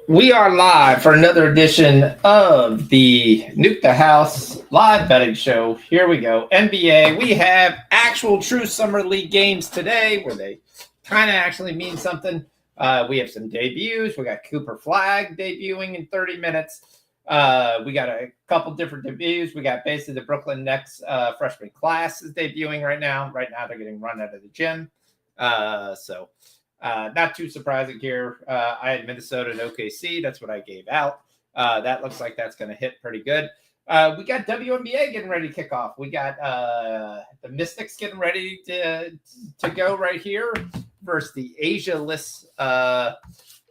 We are live for another edition of the Nuke the House live betting show. Here we go. NBA. We have actual true summer league games today where they kind of actually mean something. We have some debuts. We got Cooper Flag debuting in 30 minutes. We got a couple different debuts. We got basically the Brooklyn Nets freshman class is debuting right now. Right now they're getting run out of the gym. Not too surprising here. I had Minnesota and OKC. That's what I gave out. That looks like that's going to hit pretty good. We got WNBA getting ready to kick off. We got the Mystics getting ready to go right here versus the Asia-less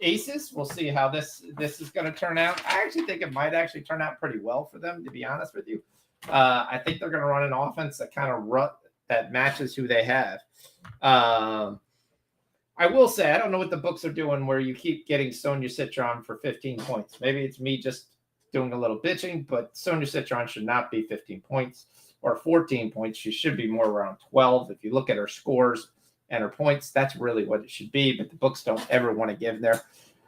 Aces. We'll see how this is going to turn out. I actually think it might actually turn out pretty well for them, to be honest with you. I think they're going to run an offense that kind of that matches who they have. I will say, I don't know what the books are doing where you keep getting Sonia Citron for 15 points. Maybe it's me just doing a little bitching, but Sonia Citron should not be 15 points or 14 points. She should be more around 12. If you look at her scores and her points, that's really what it should be, but the books don't ever want to give there.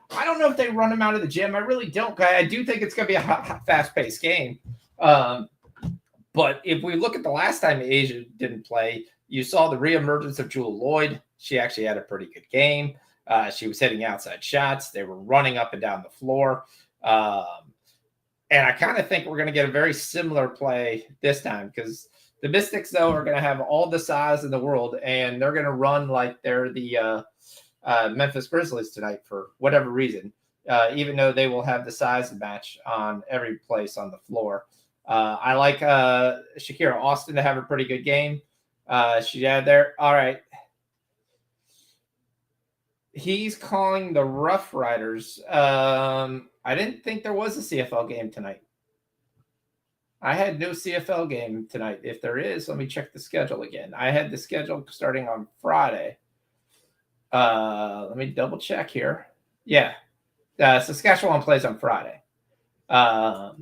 I don't know if they run them out of the gym. I really don't. I do think it's going to be a fast-paced game. But if we look at the last time Asia didn't play, you saw the reemergence of Jewel Lloyd. She actually had a pretty good game. She was hitting outside shots. They were running up and down the floor. And I kind of think we're going to get a very similar play this time because the Mystics, though, are going to have all the size in the world, and they're going to run like they're the Memphis Grizzlies tonight for whatever reason, even though they will have the size match on every place on the floor. I like Shakira Austin to have a pretty good game. She had there. All right. He's calling the Rough Riders. I didn't think there was a CFL game tonight. I had no CFL game tonight. If there is, let me check the schedule again. I had the schedule starting on Friday. Let me double check here. Yeah. Saskatchewan plays on Friday. They're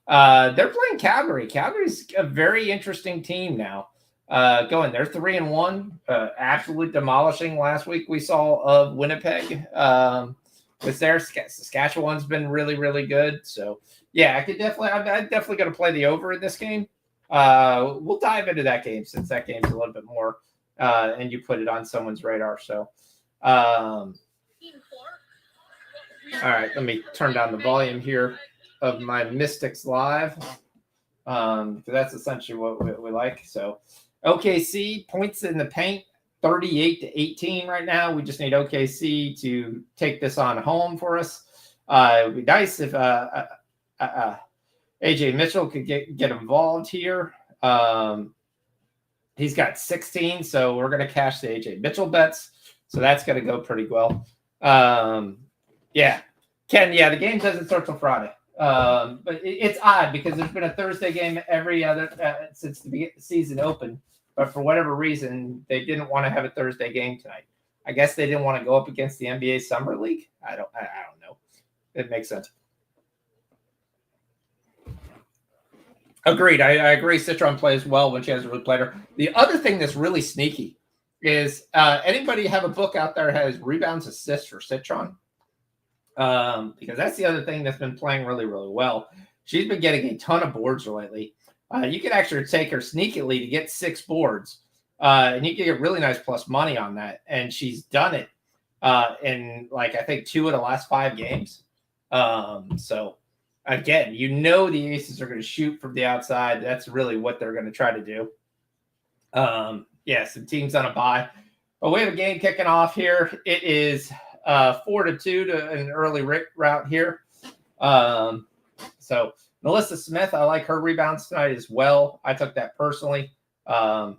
playing Calgary. Calgary's a very interesting team now. They're 3-1, absolutely demolishing last week we saw of Winnipeg. Was there Saskatchewan's been really, really good. So yeah, I'm definitely going to play the over in this game. We'll dive into that game since that game's a little bit more, and you put it on someone's radar. So, all right, let me turn down the volume here of my Mystics Live. That's essentially what we like. So OKC points in the paint, 38-18 right now. We just need OKC to take this on home for us. It would be nice if AJ Mitchell could get involved here. He's got 16, so we're going to cash the AJ Mitchell bets. So that's going to go pretty well. Yeah. Ken, the game doesn't start till Friday. But it's odd because there's been a Thursday game every other since the season opened. But for whatever reason, they didn't want to have a Thursday game tonight. I guess they didn't want to go up against the NBA Summer League. I don't know. It makes sense. Agreed. I agree. Citron plays well when she has a really played her. The other thing that's really sneaky is anybody have a book out there that has rebounds, assists for Citron? Because that's the other thing that's been playing really, really well. She's been getting a ton of boards lately. You could actually take her sneakily to get 6 boards, and you can get really nice plus money on that. And she's done it in I think 2 of the last 5 games. So again, the Aces are going to shoot from the outside. That's really what they're going to try to do. Some teams on a bye, but we have a game kicking off here. It is 4-2 to an early route here. So Melissa Smith, I like her rebounds tonight as well. I took that personally. I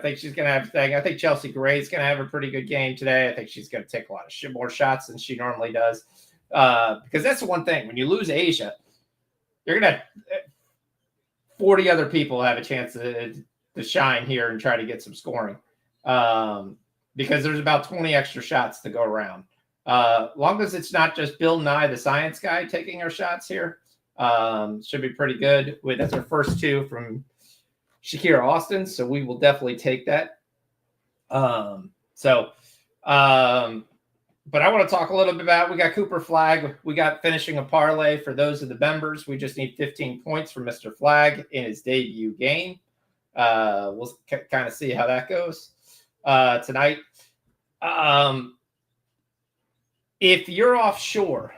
think she's going to have a thing. I think Chelsea Gray's going to have a pretty good game today. I think she's going to take a lot of more shots than she normally does. Because that's the one thing. When you lose Asia, you're going to 40 other people have a chance to shine here and try to get some scoring. Because there's about 20 extra shots to go around. Long as it's not just Bill Nye, the science guy, taking our shots here, should be pretty good. That's our first 2 from Shakira Austin, so we will definitely take that. But I want to talk a little bit about, we got Cooper Flagg. We got finishing a parlay for those of the members. We just need 15 points from Mr. Flagg in his debut game. We'll kind of see how that goes tonight. If you're offshore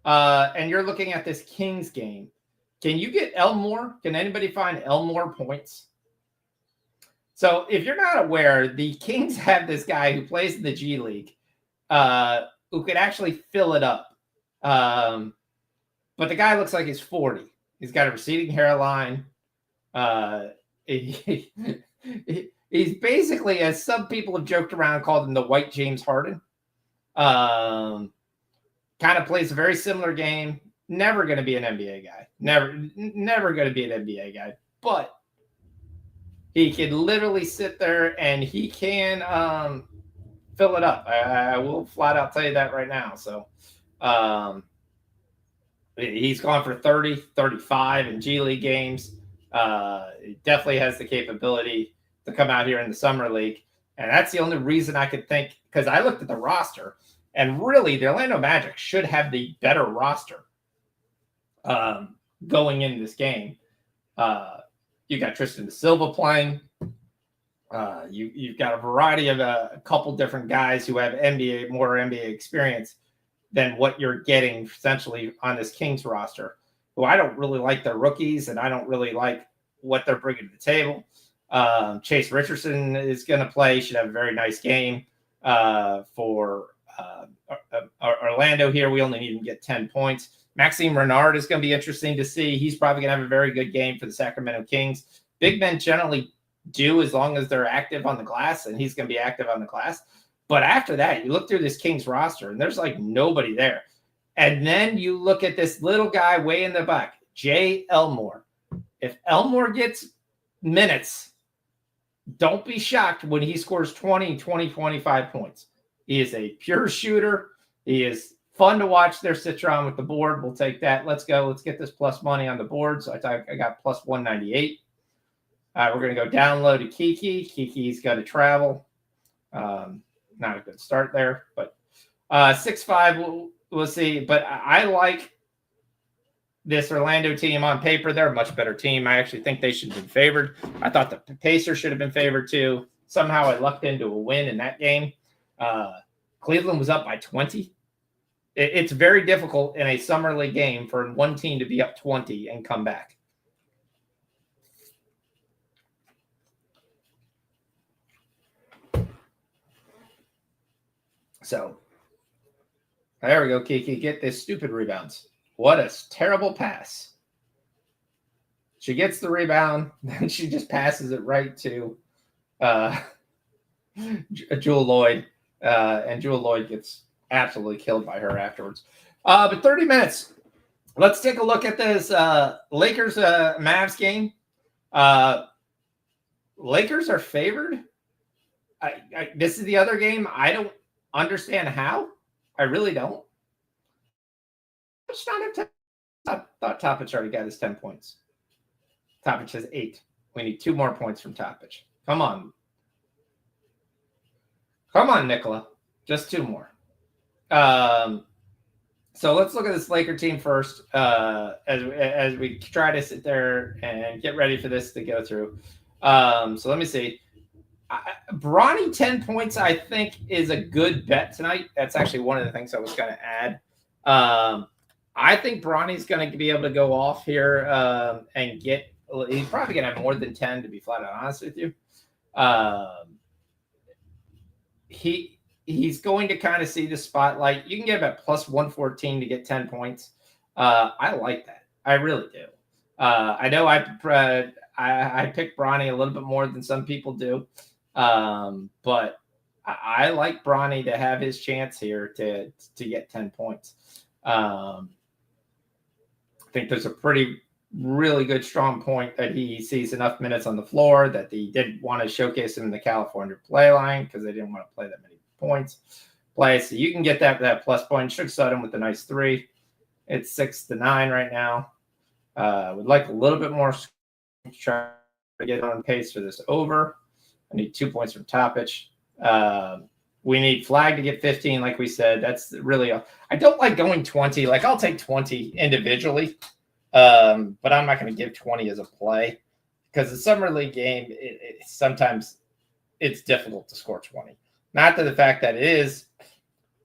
and you're looking at this Kings game, can you get Elmore? Can anybody find Elmore points? So if you're not aware, the Kings have this guy who plays in the G League who could actually fill it up. But the guy looks like he's 40. He's got a receding hairline. He's basically, as some people have joked around, called him the white James Harden. Kind of plays a very similar game. Never going to be an NBA guy. Never going to be an NBA guy. But he can literally sit there and he can fill it up. I will flat out tell you that right now. So he's gone for 30, 35 in G League games. He definitely has the capability to come out here in the Summer League. And that's the only reason I could think, because I looked at the roster, and really the Orlando Magic should have the better roster going into this game. You got Tristan da Silva playing. You've got a variety of a couple different guys who have more NBA experience than what you're getting essentially on this Kings roster, who I don't really like their rookies, and I don't really like what they're bringing to the table. Chase Richardson is going to play. Should have a very nice game for Orlando here. We only need him to get 10 points. Maxime Renard is going to be interesting to see. He's probably going to have a very good game for the Sacramento Kings. Big men generally do as long as they're active on the glass, and he's going to be active on the glass. But after that, you look through this Kings roster, and there's like nobody there. And then you look at this little guy way in the back, Jay Elmore. If Elmore gets minutes, don't be shocked when he scores 20, 25 points. He is a pure shooter. He is fun to watch there, Citron with the board. We'll take that. Let's go. Let's get this plus money on the board. So I got plus 198. We're going to go down low to Kiki. Kiki's got to travel. Not a good start there, but 6-5, we'll see. But I like this Orlando team on paper. They're a much better team. I actually think they should have been favored. I thought the Pacers should have been favored too. Somehow I lucked into a win in that game. Cleveland was up by 20. It's very difficult in a summer league game for one team to be up 20 and come back. So there we go, Kiki. Get this stupid rebounds. What a terrible pass. She gets the rebound, then she just passes it right to Jewel Lloyd. And Jewel Lloyd gets absolutely killed by her afterwards. But 30 minutes. Let's take a look at this Lakers Mavs game. Lakers are favored. This is the other game. I don't understand how. I really don't. I thought Topic already got his 10 points. Topic has 8. We need 2 more points from Topic. Come on. Come on, Nicola. Just 2 more. So let's look at this Laker team first as we try to sit there and get ready for this to go through. So let me see. Bronny 10 points, I think, is a good bet tonight. That's actually one of the things I was going to add. I think Bronny's going to be able to go off here and get – he's probably going to have more than 10, to be flat out honest with you. He's going to kind of see the spotlight. You can get about plus 114 to get 10 points. I like that. I really do. I know I picked Bronny a little bit more than some people do. But I like Bronny to have his chance here to get 10 points. I think there's a really good, strong point that he sees enough minutes on the floor that he didn't want to showcase him in the California play line because they didn't want to play that many points. So you can get that plus point. Should set him with a nice 3. It's 6-9 right now. Would like a little bit more to try to get on pace for this over. I need 2 points from Topic. We need Flag to get 15, like we said. That's really I don't like going 20. Like, I'll take 20 individually, but I'm not going to give 20 as a play because the Summer League game, sometimes it's difficult to score 20. Not to the fact that it is,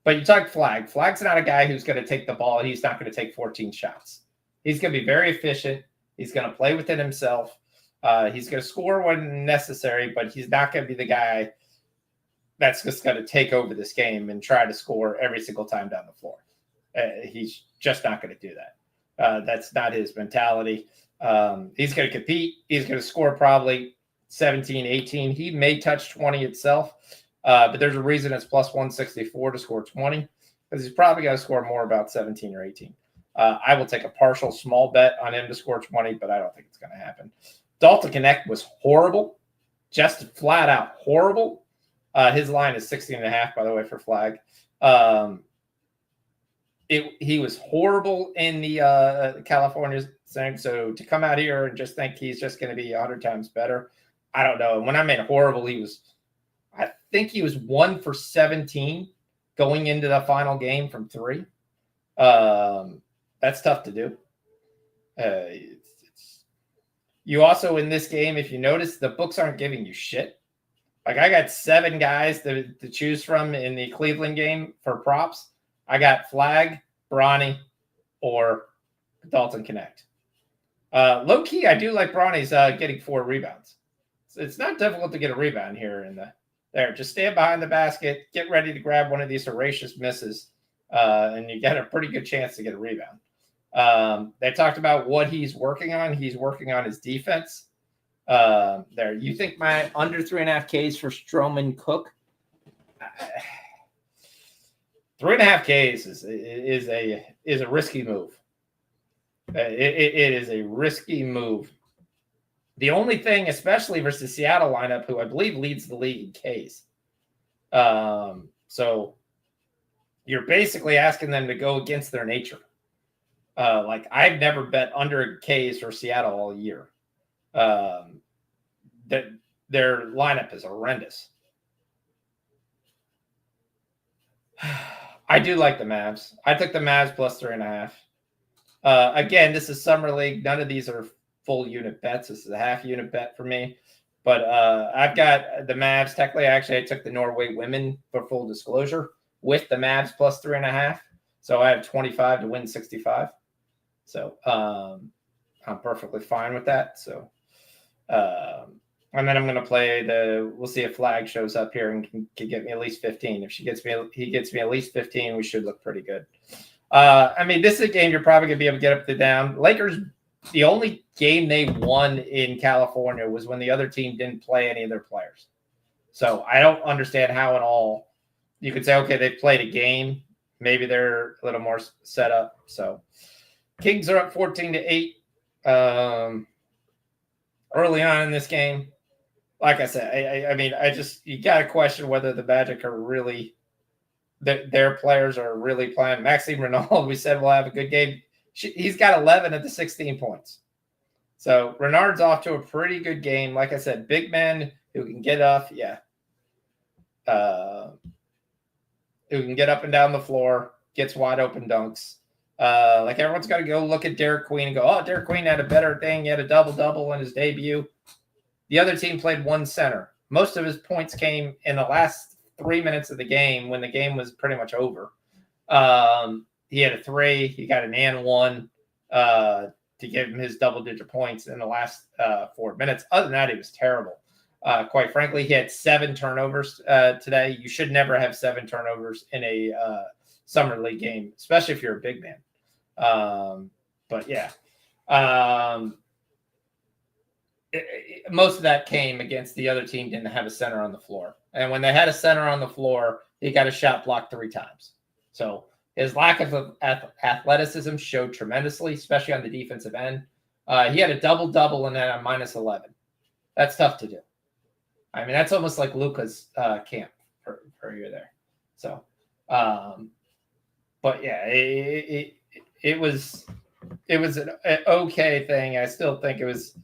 but you talk Flag. Flag's not a guy who's going to take the ball and he's not going to take 14 shots. He's going to be very efficient. He's going to play within himself. He's going to score when necessary, but he's not going to be the guy that's just going to take over this game and try to score every single time down the floor. He's just not going to do that. That's not his mentality. He's going to compete. He's going to score probably 17, 18. He may touch 20 itself, but there's a reason it's plus 164 to score 20 because he's probably going to score more about 17 or 18. I will take a partial small bet on him to score 20, but I don't think it's going to happen. Dalton Connect was horrible, just flat out horrible. His line is 16.5, by the way, for Flag. He was horrible in the California thing. So to come out here and just think he's just going to be 100 times better, I don't know. When I mean horrible, I think he was 1 for 17 going into the final game from 3. That's tough to do. You also, in this game, if you notice, the books aren't giving you shit. Like, I got 7 guys to choose from in the Cleveland game for props. I got Flag, Bronny, or Dalton Connect. Low key, I do like Bronny's getting 4 rebounds. It's not difficult to get a rebound here there. Just stand behind the basket, get ready to grab one of these horrendous misses, and you get a pretty good chance to get a rebound. They talked about what he's working on. He's working on his defense. There, you think my under 3.5 Ks for Stroman Cook? 3.5 Ks is a risky move. It is a risky move. The only thing, especially versus Seattle lineup, who I believe leads the league in Ks. So you're basically asking them to go against their nature. Like, I've never bet under Ks for Seattle all year. That their lineup is horrendous. I do like the Mavs. I took the Mavs plus 3.5. Again, this is Summer League. None of these are full unit bets. This is a half unit bet for me. But I've got the Mavs. Technically, I took the Norway women for full disclosure with the Mavs plus 3.5. So I have 25 to win 65. So I'm perfectly fine with that. So, and then I'm going to play we'll see if Flag shows up here and can get me at least 15. If he gets me at least 15, we should look pretty good. I mean, this is a game you're probably going to be able to get up to down. Lakers, the only game they won in California was when the other team didn't play any of their players. So I don't understand how at all you could say, okay, they played a game. Maybe they're a little more set up. So Kings are up 14-8 early on in this game. Like I said, I mean, you got to question whether the Magic are really their players are really playing. Maxime Renard, we said, will have a good game. He's got 11 of the 16 points. So Renard's off to a pretty good game. Like I said, big man who can get up. Yeah. Who can get up and down the floor, gets wide open dunks. Like, everyone's got to go look at Derek Queen and go, oh, Derek Queen had a better thing. He had a double-double in his debut. The other team played one center. Most of his points came in the last 3 minutes of the game when the game was pretty much over. He had a 3. He got an and 1 to give him his double-digit points in the last 4 minutes. Other than that, he was terrible. Quite frankly, he had 7 turnovers today. You should never have 7 turnovers in a Summer League game, especially if you're a big man. But yeah, most of that came against the other team didn't have a center on the floor. And when they had a center on the floor, he got a shot blocked 3 times. So his lack of athleticism showed tremendously, especially on the defensive end. He had a double-double and then a minus 11. That's tough to do. I mean, that's almost like Luka's camp for a year there. So, but yeah, it was an okay thing. I still think it was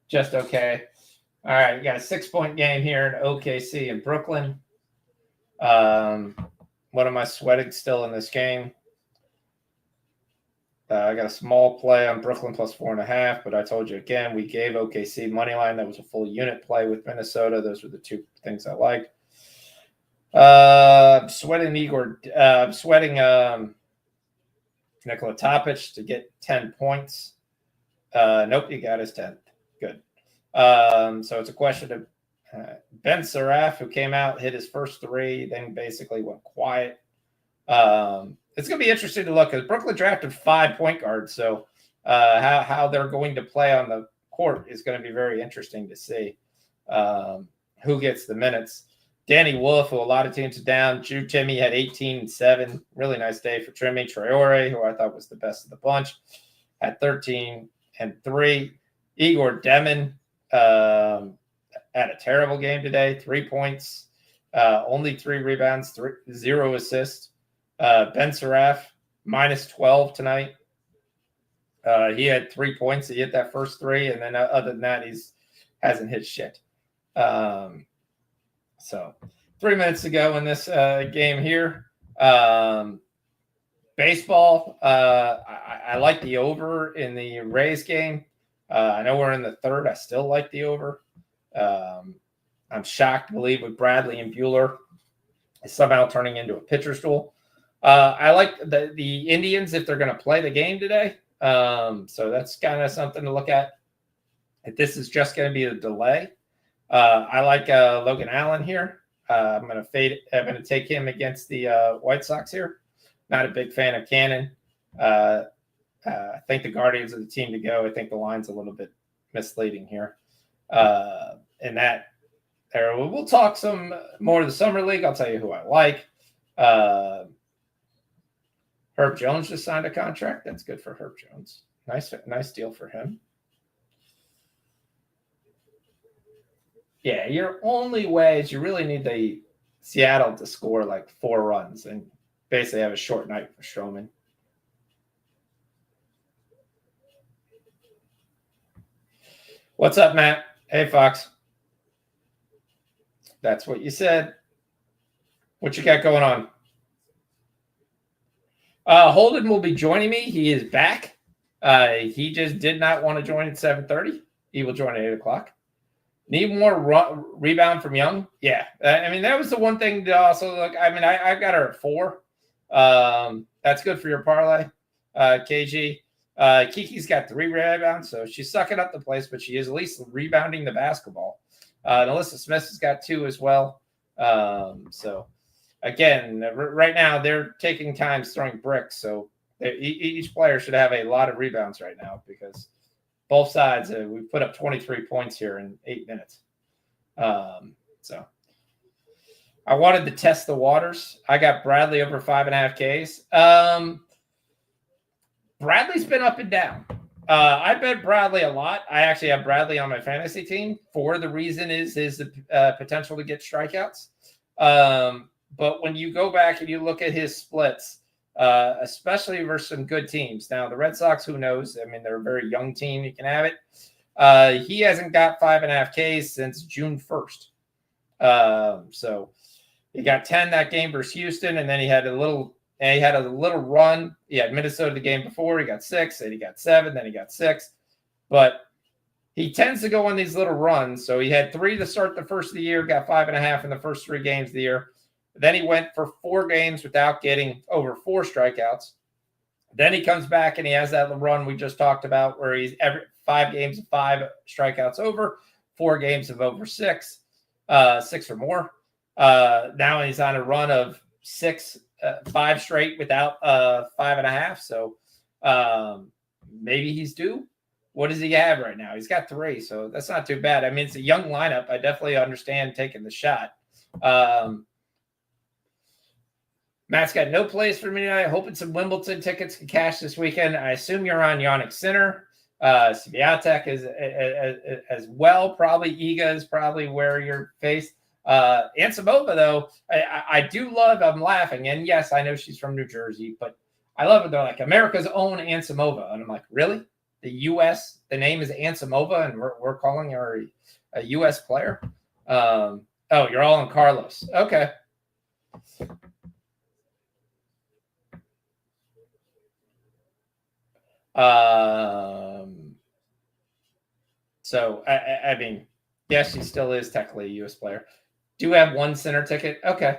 just okay. All right, we got a 6-point game here in OKC in Brooklyn. What am I sweating still in this game? I got a small play on Brooklyn plus 4.5, but I told you again, we gave OKC money line. That was a full unit play with Minnesota. Those were the two things I liked. Sweating Igor. Sweating Nikola Topic to get 10 points. Nope, he got his 10th. Good. So it's a question of Ben Saraf, who came out, hit his first three, then basically went quiet. It's going to be interesting to look, because Brooklyn drafted 5 point guards, so how they're going to play on the court is going to be very interesting to see who gets the minutes. Danny Wolf, who a lot of teams are down. Drew Timmy had 18-7. Really nice day for Timmy. Traore, who I thought was the best of the bunch, had 13-3. Igor Demon had a terrible game today. 3 points, only 3 rebounds, 0 assists. Ben Saraf, minus 12 tonight. He had 3 points. He hit that first 3, and then other than that, hasn't hit shit. So 3 minutes to go in this game here. Baseball, I like the over in the Rays game. I know we're in the third. I still like the over. I'm shocked to believe with Bradley and Buehler is somehow turning into a pitcher's duel. I like the Indians if they're going to play the game today. So that's kind of something to look at. If this is just going to be a delay, I like Logan Allen here. I'm going to fade. I'm going to take him against the White Sox here. Not a big fan of Cannon. I think the Guardians are the team to go. I think the line's a little bit misleading here. In that area, we'll talk some more of the Summer League. I'll tell you who I like. Herb Jones just signed a contract. That's good for Herb Jones. Nice deal for him. Yeah, your only way is you really need the Seattle to score like 4 runs and basically have a short night for Stroman. What's up, Matt? Hey, Fox. That's what you said. What you got going on? Holden will be joining me. He is back. He just did not want to join at 7:30. He will join at 8 o'clock. Need more rebound from Young? Yeah. I mean, that was the one thing to also look. I mean, I got her at 4. That's good for your parlay, KG. Kiki's got 3 rebounds, so she's sucking up the place, but she is at least rebounding the basketball. Alyssa Smith has got 2 as well. So, again, right now they're taking times throwing bricks, so each player should have a lot of rebounds right now because both sides, we put up 23 points here in 8 minutes. So I wanted to test the waters. I got Bradley over 5.5 Ks. Bradley's been up and down. I bet Bradley a lot. I actually have Bradley on my fantasy team for the reason is the potential to get strikeouts. But when you go back and you look at his splits, especially versus some good teams. Now, the Red Sox, who knows? I mean, they're a very young team. You can have it. He hasn't got 5.5 Ks since June 1st. So he got 10 that game versus Houston, and then he had a little run. He had Minnesota the game before. He got 6, then he got 7, then he got 6. But he tends to go on these little runs. So he had 3 to start the first of the year, got 5.5 in the first 3 games of the year. Then he went for 4 games without getting over 4 strikeouts. Then he comes back and he has that run we just talked about where he's every 5 games of 5 strikeouts over, 4 games of over 6, 6 or more. Now he's on a run of 5 straight without 5.5. So maybe he's due. What does he have right now? He's got 3, so that's not too bad. I mean, it's a young lineup. I definitely understand taking the shot. Matt's got no plays for me tonight. Hoping some Wimbledon tickets can cash this weekend. I assume you're on Yannick Sinner. Sviatek is as well. Probably Iga is probably where you're faced. Ansimova, though, I do love. I'm laughing. And yes, I know she's from New Jersey, but I love it. They're like America's own Ansimova. And I'm like, really? The U.S., the name is Ansimova, and we're calling her a U.S. player? Oh, you're all on Carlos. Okay. So, I mean, yes, he still is technically a U.S. player. Do have one center ticket? Okay.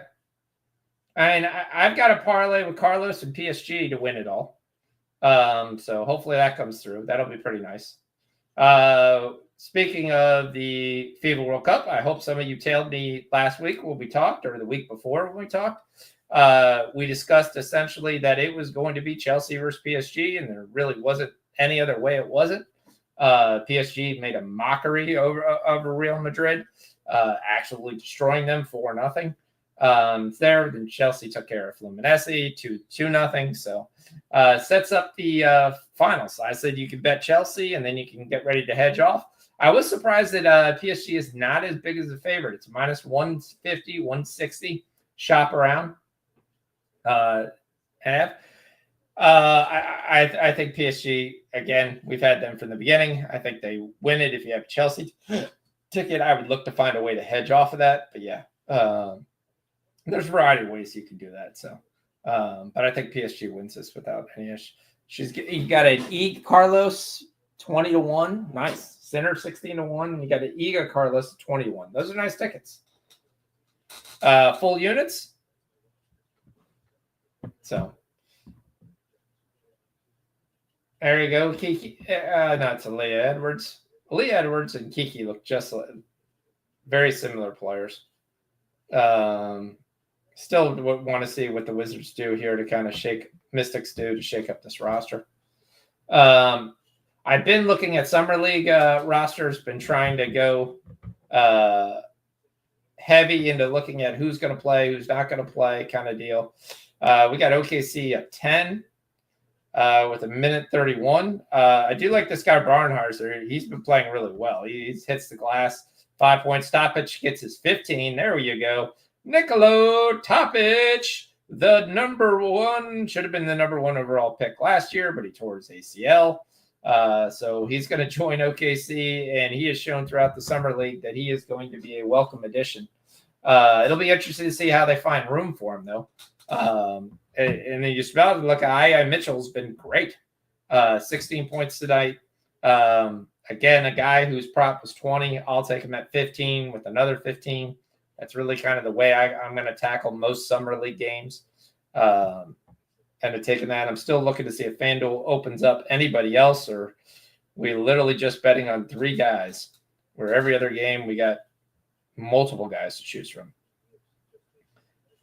I mean, I've got a parlay with Carlos and PSG to win it all. So hopefully that comes through. That'll be pretty nice. Speaking of the FIFA World Cup, I hope some of you tailed me last week when we talked, or the week before when we talked. We discussed essentially that it was going to be Chelsea versus PSG, and there really wasn't any other way it wasn't. PSG made a mockery over Real Madrid, actually destroying them 4-0. There, then Chelsea took care of Fluminense 2-0. So sets up the finals. I said you could bet Chelsea, and then you can get ready to hedge off. I was surprised that PSG is not as big as a favorite. It's minus 150, 160. Shop around. I think PSG, again, we've had them from the beginning. I think they win it. If you have a Chelsea ticket, I would look to find a way to hedge off of that. But yeah, there's a variety of ways you can do that. So, but I think PSG wins this without any issue. You got an E Carlos 20-1, nice. Center 16-1. And you got an Ega Carlos 21. Those are nice tickets. Full units. So there you go. Kiki. No, it's Aaliyah Edwards. Aaliyah Edwards and Kiki look just very similar players. Still want to see what the Wizards do here to kind of Mystics do to shake up this roster. I've been looking at Summer League rosters, been trying to go heavy into looking at who's going to play, who's not going to play kind of deal. We got OKC at 10 with 1:31. I do like this guy Barnharzer. He's been playing really well. He hits the glass, 5-point stoppage, gets his 15. There you go. Nicolo Topic, the should have been the number 1 overall pick last year, but he tore his ACL. So he's going to join OKC, and he has shown throughout the Summer League that he is going to be a welcome addition. It'll be interesting to see how they find room for him, though. And then you smell it. Look, I Mitchell's been great. 16 points tonight. Again, a guy whose prop was 20. I'll take him at 15 with another 15. That's really kind of the way I'm going to tackle most Summer League games. And taking that, I'm still looking to see if FanDuel opens up anybody else, or we literally just betting on 3 guys, where every other game we got multiple guys to choose from.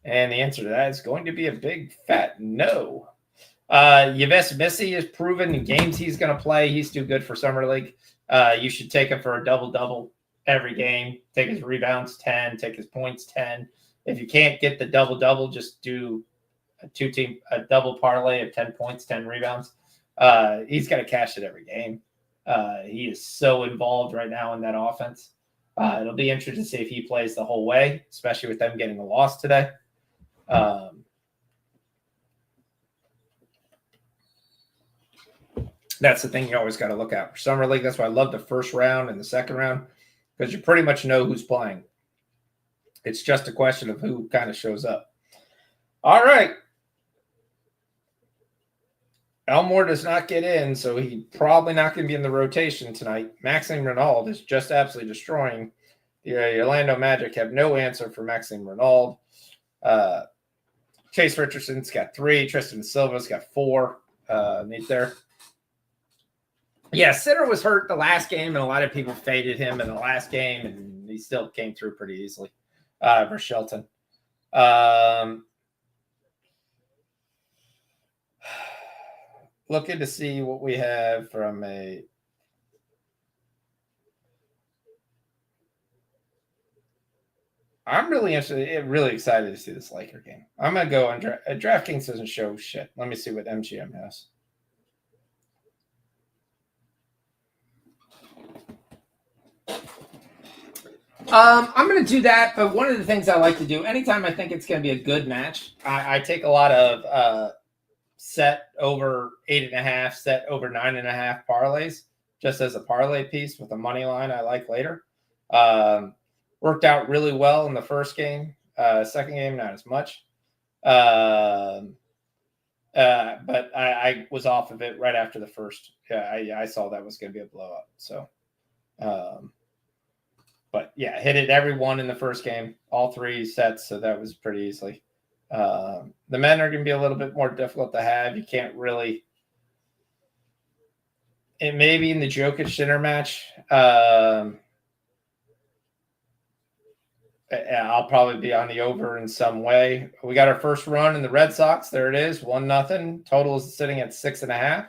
And the answer to that is going to be a big fat no. Yves Missy has proven in games he's going to play. He's too good for Summer League. You should take him for a double-double every game. Take his rebounds 10, take his points 10. If you can't get the double-double, just do a double parlay of 10 points, 10 rebounds. He's got to cash it every game. He is so involved right now in that offense. It'll be interesting to see if he plays the whole way, especially with them getting a loss today. That's the thing you always got to look at for Summer League. That's why I love the first round and the second round, because you pretty much know who's playing. It's just a question of who kind of shows up. All right. Elmore does not get in, so he's probably not going to be in the rotation tonight. Maxime Renaud is just absolutely destroying. The Orlando Magic have no answer for Maxime Renaud. Chase Richardson's got 3. Tristan Silva's got 4. Neat there. Yeah, Sitter was hurt the last game, and a lot of people faded him in the last game, and he still came through pretty easily for Shelton. Looking to see what we have from a I'm really interested, really excited to see this Laker game. I'm going to go on DraftKings doesn't show shit. Let me see what MGM has. I'm going to do that, but one of the things I like to do, anytime I think it's going to be a good match, I take a lot of set over 8.5, set over 9.5 parlays, just as a parlay piece with a money line I like later. Worked out really well in the first game. Second game, not as much. But I was off of it right after the first. Yeah, I saw that was going to be a blowout. So, but yeah, hit it every one in the first game, all 3 sets. So that was pretty easily. The men are going to be a little bit more difficult to have. You can't really. It may be in the Jokic Sinner match. I'll probably be on the over in some way. We got our first run in the Red Sox. There it is, 1-0. Total is sitting at 6.5.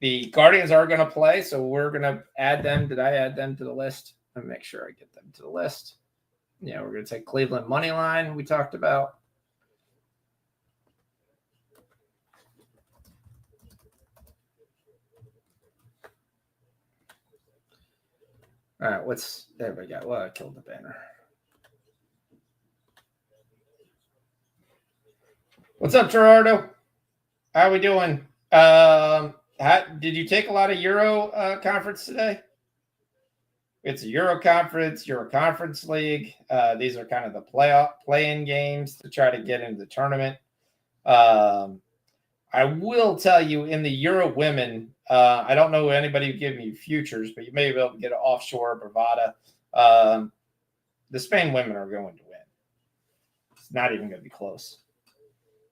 The Guardians are going to play, so we're going to add them. Did I add them to the list? Let me make sure I get them to the list. Yeah, we're going to take Cleveland money line. We talked about. All right, there we go. Well, I killed the banner. What's up, Gerardo? How are we doing? Did you take a lot of Euro conference today? It's a Euro conference league. These are kind of the play-in games to try to get into the tournament. I will tell you, in the Euro women, I don't know anybody who gave me futures, but you may be able to get an offshore Bravada. The Spain women are going to win. It's not even going to be close.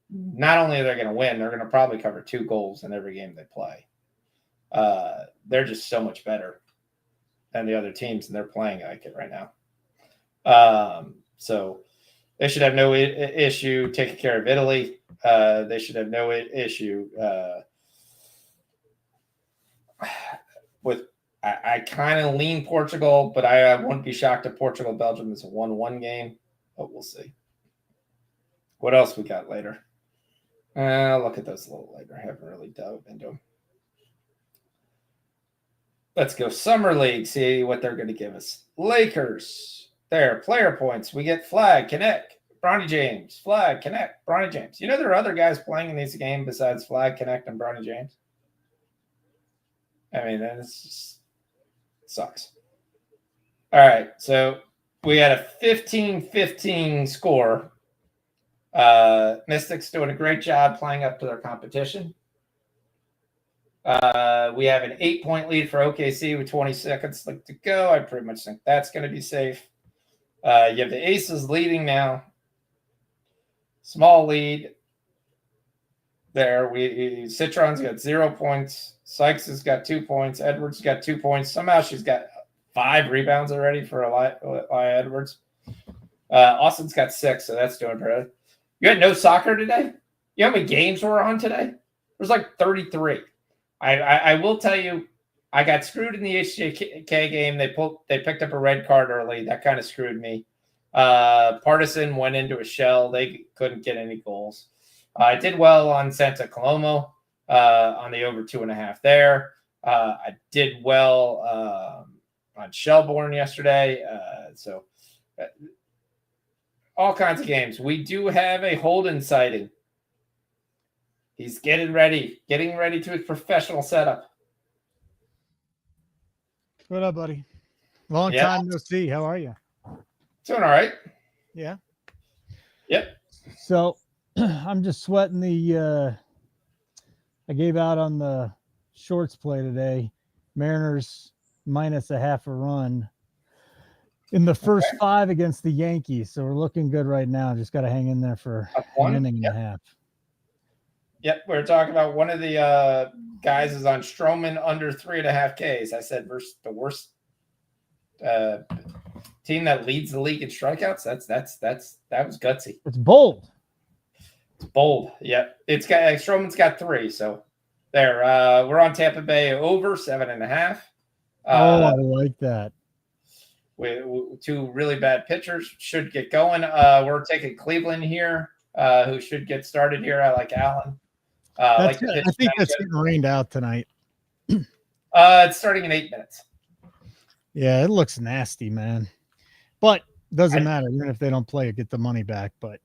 Not only are they going to win, they're going to probably cover 2 goals in every game they play. They're just so much better than the other teams, and they're playing like it right now. So they should have no issue taking care of Italy. They should have no issue with. I kind of lean Portugal, but I wouldn't be shocked if Portugal-Belgium is a 1-1 game, but we'll see. What else we got later? I'll look at those a little later. I haven't really dove into them. Let's go Summer League, see what they're going to give us. Lakers, there, player points. We get Flag, Connect, Bronny James, Flag, Connect, Bronny James. You know there are other guys playing in these games besides Flag, Connect, and Bronny James? I mean, it's just sucks. All right, so we had a 15-15 score. Mystics doing a great job playing up to their competition. We have an 8-point lead for OKC with 20 seconds to go. I pretty much think that's going to be safe. You have the Aces leading now. Small lead there. Citron's got 0 points. Sykes has got 2 points. Edwards got 2 points. Somehow she's got 5 rebounds already for Elijah Edwards. Austin's got 6, so that's doing pretty. You had no soccer today? You know how many games were on today? It was like 33. I will tell you, I got screwed in the HJK game. They picked up a red card early. That kind of screwed me. Partisan went into a shell. They couldn't get any goals. I did well on Santa Coloma on the over 2.5 there. I did well on Shelbourne yesterday. So all kinds of games. We do have a Holden sighting. He's getting ready to his professional setup. What up, buddy? Long time no see. How are you? Doing all right. Yeah. Yep. So I'm just sweating I gave out on the shorts play today. Mariners -0.5 run in the first 5 against the Yankees. So we're looking good right now. Just got to hang in there for an inning and a half. Yep, we were talking about one of the guys is on Stroman under 3.5 Ks. I said versus the worst team that leads the league in strikeouts. That was gutsy. It's bold. It's bold. Yep, it's got Stroman's got 3. So there, we're on Tampa Bay over 7.5. I like that. With 2 really bad pitchers should get going. We're taking Cleveland here, who should get started here. I like Allen. I think that's getting rained out tonight. It's starting in 8 minutes. Yeah, it looks nasty, man. But doesn't matter. Even if they don't play it, get the money back. But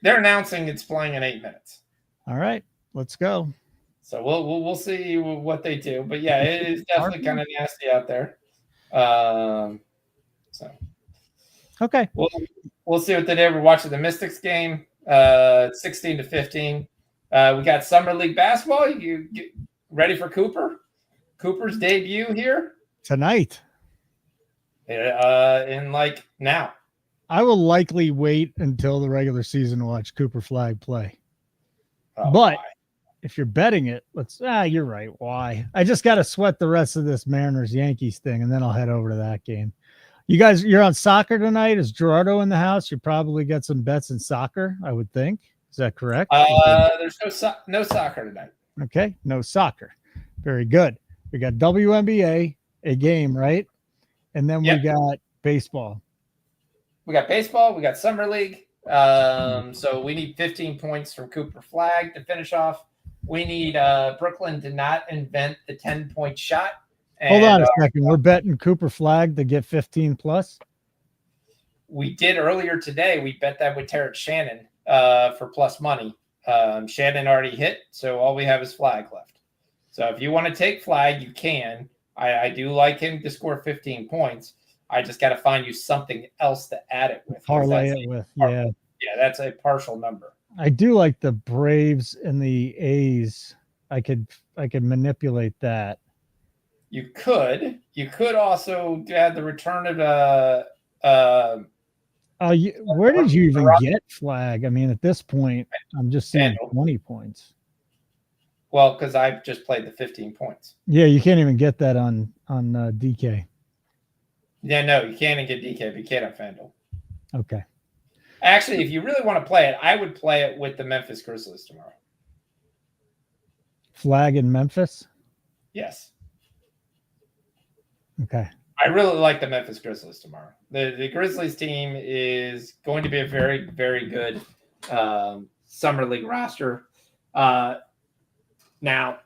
they're announcing it's playing in 8 minutes. All right, let's go. So we'll see what they do. But yeah, it is definitely kind of nasty out there. So Okay. We'll see what they did. We're watching the Mystics game, 16-15. We got Summer League basketball. You get ready for Cooper? Cooper's debut here Tonight. In like now. I will likely wait until the regular season to watch Cooper Flag play. Oh, but my. if you're betting it, you're right. Why? I just got to sweat the rest of this Mariners-Yankees thing, and then I'll head over to that game. You guys, you're on soccer tonight. Is Gerardo in the house? You probably got some bets in soccer, I would think. Is that correct? There's no soccer tonight. Okay, no soccer. Very good. We got WNBA, a game, right? And then we got baseball. We got baseball. We got Summer League. So we need 15 points from Cooper Flag to finish off. We need Brooklyn to not invent the 10-point shot. Hold on a second. We're betting Cooper Flag to get 15 plus. We did earlier today. We bet that with Terrence Shannon for plus money. Shannon already hit, so all we have is Flag left. So if you want to take Flag, you can. I do like him to score 15 points. I just got to find you something else to add it with. Parlay it with, yeah. Yeah, that's a partial number. I do like the Braves and the A's. I could manipulate that. You could also add the return of where did you even get Flag? I mean, at this point, I'm just seeing 20 points. Well, because I've just played the 15 points. Yeah, you can't even get that on DK. Yeah, no, you can't even get DK, but you can't on FanDuel. Okay. Actually, if you really want to play it, I would play it with the Memphis Grizzlies tomorrow. Flag in Memphis? Yes. Okay. I really like the Memphis Grizzlies tomorrow. The Grizzlies team is going to be a very, very good Summer League roster. Now,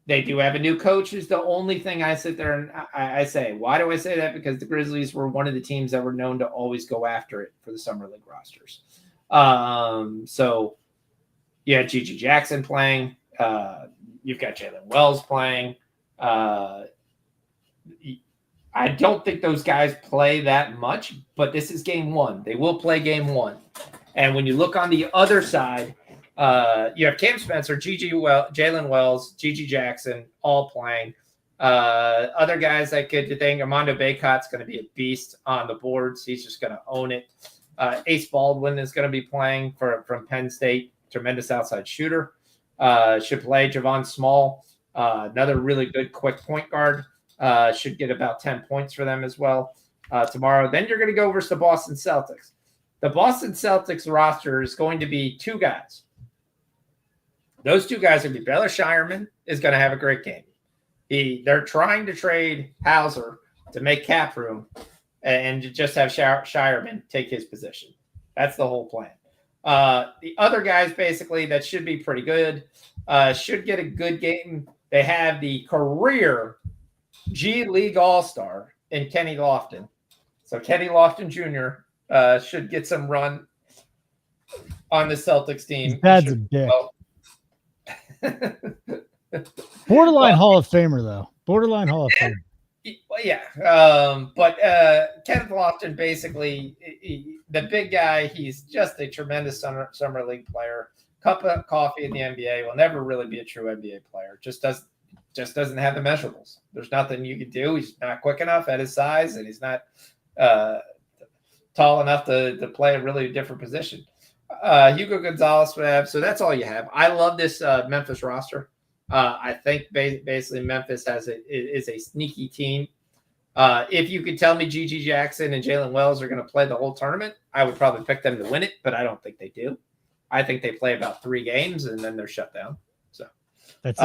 they do have a new coach is the only thing I sit there and I say. Why do I say that? Because the Grizzlies were one of the teams that were known to always go after it for the Summer League rosters. So you had Gigi Jackson playing. You've got Jalen Wells playing. I don't think those guys play that much, but this is game one. They will play game one. And when you look on the other side, you have Cam Spencer, Jalen Wells, Gigi Jackson, all playing. Other guys I could think, Armando Baycott's going to be a beast on the boards. He's just going to own it. Ace Baldwin is going to be playing from Penn State, tremendous outside shooter. Should play Javon Small, another really good quick point guard. Should get about 10 points for them as well tomorrow. Then you're going to go versus the Boston Celtics. The Boston Celtics roster is going to be two guys. Those two guys are going to be Baylor Shireman is going to have a great game. They're trying to trade Hauser to make cap room and to just have Shireman take his position. That's the whole plan. The other guys basically that should be pretty good, should get a good game. They have the career G League All-Star in Kenny Lofton. So Kenny Lofton Jr. Should get some run on the Celtics team. His dad's a dick. Borderline Hall of Famer, though. Borderline Hall of Famer. Yeah. But Kenneth Lofton, basically, the big guy, he's just a tremendous summer league player. Cup of coffee in the NBA. Will never really be a true NBA player. Just doesn't have the measurables. There's nothing you can do. He's not quick enough at his size, and he's not tall enough to play a really different position. Hugo Gonzalez would have. So that's all you have. I love this Memphis roster. I think basically Memphis is a sneaky team. If you could tell me Gigi Jackson and Jalen Wells are going to play the whole tournament, I would probably pick them to win it, but I don't think they do. I think they play about 3 games and then they're shut down. So that's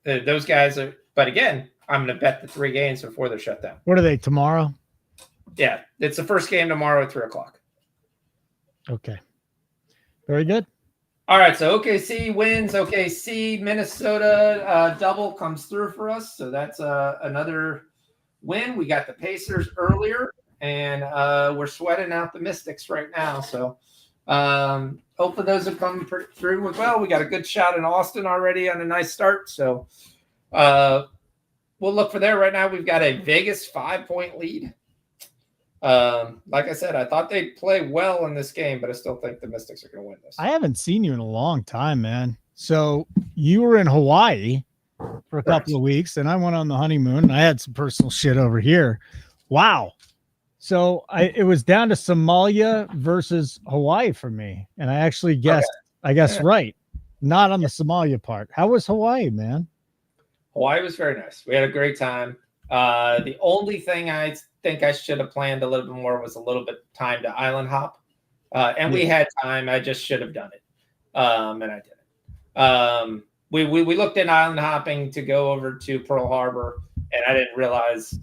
it. Those guys are. But again, I'm going to bet the 3 games before they're shut down. What are they tomorrow? Yeah, it's the first game tomorrow at 3:00. Okay. Very good. All right, so OKC wins. OKC, Minnesota double comes through for us. So that's another win. We got the Pacers earlier, and we're sweating out the Mystics right now. So hopefully those have come through as well. We got a good shot in Austin already on a nice start. So we'll look for there right now. We've got a Vegas 5-point lead. Like I said, I thought they'd play well in this game, but I still think the Mystics are going to win this. I haven't seen you in a long time, man. So you were in Hawaii for a couple of weeks, and I went on the honeymoon, and I had some personal shit over here. Wow. So it was down to Somalia versus Hawaii for me, and I actually guessed, right, not on the Somalia part. How was Hawaii, man? Hawaii was very nice. We had a great time. The only thing I think I should have planned a little bit more was a little bit time to island hop, and we had time. I just should have done it, and I didn't. We looked at island hopping to go over to Pearl Harbor, and I didn't realize.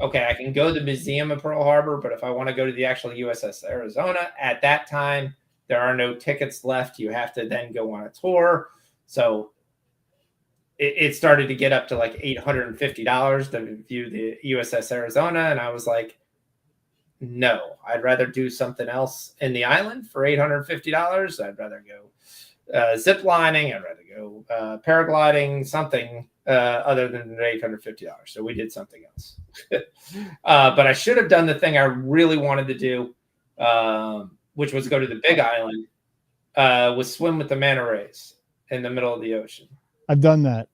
Okay, I can go to the museum of Pearl Harbor, but if I want to go to the actual USS Arizona, at that time, there are no tickets left. You have to then go on a tour. So it started to get up to like $850 to view the USS Arizona. And I was like, no, I'd rather do something else in the island for $850. I'd rather go zip lining. I'd rather go paragliding, something other than $850. So we did something else. But I should have done the thing I really wanted to do, which was go to the Big Island, was swim with the manta rays in the middle of the ocean. I've done that.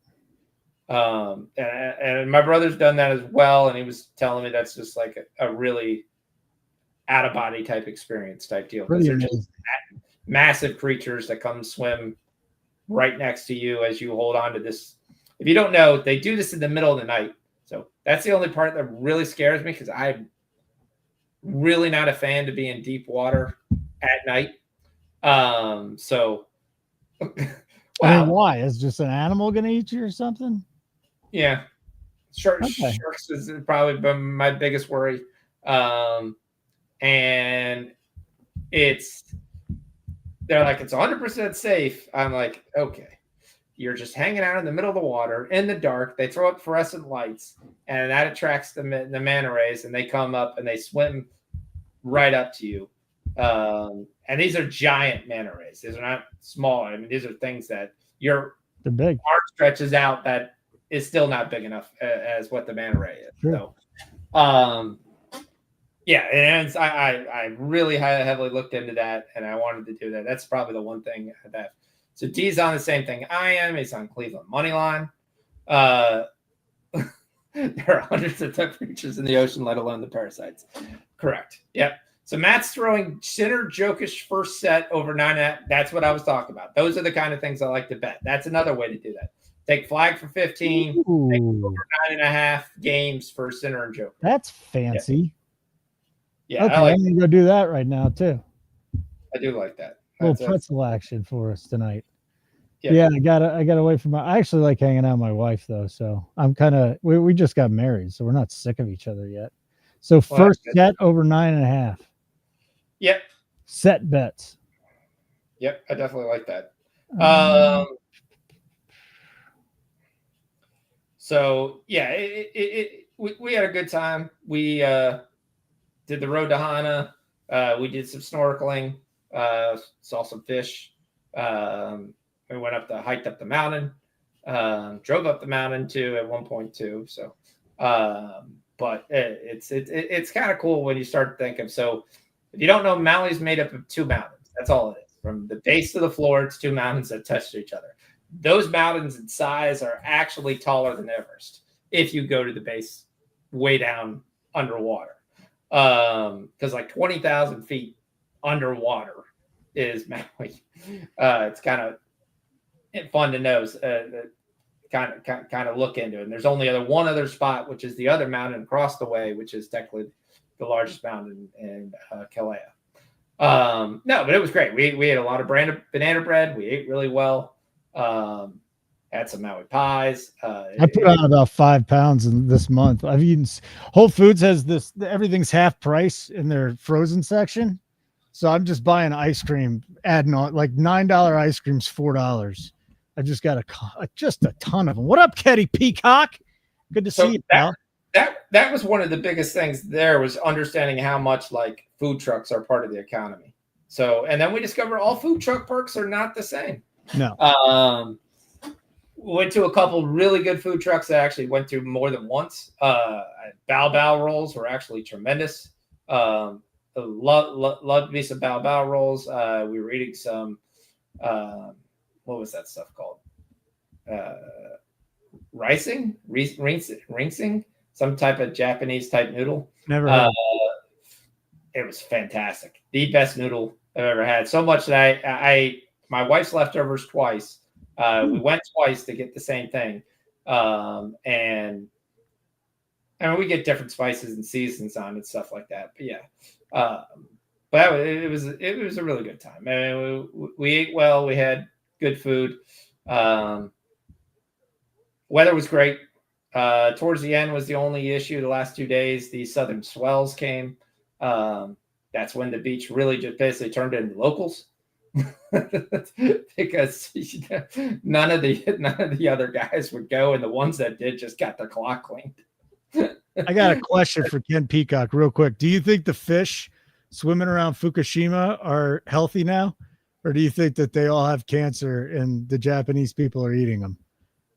And my brother's done that as well. And he was telling me that's just like a really out of body type experience type deal. Because they're just massive creatures that come swim right next to you as you hold on to this. If you don't know, they do this in the middle of the night. So that's the only part that really scares me because I'm really not a fan to be in deep water at night. So I mean, why? Is just an animal going to eat you or something? Yeah. Sharks is probably been my biggest worry. And they're like, it's 100% safe. I'm like, okay. You're just hanging out in the middle of the water in the dark. They throw up fluorescent lights, and that attracts the manta rays, and they come up and they swim right up to you. And these are giant manta rays. These are not small. I mean, these are things that they're big. Arm stretches out that is still not big enough as what the manta ray is. Sure. So, yeah, and I really heavily looked into that, and I wanted to do that. That's probably the one thing that. So D's on the same thing I am. He's on Cleveland money line. There are hundreds of tough creatures in the ocean, let alone the parasites. Correct. Yep. So Matt's throwing Sinner Jokic first set over 9.5. That's what I was talking about. Those are the kind of things I like to bet. That's another way to do that. Take flag for 15. Take over 9.5 games for Sinner and Jokic. That's fancy. Yeah. Okay, I'm gonna go do that right now too. I do like that. A little pretzel action for us tonight. Yeah, I gotta wait for I actually like hanging out with my wife though, so I'm kind of we just got married, so we're not sick of each other yet. So first set over 9.5. Yep. Set bets. Yep, I definitely like that. So yeah, we had a good time. We did the road to Hana. We did some snorkeling. Saw some fish. We hiked up the mountain, drove up the mountain too at one point too. So, but it's kind of cool when you start thinking. So, if you don't know, Maui's made up of two mountains. That's all it is. From the base to the floor, it's two mountains that touch each other. Those mountains in size are actually taller than Everest if you go to the base way down underwater. Because like 20,000 feet underwater is Maui. It's kind of fun to know, kind of look into it. And there's only one other spot, which is the other mountain across the way, which is technically the largest mountain in Kelea. No, but it was great. We had a lot of banana bread. We ate really well. Had some Maui pies. I put on about 5 pounds in this month. I've eaten. Whole Foods has this. Everything's half price in their frozen section. So I'm just buying ice cream, adding on like $9 ice cream's $4. I just got just a ton of them. What up, Ketty Peacock? Good to see you, pal. That was one of the biggest things there was understanding how much like food trucks are part of the economy. So, and then we discovered all food truck perks are not the same. No. Went to a couple really good food trucks that I actually went to more than once. Bao Bao rolls were actually tremendous. Loved me some bao rolls. We were eating some, what was that stuff called? Rinsing, some type of Japanese type noodle. Never heard. It was fantastic. The best noodle I've ever had. So much that I my wife's leftovers twice. We went twice to get the same thing. And I mean, we get different spices and seasons on and stuff like that. But yeah, but it was a really good time. I mean, we ate well. We had good food. Weather was great. Towards the end was the only issue. The last 2 days, the southern swells came. That's when the beach really just basically turned into locals. Because none of the other guys would go, and the ones that did just got their clock cleaned. I got a question for Ken Peacock real quick. Do you think the fish swimming around Fukushima are healthy now, or do you think that they all have cancer and the Japanese people are eating them?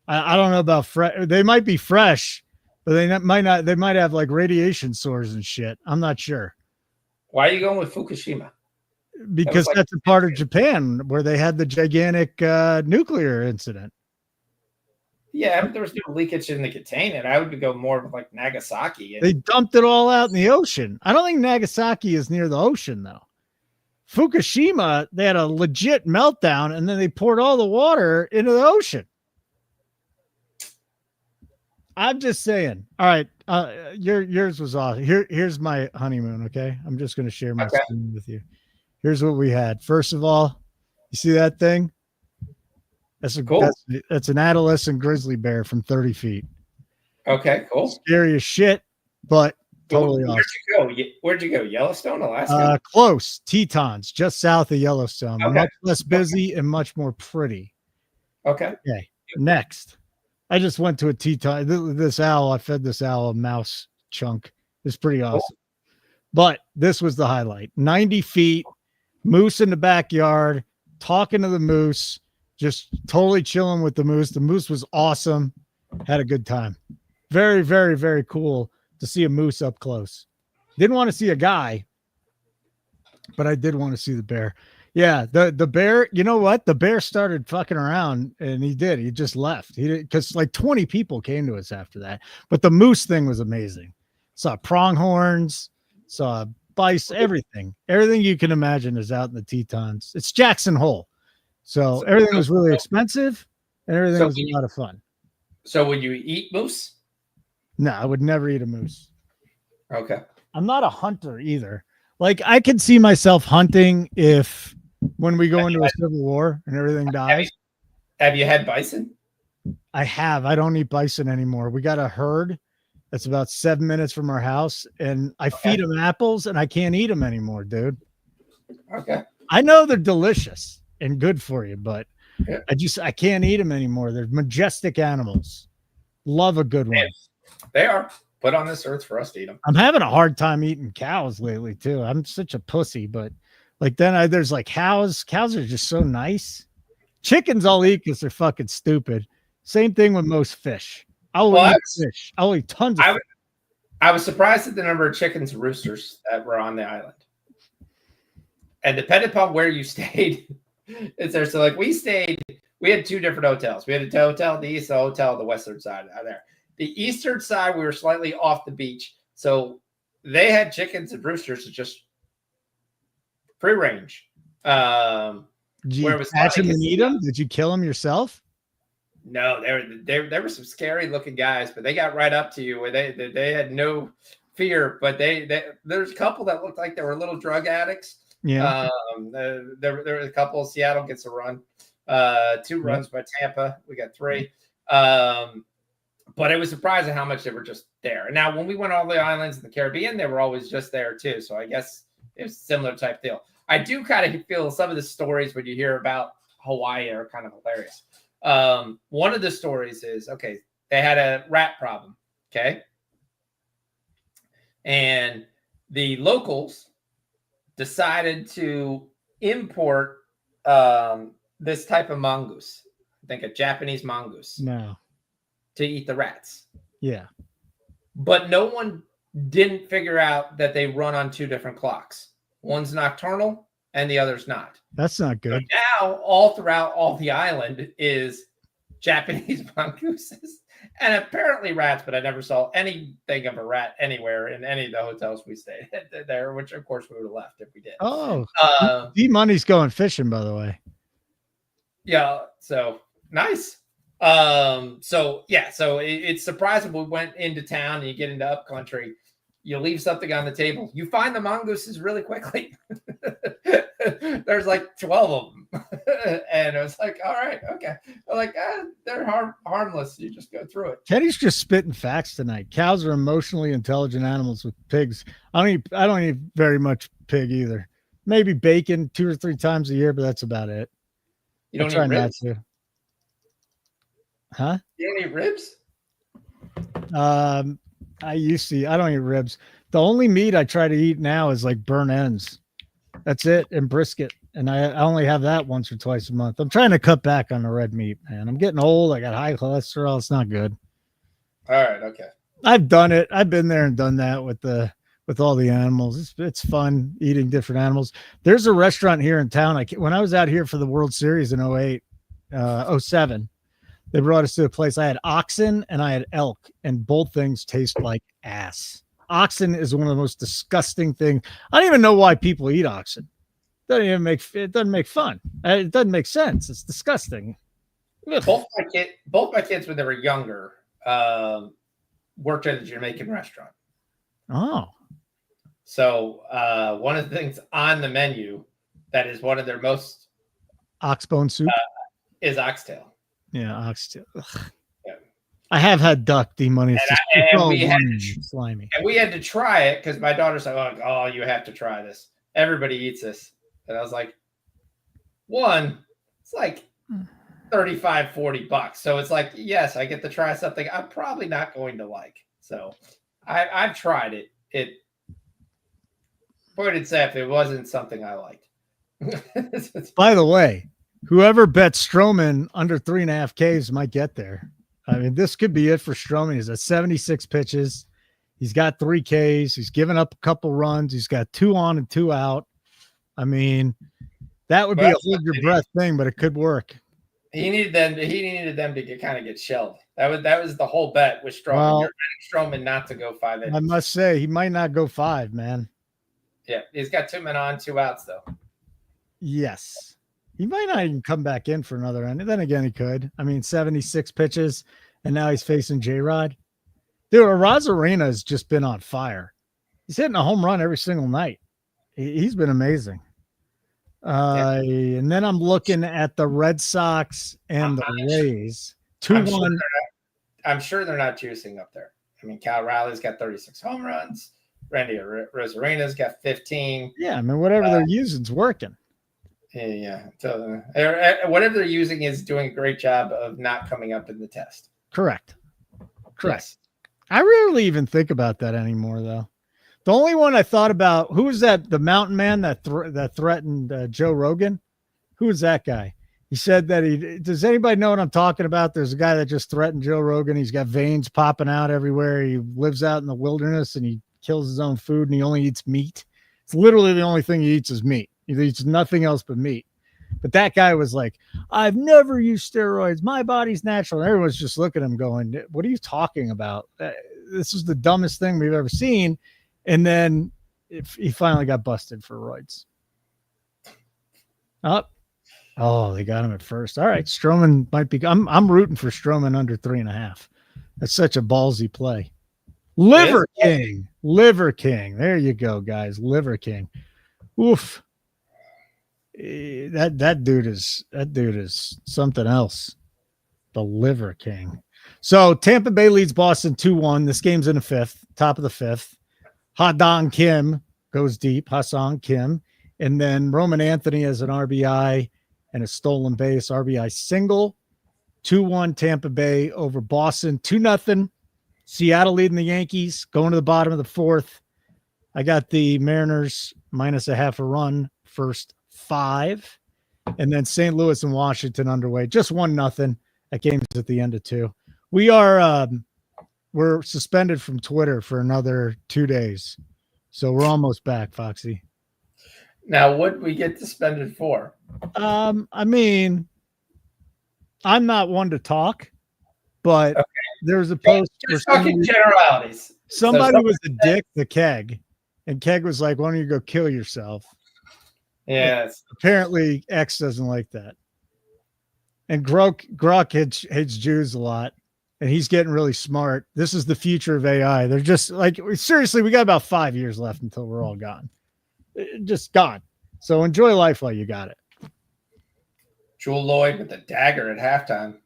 I don't know about fresh. They might be fresh, but they might not. They might have like radiation sores and shit. I'm not sure. Why are you going with Fukushima? Because that's a part of Japan where they had the gigantic nuclear incident. Yeah, but there was no leakage in the container. I would go more of like Nagasaki. They dumped it all out in the ocean. I don't think Nagasaki is near the ocean, though. Fukushima, they had a legit meltdown, and then they poured all the water into the ocean. I'm just saying. All right, yours was awesome. Here's my honeymoon, okay? I'm just going to share my screen with you. Here's what we had. First of all, you see that thing? That's cool. That's an adolescent grizzly bear from 30 feet. Okay, cool. Scary as shit, but totally awesome. Where'd you go? Yellowstone, Alaska? Close. Tetons, just south of Yellowstone. Okay. Much less busy and much more pretty. Okay. Next. I just went to a Teton. This owl, I fed this owl a mouse chunk. It's pretty awesome. Cool. But this was the highlight. 90 feet, moose in the backyard, talking to the moose, just totally chilling with the moose. The moose was awesome. Had a good time. Very, very, very cool to see a moose up close. Didn't want to see a guy, but I did want to see the bear. Yeah, the bear, you know what? The bear started fucking around, and he did. He just left. He did, because like 20 people came to us after that. But the moose thing was amazing. Saw pronghorns, saw bison, everything. Everything you can imagine is out in the Tetons. It's Jackson Hole. So everything was really expensive, and everything was a lot of fun. So would you eat moose? No, I would never eat a moose. Okay. I'm not a hunter either. Like, I could see myself hunting when we go into a civil war and everything dies. Have you had bison? I have. I don't eat bison anymore. We got a herd that's about 7 minutes from our house, and I feed them apples, and I can't eat them anymore, dude. Okay. I know they're delicious and good for you, but I can't eat them anymore. They're majestic animals. Love a good one. They are put on this earth for us to eat them. I'm having a hard time eating cows lately too. I'm such a pussy, but like then there's like cows. Cows are just so nice. Chickens I'll eat because they're fucking stupid. Same thing with most fish. I'll eat fish. I'll eat tons of fish. I was surprised at the number of chickens and roosters that were on the island. And depending upon where you stayed, it's there. So like we had two different hotels. We had a hotel, the east hotel, the western side out there. The eastern side, we were slightly off the beach. So they had chickens and roosters just free range. Did you catch them and eat them? Did you kill them yourself? No, they were some scary looking guys, but they got right up to you where they had no fear. But there's a couple that looked like they were little drug addicts. Yeah. There was a couple. Seattle gets a run. 2 runs by Tampa. We got 3. But it was surprising how much they were just there. And now when we went all the islands in the Caribbean, they were always just there too. So I guess it was a similar type deal. I do kind of feel some of the stories when you hear about Hawaii are kind of hilarious. One of the stories is, they had a rat problem. Okay. And the locals decided to import this type of mongoose. I think a Japanese mongoose. No. To eat the rats. Yeah. But no one didn't figure out that they run on 2 different clocks. One's nocturnal and the other's not. That's not good. So now all throughout all the island is Japanese mongooses and apparently rats, but I never saw anything of a rat anywhere in any of the hotels we stayed at there, which of course we would have left if we did. Oh, D-Money's going fishing, by the way. Yeah, so nice. So it's surprising we went into town and you get into upcountry, you leave something on the table, you find the mongooses really quickly. There's like 12 of them. And it was like, all right, okay. I'm like, they're harmless. You just go through it. Kenny's just spitting facts tonight. Cows are emotionally intelligent animals with pigs. I don't eat very much pig either. Maybe bacon 2 or 3 times a year, but that's about it. You don't eat ribs? Not to. Huh? You don't eat ribs? I used to. I don't eat ribs. The only meat I try to eat now is like burnt ends. That's it, and brisket. And I only have that once or twice a month. I'm trying to cut back on the red meat, man. I'm getting old. I got high cholesterol. It's not good. All right, okay. I've done it. I've been there and done that with all the animals. It's fun eating different animals. There's a restaurant here in town. When I was out here for the World Series in 07, they brought us to a place. I had oxen and I had elk, and both things taste like ass. Oxen is one of the most disgusting things. I don't even know why people eat oxen. It doesn't make fun. It doesn't make sense. It's disgusting. Both my kids when they were younger worked at a Jamaican restaurant. Oh. So one of the things on the menu that is one of their most oxbone soup is oxtail. Yeah, oxtail. Yeah. I have had duck. D-Money. Slimy. And we had to try it because my daughter's like, "Oh, you have to try this. Everybody eats this." And I was like, one, it's like $35-$40. So it's like, yes, I get to try something I'm probably not going to like. So I've tried it. It put it safe, it wasn't something I liked. By the way, whoever bets Stroman under 3.5 Ks might get there. I mean, this could be it for Stroman. He's at 76 pitches. He's got 3 Ks. He's given up a couple runs. He's got 2 on and 2 out. I mean, that would be a hold your breath thing, but it could work. He needed them to kind of get shelled. That was the whole bet with Stroman. Well, you're betting Stroman not to go 5 innings. I must say, he might not go 5, man. Yeah, he's got 2 men on, 2 outs though. Yes. He might not even come back in for another inning. Then again, he could. I mean, 76 pitches, and now he's facing J-Rod. Dude, Arozarena has just been on fire. He's hitting a home run every single night. He's been amazing. And then I'm looking at the Red Sox and the Rays. 2-1. I'm sure they're not juicing up there. I mean, Cal Riley's got 36 home runs. Randy Rosarena's got 15. Yeah, I mean, whatever they're using is working. Yeah. So whatever they're using is doing a great job of not coming up in the test. Correct. Yes. I rarely even think about that anymore, though. The only one I thought about, who was that? The mountain man that threatened Joe Rogan? Who was that guy? He said that does anybody know what I'm talking about? There's a guy that just threatened Joe Rogan. He's got veins popping out everywhere. He lives out in the wilderness and he kills his own food and he only eats meat. It's literally the only thing he eats is meat. He eats nothing else but meat. But that guy was like, I've never used steroids. My body's natural. And everyone's just looking at him going, what are you talking about? This is the dumbest thing we've ever seen. And then he finally got busted for roids. Oh, they got him at first. All right, Stroman might be. I'm rooting for Stroman under 3.5. That's such a ballsy play. Liver King. There you go, guys. Liver King. Oof. That dude is something else. The Liver King. So Tampa Bay leads Boston 2-1. This game's in the 5th, top of the 5th. Ha-Dong Kim goes deep. Ha-Sung Kim. And then Roman Anthony has an RBI and a stolen base. RBI single. 2-1 Tampa Bay over Boston. 2-0. Seattle leading the Yankees. Going to the bottom of the 4th. I got the Mariners minus a half a run. First 5. And then St. Louis and Washington underway. Just 1-0. That game's at the end of 2. We are we're suspended from Twitter for another 2 days. So we're almost back, Foxy. Now, what we get suspended for? I mean, I'm not one to talk, but Okay. there was a post where Just talking generalities. somebody was a dick to Keg, and Keg was like, "Why don't you go kill yourself?" Yes. Apparently, X doesn't like that. And Grok hates Jews a lot, and he's getting really smart. This is the future of AI. They're just like, seriously, we got about 5 years left until we're all gone. Just gone. So enjoy life while you got it. Jewel Lloyd with the dagger at halftime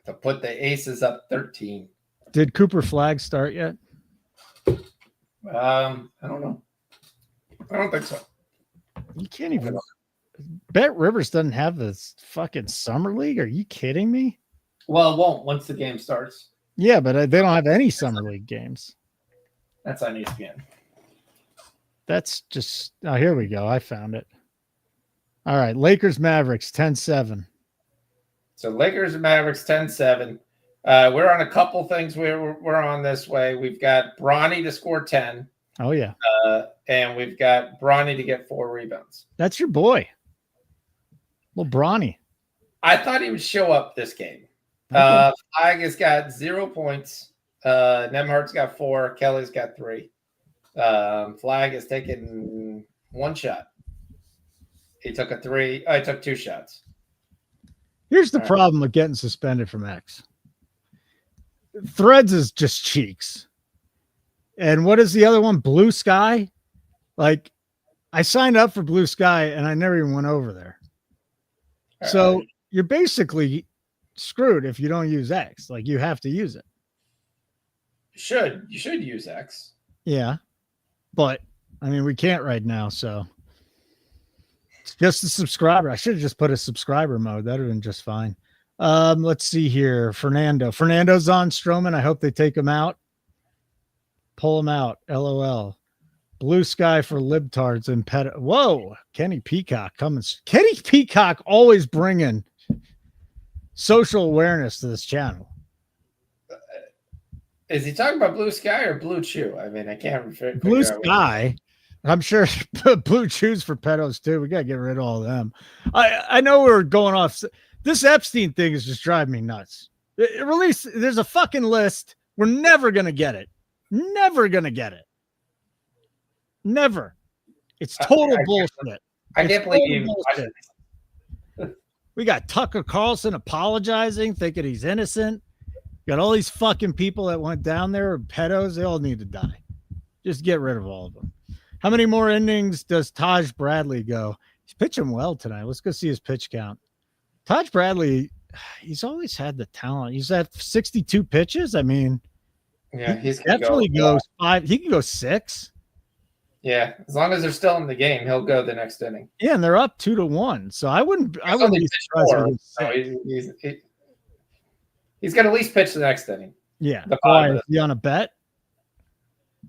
to put the Aces up 13. Did Cooper Flag start yet? I don't know. I don't think so. You can't even. Bet Rivers doesn't have this fucking summer league. Are you kidding me? Well, it won't once the game starts. Yeah, but they don't have any summer league games. That's on ESPN. That's just. Oh, here we go. I found it. All right. Lakers Mavericks 10-7. So Lakers and Mavericks 10-7. We're on a couple things we're on this way. We've got Bronny to score 10. Oh, yeah. And we've got Bronny to get 4 rebounds. That's your boy. Well, Bronny. I thought he would show up this game. Okay. Flag has got 0 points. Nemhart's got 4. Kelly's got 3. Flag has taken 1 shot. He took a 3. I took 2 shots. Here's the problem with getting suspended from X. Threads is just cheeks. And what is the other one? Blue Sky? Like, I signed up for Blue Sky and I never even went over there. So you're basically screwed if you don't use X. Like, you have to use it. You should use X. Yeah. But, I mean, we can't right now, so. It's just a subscriber. I should have just put a subscriber mode. That would have been just fine. Let's see here. Fernando's on Stroman. I hope they take him out. Pull him out. LOL. Blue Sky for libtards and pet. Whoa. Kenny Peacock coming. Kenny Peacock always bringing social awareness to this channel. Is he talking about Blue Sky or Blue Chew? I mean, I can't figure Blue out Sky. I'm sure Blue Chews for pedos too. We got to get rid of all of them. I know we're going off. This Epstein thing is just driving me nuts. There's a fucking list. We're never going to get it. Never going to get it. Never. It's total bullshit. I can't believe you even watched it. We got Tucker Carlson apologizing, thinking he's innocent. Got all these fucking people that went down there, pedos. They all need to die. Just get rid of all of them. How many more innings does Taj Bradley go? He's pitching well tonight. Let's go see his pitch count. Taj Bradley, he's always had the talent. He's at 62 pitches. I mean, yeah, he's definitely goes 5. He can go 6. Yeah, as long as they're still in the game, he'll go the next inning. Yeah, and they're up 2-1. So I wouldn't be surprised. He's got to at least pitch the next inning. Yeah. Why, is he on a bet?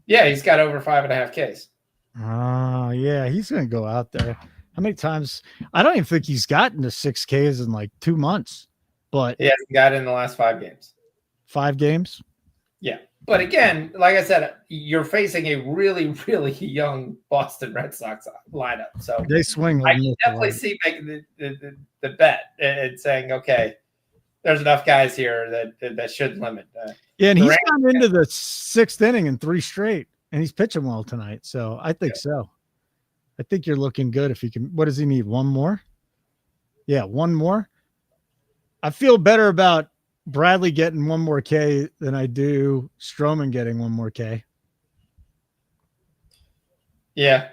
Yeah, he's got over 5.5 Ks. Oh, yeah, he's going to go out there. How many times? I don't even think he's gotten to 6 Ks in like 2 months. But he hasn't got it in the last 5 games. 5 games? Yeah. But again, like I said, you're facing a really, really young Boston Red Sox lineup. So they swing. I can definitely see making the bet and saying, okay, there's enough guys here that should limit. Yeah, and he's gone into the 6th inning in 3 straight. And he's pitching well tonight. So I think so. I think you're looking good if you can. What does he need? 1 more? Yeah, 1 more. I feel better about Bradley getting 1 more K than I do Stroman getting 1 more K. Yeah.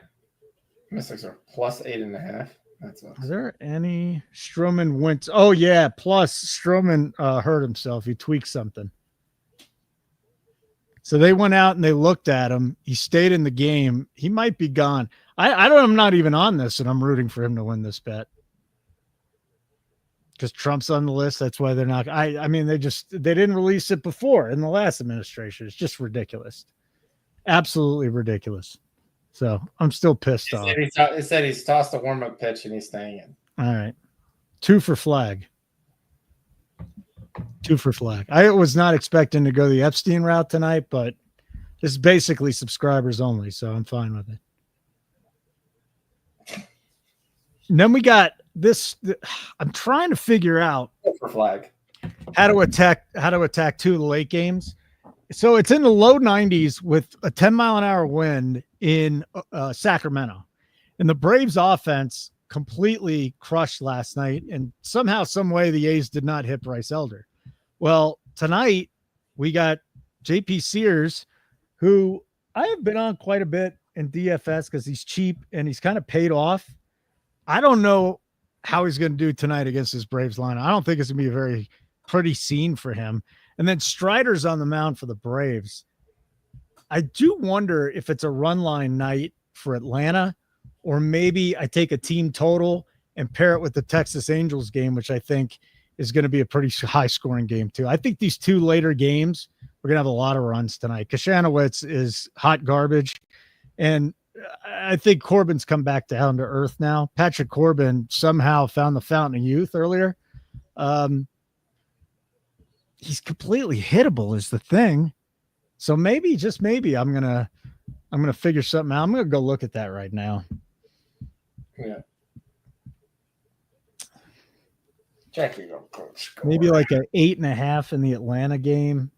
Mystics are plus 8.5. That's awesome. Is there any Stroman went? Oh, yeah. Plus Stroman hurt himself. He tweaked something. So they went out and they looked at him. He stayed in the game. He might be gone. I'm not even on this, and I'm rooting for him to win this bet. Because Trump's on the list. That's why they're not. I mean, they didn't release it before in the last administration. It's just ridiculous. Absolutely ridiculous. So I'm still pissed off. He said he's tossed a warm-up pitch and he's staying in. All right. 2 for Flag. 2 for flag. I was not expecting to go the Epstein route tonight, but this is basically subscribers only, so I'm fine with it. And then we got this. I'm trying to figure out 2 for flag. how to attack 2 of the late games. So it's in the low 90s with a 10-mile-an-hour wind in Sacramento. And the Braves offense completely crushed last night. And somehow, some way, the A's did not hit Bryce Elder. Well, tonight we got JP Sears, who I have been on quite a bit in DFS because he's cheap and he's kind of paid off. I don't know how he's going to do tonight against this Braves line. I don't think it's going to be a very pretty scene for him. And then Strider's on the mound for the Braves. I do wonder if it's a run line night for Atlanta, or maybe I take a team total and pair it with the Texas Angels game, which I think is going to be a pretty high scoring game too. I think these 2 later games, we're going to have a lot of runs tonight. Kashanowitz is hot garbage. And I think Corbin's come back down to earth now. Patrick Corbin somehow found the fountain of youth earlier. He's completely hittable is the thing. So maybe, just maybe, I'm gonna figure something out. I'm gonna go look at that right now. Yeah. Jackie, maybe like a 8.5 in the Atlanta game,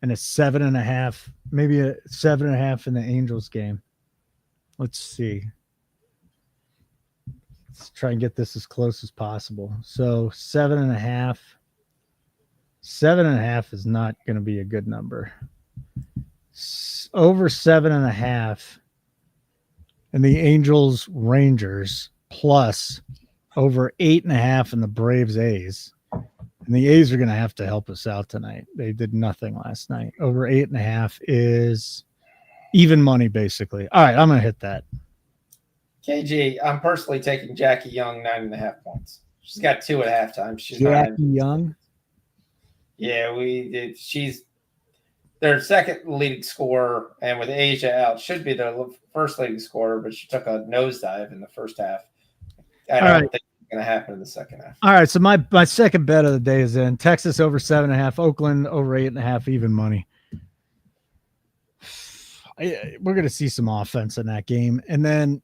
and a 7.5, maybe a 7.5 in the Angels game. Let's see. Let's try and get this as close as possible. So 7.5. 7.5 is not going to be a good number. Over 7.5 and the Angels Rangers plus over 8.5 in the Braves A's. And the A's are going to have to help us out tonight. They did nothing last night. Over 8.5 is even money, basically. All right, I'm going to hit that. KG, I'm personally taking Jackie Young 9.5 points. She's got 2 at halftime. She's Jackie Young. Yeah, she's their second leading scorer, and with Asia out, should be their first leading scorer, but she took a nosedive in the first half. I don't think it's going to happen in the second half. All right, so my second bet of the day is in Texas over 7.5, Oakland over 8.5, even money. We're going to see some offense in that game, and then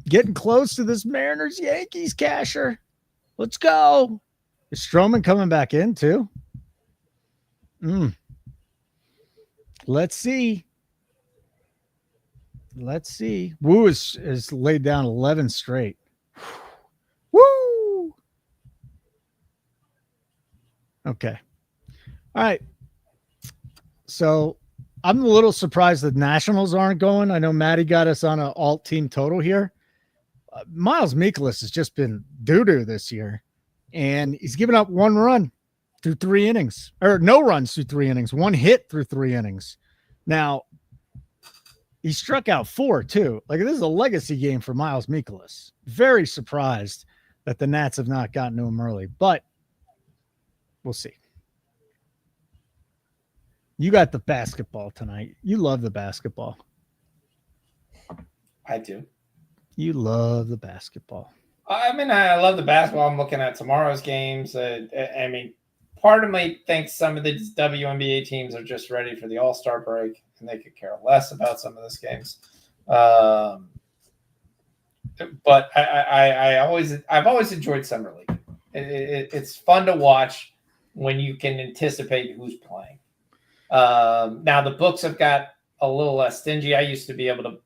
getting close to this Mariners-Yankees casher. Let's go. Is Stroman coming back in too? Let's see. Woo is laid down 11 straight. Woo. Okay. All right. So I'm a little surprised the Nationals aren't going. I know Maddie got us on an alt team total here. Miles Mikolas has just been doo-doo this year. And he's given up 1 run through 3 innings, or no runs through 3 innings, 1 hit through 3 innings. Now, he struck out 4 too. Like, this is a legacy game for Miles Mikolas. Very surprised that the Nats have not gotten to him early, but we'll see. You got the basketball tonight. You love the basketball. I do. You love the basketball. I mean, I love the basketball. I'm looking at tomorrow's games. I mean, part of me thinks some of these WNBA teams are just ready for the All-Star break, and they could care less about some of these games. But I've always enjoyed summer league. It's fun to watch when you can anticipate who's playing. Now the books have got a little less stingy. I used to be able to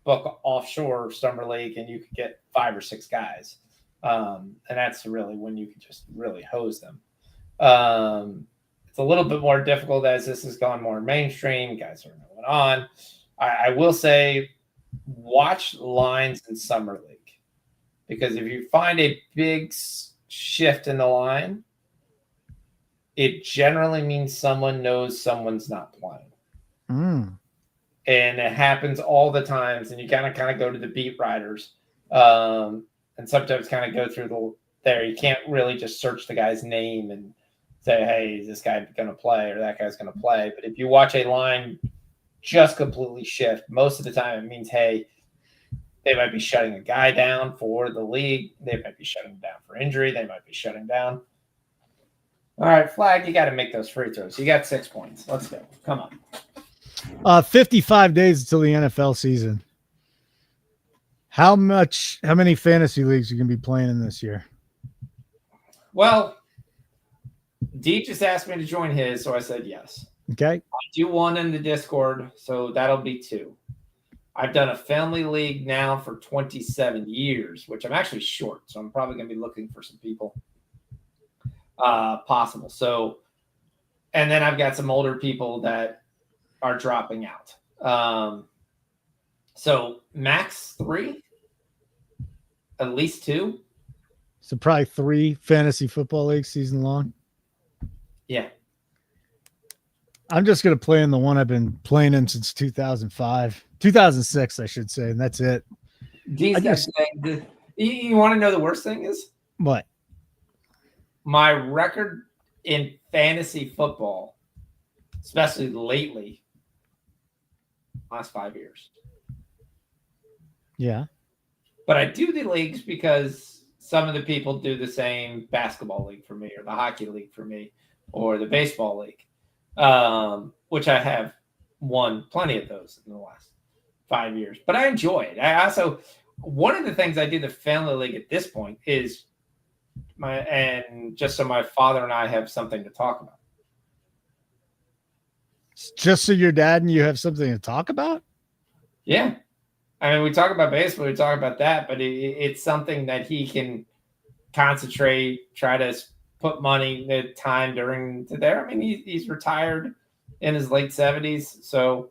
book offshore summer league and you could get 5 or 6 guys. And that's really when you can just really hose them. It's a little bit more difficult as this has gone more mainstream. Guys are going on. I will say watch lines in summer league, because if you find a big shift in the line, it generally means someone knows someone's not playing. And it happens all the times, and you gotta kind of go to the beat writers, and sometimes kind of go through there. You can't really just search the guy's name and say, hey, is this guy going to play or that guy's going to play? But if you watch a line just completely shift, most of the time it means, hey, they might be shutting a guy down for the league. They might be shutting down for injury. They might be shutting down. All right, Flag, you got to make those free throws. You got 6 points. Let's go. Come on. 55 days until the NFL season. How many fantasy leagues are you going to be playing in this year? Well, D just asked me to join his, so I said yes. Okay. I do one in the Discord, so that'll be 2. I've done a family league now for 27 years, which I'm actually short, so I'm probably going to be looking for some people possible. So, and then I've got some older people that are dropping out. So max 3, at least 2. So probably 3 fantasy football leagues season long. Yeah. I'm just going to play in the one I've been playing in since 2006, I should say. And that's it. You want to know the worst thing is? What? My record in fantasy football, especially lately, last 5 years. Yeah. But I do the leagues because some of the people do the same basketball league for me, or the hockey league for me, or the baseball league, which I have won plenty of those in the last 5 years. But I enjoy it. I also, one of the things I do the family league at this point is just so my father and I have something to talk about. Just so your dad and you have something to talk about? Yeah. I mean, we talk about baseball, we talk about that, but it's something that he can concentrate, try to put money, time during there. I mean, he's retired in his late 70s. So,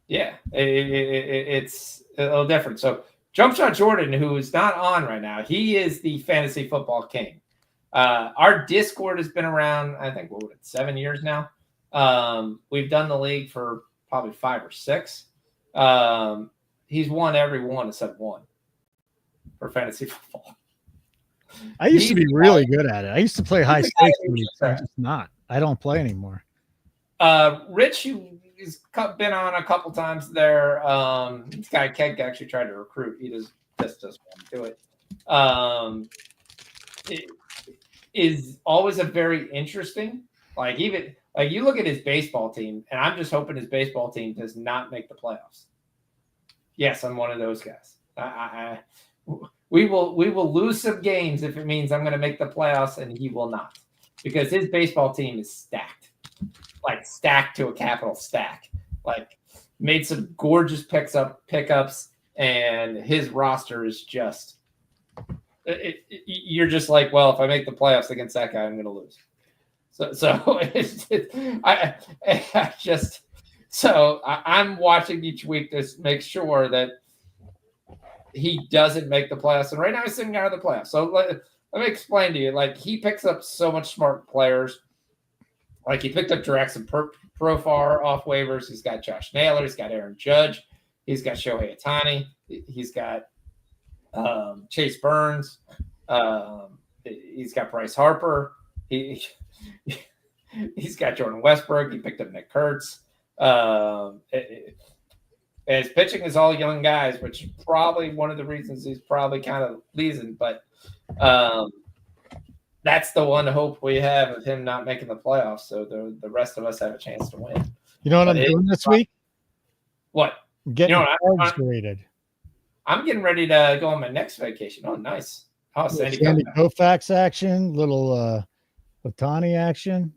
yeah, it's a little different. So Jump Shot Jordan, who is not on right now, he is the fantasy football king. Our Discord has been around, I think, 7 years now. We've done the league for probably 5 or 6. He's won every one except one for fantasy football. I used to be really good at it. I used to play high stakes leagues. I'm just not. I don't play anymore. Rich, who's been on a couple times there. This guy Keg actually tried to recruit. He just doesn't want to do it. It is always a very interesting. Like you look at his baseball team, and I'm just hoping his baseball team does not make the playoffs. Yes, I'm one of those guys. We will lose some games if it means I'm going to make the playoffs, and he will not, because his baseball team is stacked, like stacked to a capital stack. Like made some gorgeous pickups, and his roster is just. You're just like, well, if I make the playoffs against that guy, I'm going to lose. I'm watching each week to make sure that he doesn't make the playoffs. And right now he's sitting out of the playoffs. So let me explain to you. Like, he picks up so much smart players. Like, he picked up Jackson Profar off waivers. He's got Josh Naylor. He's got Aaron Judge. He's got Shohei Ohtani. He's got Chase Burns. He's got Bryce Harper. He's got Jordan Westbrook. He picked up Nick Kurtz. His pitching is all young guys, which is probably one of the reasons he's probably kind of losing. But that's the one hope we have of him not making the playoffs. So the rest of us have a chance to win. You know what I'm doing this week? What? Getting cards graded. I'm getting ready to go on my next vacation. Oh, nice. Oh, Sandy Koufax action, little Ohtani action.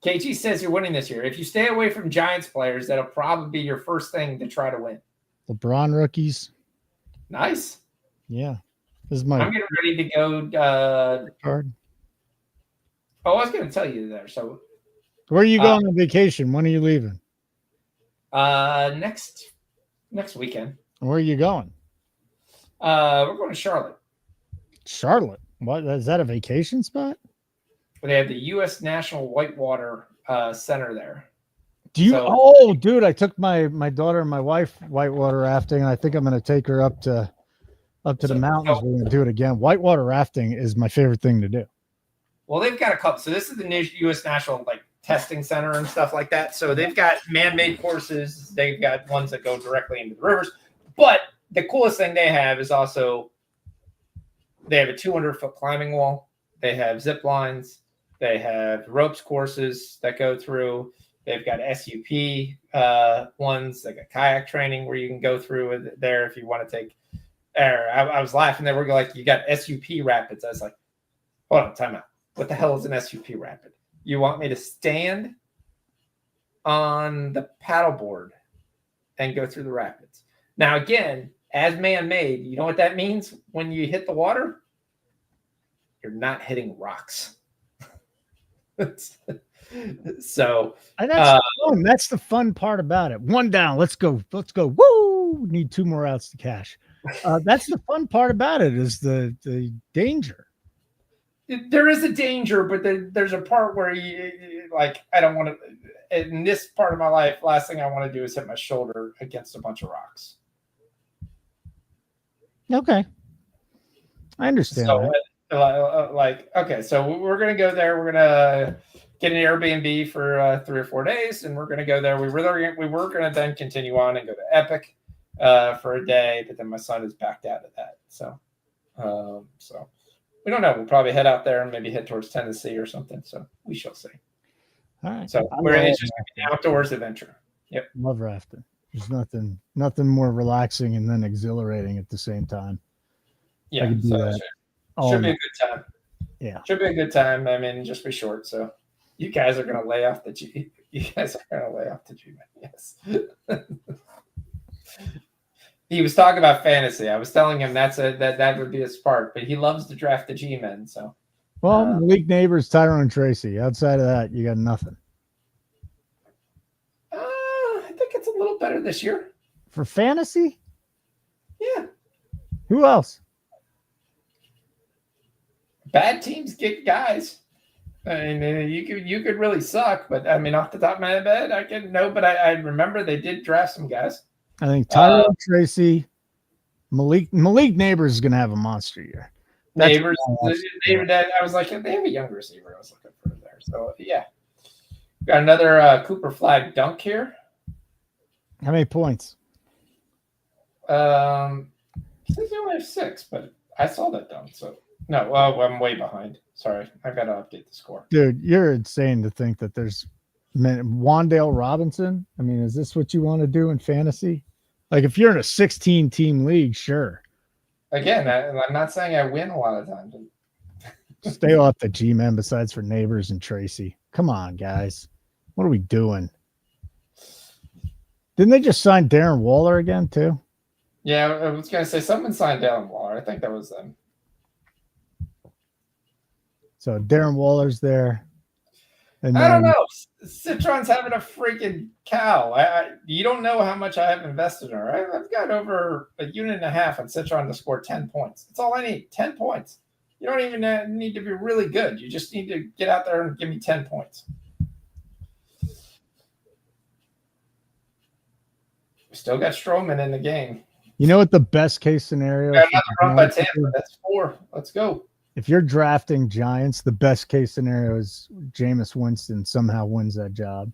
KG says you're winning this year. If you stay away from Giants players, that'll probably be your first thing to try to win. LeBron rookies. Nice. Yeah. I'm getting ready to go. Card. Oh, I was going to tell you there. So, where are you going on vacation? When are you leaving? Next weekend. Where are you going? We're going to Charlotte. Charlotte? What? Is that a vacation spot? They have the U.S. National Whitewater Center there. Dude, I took my daughter and my wife whitewater rafting, and I think I'm going to take her up to the mountains. We're going to do it again. Whitewater rafting is my favorite thing to do. Well, they've got a couple. So this is the U.S. National testing center and stuff like that. So they've got man-made courses. They've got ones that go directly into the rivers. But the coolest thing they have is also they have a 200-foot climbing wall. They have zip lines. They have ropes courses that go through. They've got SUP ones. They got kayak training where you can go through there if you want to take. I was laughing. They were like, you got SUP rapids. I was like, hold on, time out. What the hell is an SUP rapid? You want me to stand on the paddleboard and go through the rapids? Now, again, as man-made, you know what that means when you hit the water? You're not hitting rocks. So and that's fun. That's the fun part about it. One down. Let's go. Woo! Need 2 more outs to cash. That's the fun part about it is the danger. There is a danger, but there's a part where you like, I don't want to, in this part of my life, last thing I want to do is hit my shoulder against a bunch of rocks. Okay. I understand. So, okay, so we're going to go there. We're going to get an Airbnb for 3 or 4 days, and we're going to go there. We were going to then continue on and go to Epic for a day, but then my son is backed out of that. So we don't know. We'll probably head out there and maybe head towards Tennessee or something. So we shall see. All right. So it's just going to be an outdoors adventure. Yep. Love rafting. There's nothing more relaxing and then exhilarating at the same time. Yeah. Should be a good time. Yeah. Should be a good time. I mean, just be short. So you guys are going to lay off the G. You guys are going to lay off the G, man. Yes. He was talking about fantasy. I was telling him that would be his part, but he loves to draft the G-men. So, well, Malik Neighbors, Tyrone Tracy. Outside of that, you got nothing. I think it's a little better this year for fantasy. Yeah. Who else? Bad teams get guys. I mean, you could really suck, but I mean, off the top of my head, I can know. But I remember they did draft some guys. I think Tyrone Tracy, Malik Neighbors is going to have a monster year. Neighbors, I was like, they have a young receiver. I was looking for there. So yeah, got another Cooper Flag dunk here. How many points? Since you only have 6, but I saw that dunk. So no, I'm way behind. Sorry, I've got to update the score. Dude, you're insane to think that there's Wandale Robinson. I mean, is this what you want to do in fantasy? Like, if you're in a 16-team league, sure. Again, I'm not saying I win a lot of times. Stay off the G-men besides for Neighbors and Tracy. Come on, guys. What are we doing? Didn't they just sign Darren Waller again, too? Yeah, I was going to say someone signed Darren Waller. I think that was them. So Darren Waller's there. And I don't know. Citron's having a freaking cow. You don't know how much I have invested in her. I've got over 1.5 units on Citron to score 10 points. That's all I need. 10 points. You don't even need to be really good. You just need to get out there and give me 10 points. We still got Stroman in the game. You know what the best case scenario? Got another run by Tampa. That's 4. Let's go. If you're drafting Giants, the best case scenario is Jameis Winston somehow wins that job.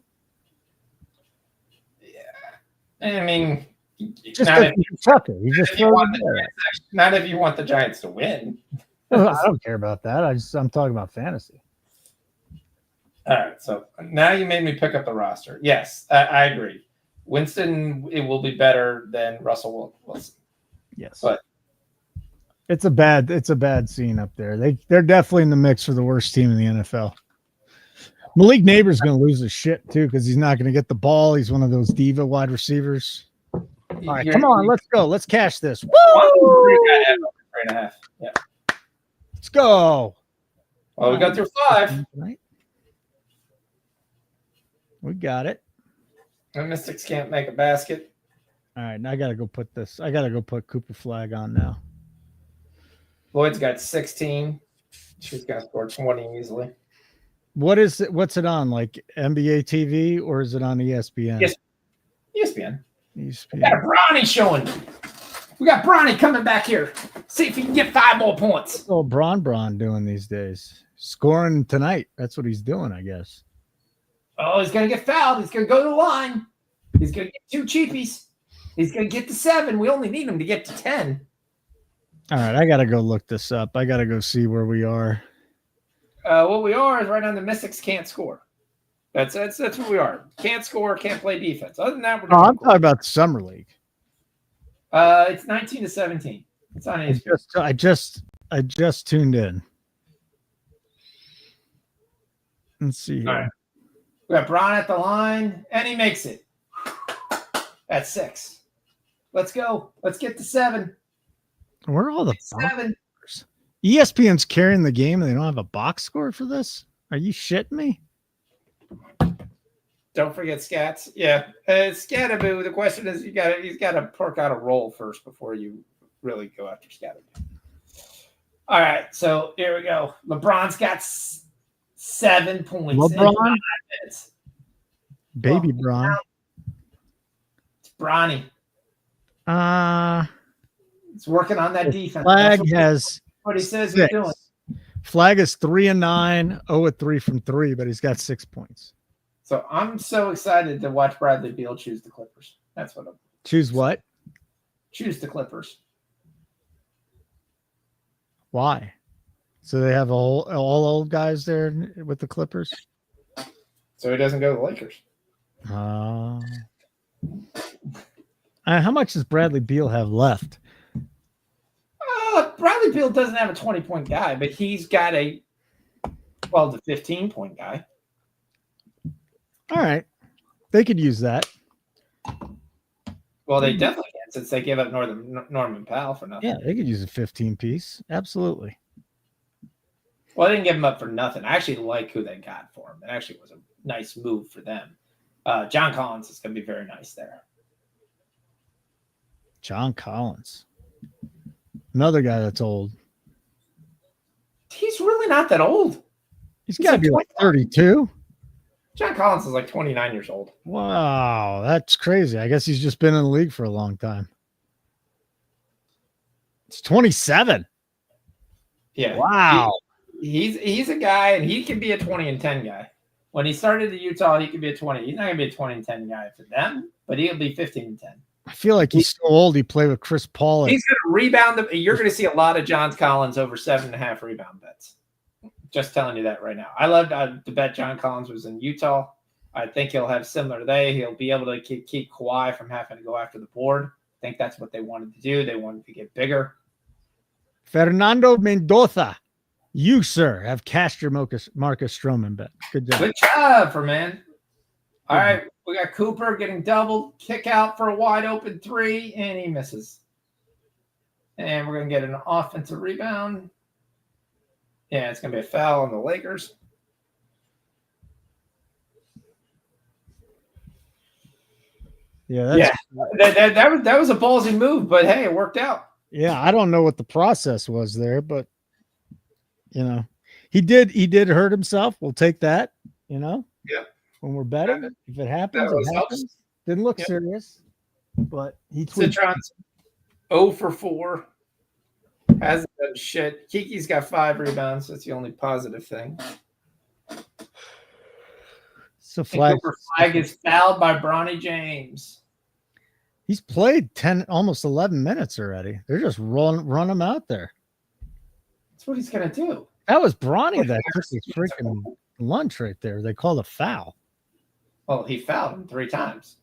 Yeah. I mean, not if you want the Giants to win. Well, I don't care about that. I'm talking about fantasy. All right. So now you made me pick up the roster. Yes, I agree. Winston, it will be better than Russell Wilson. Yes. But it's a bad scene up there. They're definitely in the mix for the worst team in the NFL. Malik Neighbors going to lose his shit too because he's not going to get the ball. He's one of those diva wide receivers. All right, come on, let's go. Let's cash this. Woo! 3.5. Yeah. Let's go. Well, we got through 5. Right. We got it. The Mystics can't make a basket. All right, now I got to go put this. I got to go put Cooper Flag on now. Lloyd's got 16. She's going to score 20 easily. What's it on? Like NBA TV or is it on ESPN? Yes. ESPN. We got a Bronny showing. We got Bronny coming back here. See if he can get 5 more points. What's old Bron doing these days? Scoring tonight. That's what he's doing, I guess. Oh, he's going to get fouled. He's going to go to the line. He's going to get 2 cheapies. He's going to get to 7. We only need him to get to 10. All right, I got to go look this up. I got to go see where we are. What we are is right on the Mystics can't score. That's what we are. Can't score, can't play defense. Other than that, we're I'm talking about Summer League. It's 19-17. It's on ESPN. I just tuned in. Let's see here. All right. We got Braun at the line, and he makes it. That's 6. Let's go. Let's get to 7. Where are all the 7? ESPN's carrying the game, and they don't have a box score for this? Are you shitting me? Don't forget Scats. Yeah, Scataboo. The question is, he's got to perk out a roll first before you really go after Scataboo. All right, so here we go. LeBron's got 7 points. LeBron, in 5 minutes. Baby Braun. It's Bronny. It's working on that defense. Flag has what he says he's doing. Flag is 3-9, 0-3 from 3, but he's got 6 points. So I'm so excited to watch Bradley Beal choose the Clippers. That's what I'm. Choose what? Choose the Clippers. Why? So they have all old guys there with the Clippers? So he doesn't go to the Lakers. How much does Bradley Beal have left? Bradley Beal doesn't have a 20-point guy, but he's got a 12 to 15-point guy. All right. They could use that. Well, they definitely can since they give up Norman Powell for nothing. Yeah, they could use a 15-piece. Absolutely. Well, they didn't give him up for nothing. I actually like who they got for him. It actually was a nice move for them. John Collins is going to be very nice there. John Collins. Another guy that's old. He's really not that old. He's got to be like 32. John Collins is like 29 years old. Wow, that's crazy. I guess he's just been in the league for a long time. It's 27. Yeah. Wow. He's a guy, and he can be a 20 and 10 guy. When he started at Utah, he could be a 20. He's not going to be a 20 and 10 guy for them, but he'll be 15 and 10. I feel like he's so old. He played with Chris Paul. He's going to rebound. You're going to see a lot of John Collins over 7.5 rebound bets. Just telling you that right now. I loved to bet John Collins was in Utah. I think he'll have similar today. He'll be able to keep Kawhi from having to go after the board. I think that's what they wanted to do. They wanted to get bigger. Fernando Mendoza. You, sir, have cashed your Marcus Stroman bet. Good job. Good job, for man. All right, we got Cooper getting doubled, kick out for a wide open 3, and he misses. And we're going to get an offensive rebound. Yeah, it's going to be a foul on the Lakers. Yeah, that was a ballsy move, but hey, it worked out. Yeah, I don't know what the process was there, but you know, he did hurt himself. We'll take that. You know, yeah. When we're betting, if it happens, it happens. Didn't look serious, but he tweeted. Citron's 0 for 4. Hasn't done shit. Kiki's got 5 rebounds. That's the only positive thing. So Flag is fouled by Bronny James. He's played 10, almost 11 minutes already. They're just run him out there. That's what he's gonna do. That was Bronny that took his freaking lunch right there. They called a foul. Well, he fouled him 3 times.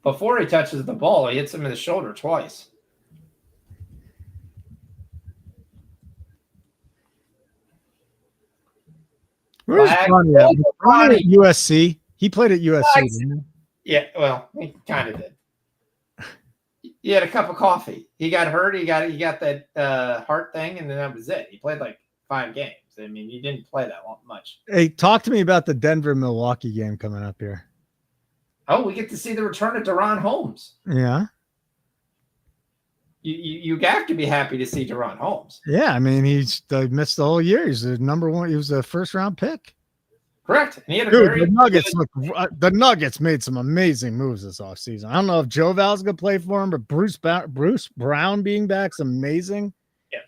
Before he touches the ball, he hits him in the shoulder twice. Where's Bronny at? Bronny at USC. He played at USC. Didn't he? Yeah, well, he kind of did. He had a cup of coffee. He got hurt. He got that heart thing, and then that was it. He played like 5 games. I mean, he didn't play that much. Hey, talk to me about the Denver-Milwaukee game coming up here. Oh, we get to see the return of Deron Holmes. Yeah. You have to be happy to see Deron Holmes. Yeah, I mean, he's missed the whole year. He's the number 1. He was a first-round pick. Correct. And he had the Nuggets made some amazing moves this offseason. I don't know if Joe Val's going to play for him, but Bruce Brown being back is amazing. Yeah.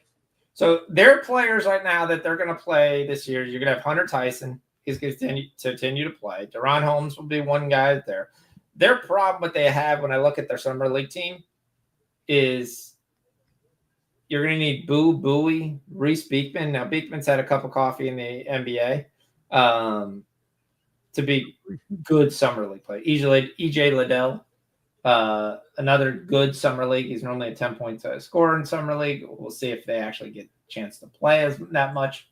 So there are players right now that they're going to play this year. You're going to have Hunter Tyson. He's going to continue to play. Deron Holmes will be one guy there. Their problem, what they have when I look at their summer league team, is you're going to need Bowie, Reese Beekman. Now, Beekman's had a cup of coffee in the NBA to be good summer league play. EJ Liddell, another good summer league. He's normally a 10-point scorer in summer league. We'll see if they actually get a chance to play that much.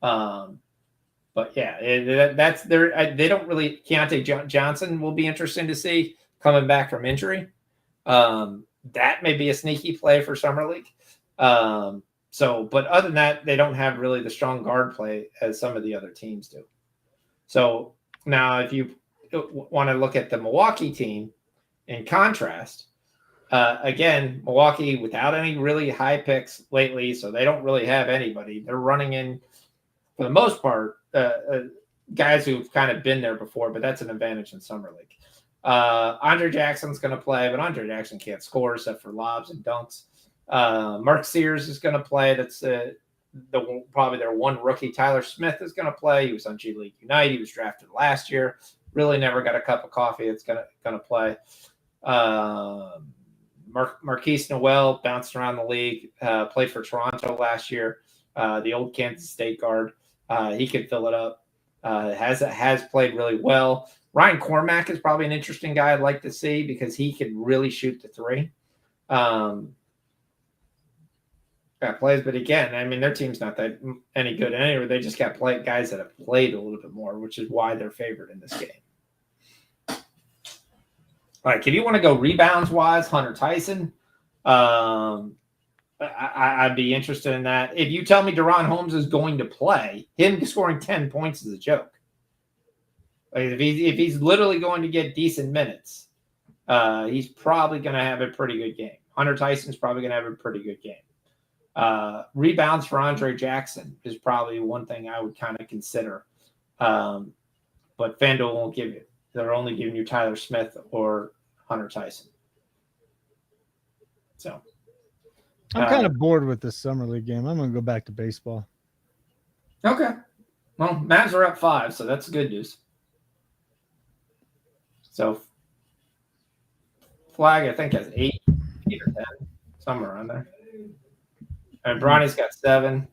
But yeah, that's their. They don't really. Keontae Johnson will be interesting to see coming back from injury. That may be a sneaky play for summer league. But other than that, they don't have really the strong guard play as some of the other teams do. So now, if you want to look at the Milwaukee team in contrast, again, Milwaukee without any really high picks lately, so they don't really have anybody. They're running in, for the most part, guys who've kind of been there before, but that's an advantage in summer league. Andre Jackson's going to play, but Andre Jackson can't score except for lobs and dunks. Mark Sears is going to play. That's probably their one rookie. Tyler Smith is going to play. He was on G League Unite. He was drafted last year. Really never got a cup of coffee. It's going to play. Marquise Noel bounced around the league. Played for Toronto last year. The old Kansas State guard. He could fill it up. Has played really well. Ryan Cormack is probably an interesting guy I'd like to see because he can really shoot the three. Got plays, but again, I mean, their team's not that any good anyway. They just got guys that have played a little bit more, which is why they're favored in this game. All right, if you want to go rebounds wise, Hunter Tyson, I'd be interested in that. If you tell me Deron Holmes is going to play, him scoring 10 points is a joke. Like if he's literally going to get decent minutes, he's probably going to have a pretty good game. Hunter Tyson's probably going to have a pretty good game. Rebounds for Andre Jackson is probably one thing I would kind of consider. But FanDuel won't give you. They're only giving you Tyler Smith or Hunter Tyson. So I'm kind of bored with this summer league game. I'm going to go back to baseball. Okay. Well, Mavs are up 5, so that's good news. So Flag, I think, has 8 or 10, somewhere around there. And Bronny's got 7.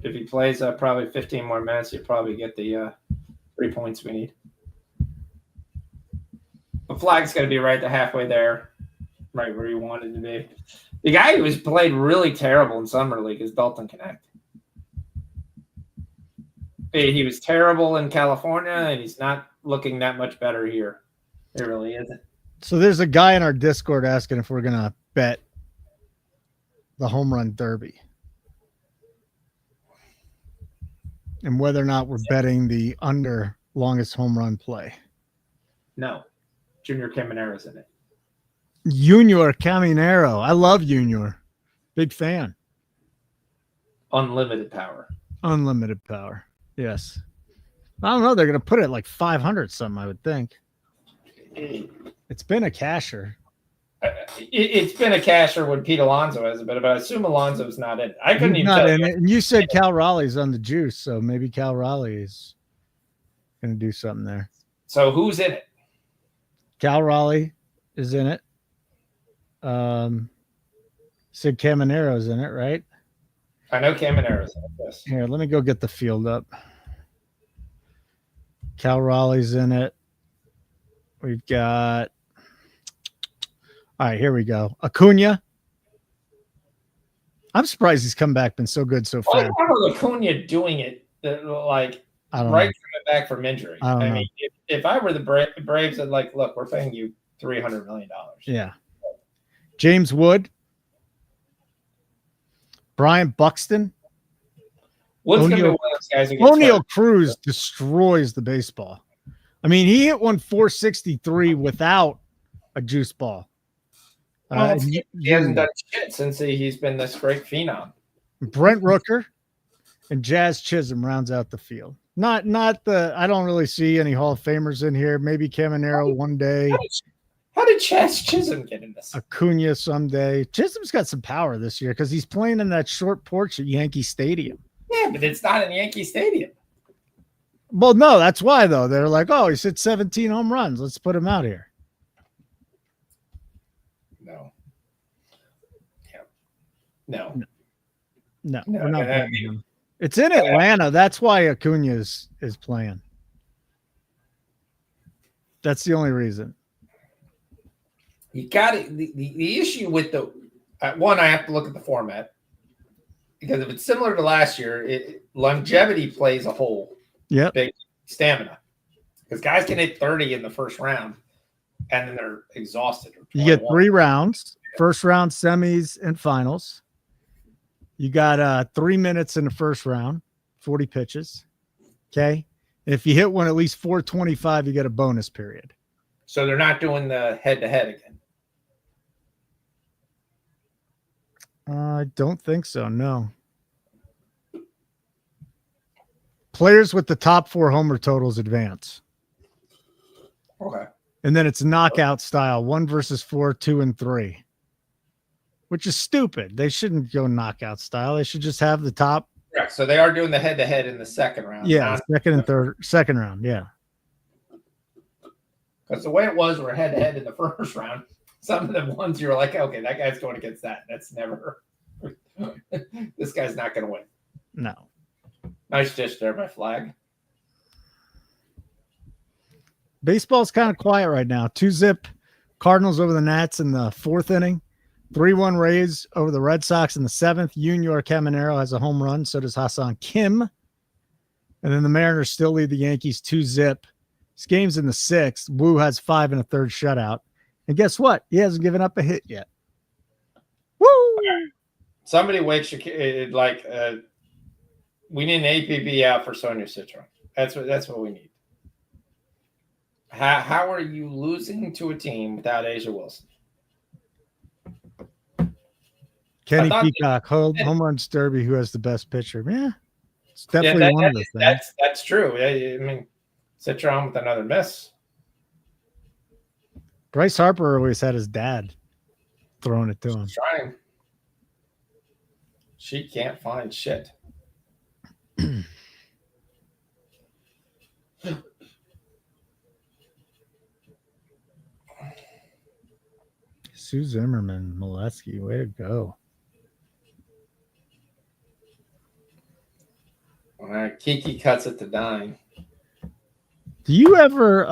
If he plays probably 15 more minutes, he'll probably get the 3 points we need. But Flag's going to be right the halfway there, right where you wanted to be. The guy who has played really terrible in summer league is Dalton Connect. He was terrible in California, and he's not looking that much better here. It really isn't. So there's a guy in our Discord asking if we're going to bet the home run derby and whether or not we're betting the under longest home run play. No. Junior Caminera's in it. Junior Caminero. I love Junior. Big fan. Unlimited power. Unlimited power. Yes. I don't know. They're going to put it like 500 something, I would think. It's been a casher. It's been a casher when Pete Alonso has a bit, but I assume Alonso's not in it. I couldn't even tell you. In it. And you said Cal Raleigh's on the juice, so maybe Cal Raleigh is going to do something there. So who's in it? Cal Raleigh is in it. Sid Caminero's in it, right? I know Caminero's in it, yes. Here, let me go get the field up. Cal Raleigh's in it. We've got... All right, here we go. Acuna. I'm surprised he's come back, been so good so far. Why was Acuna doing it like coming back from injury? I mean, if I were the Braves, I'd like, look, we're paying you $300 million. Yeah. James Wood. Brian Buxton. Wood's going to be one of those guys who gets O'Neal Cruz destroys the baseball. I mean, he hit one 463 without a juice ball. Well, he hasn't done shit since he's been this great phenom. Brent Rooker and Jazz Chisholm rounds out the field. Not the. I don't really see any Hall of Famers in here. Maybe Caminero one day. How did Jazz Chisholm get in this? Acuna someday. Chisholm's got some power this year because he's playing in that short porch at Yankee Stadium. Yeah, but it's not in Yankee Stadium. Well, no, that's why though. They're like, oh, he's hit 17 home runs. Let's put him out here. No. No, No, we're not I betting mean- him. It's in Atlanta. That's why Acuna is playing. That's the only reason. You got it. The issue with one, I have to look at the format because if it's similar to last year, longevity plays a whole big stamina because guys can hit 30 in the first round and then they're exhausted. You get 3 rounds: first round, semis, and finals. You got 3 minutes in the first round, 40 pitches. Okay. If you hit one at least 425, you get a bonus period. So they're not doing the head-to-head again. I don't think so. No. Players with the top 4 homer totals advance. Okay. And then it's knockout style, 1 versus 4, 2 and 3, which is stupid. They shouldn't go knockout style. They should just have the top. Correct. So they are doing the head-to-head in the second round. Yeah, second round. Yeah. Because the way it was, we're head-to-head in the first round. Some of the ones you're like, okay, that guy's going against that. That's never. This guy's not going to win. No. Nice dish there by Flag. Baseball's kind of quiet right now. 2-zip Cardinals over the Nats in the 4th inning. 3-1 Rays over the Red Sox in the 7th. Junior Caminero has a home run. So does Hassan Kim. And then the Mariners still lead the Yankees 2-zip. This game's in the 6th. Wu has 5 1/3 shutout. And guess what? He hasn't given up a hit yet. Woo! Somebody wakes your kid like we need an APB out for Sonia Citron. That's what we need. How are you losing to a team without Asia Wilson? Kenny Peacock, home runs derby. Who has the best pitcher? Yeah, it's definitely one of the things. That's true. I mean, Citron with another miss. Bryce Harper always had his dad throwing it to him. Trying. She can't find shit. Sue Zimmerman, Molesky, way to go. All right, Kiki cuts it to 9. Do you ever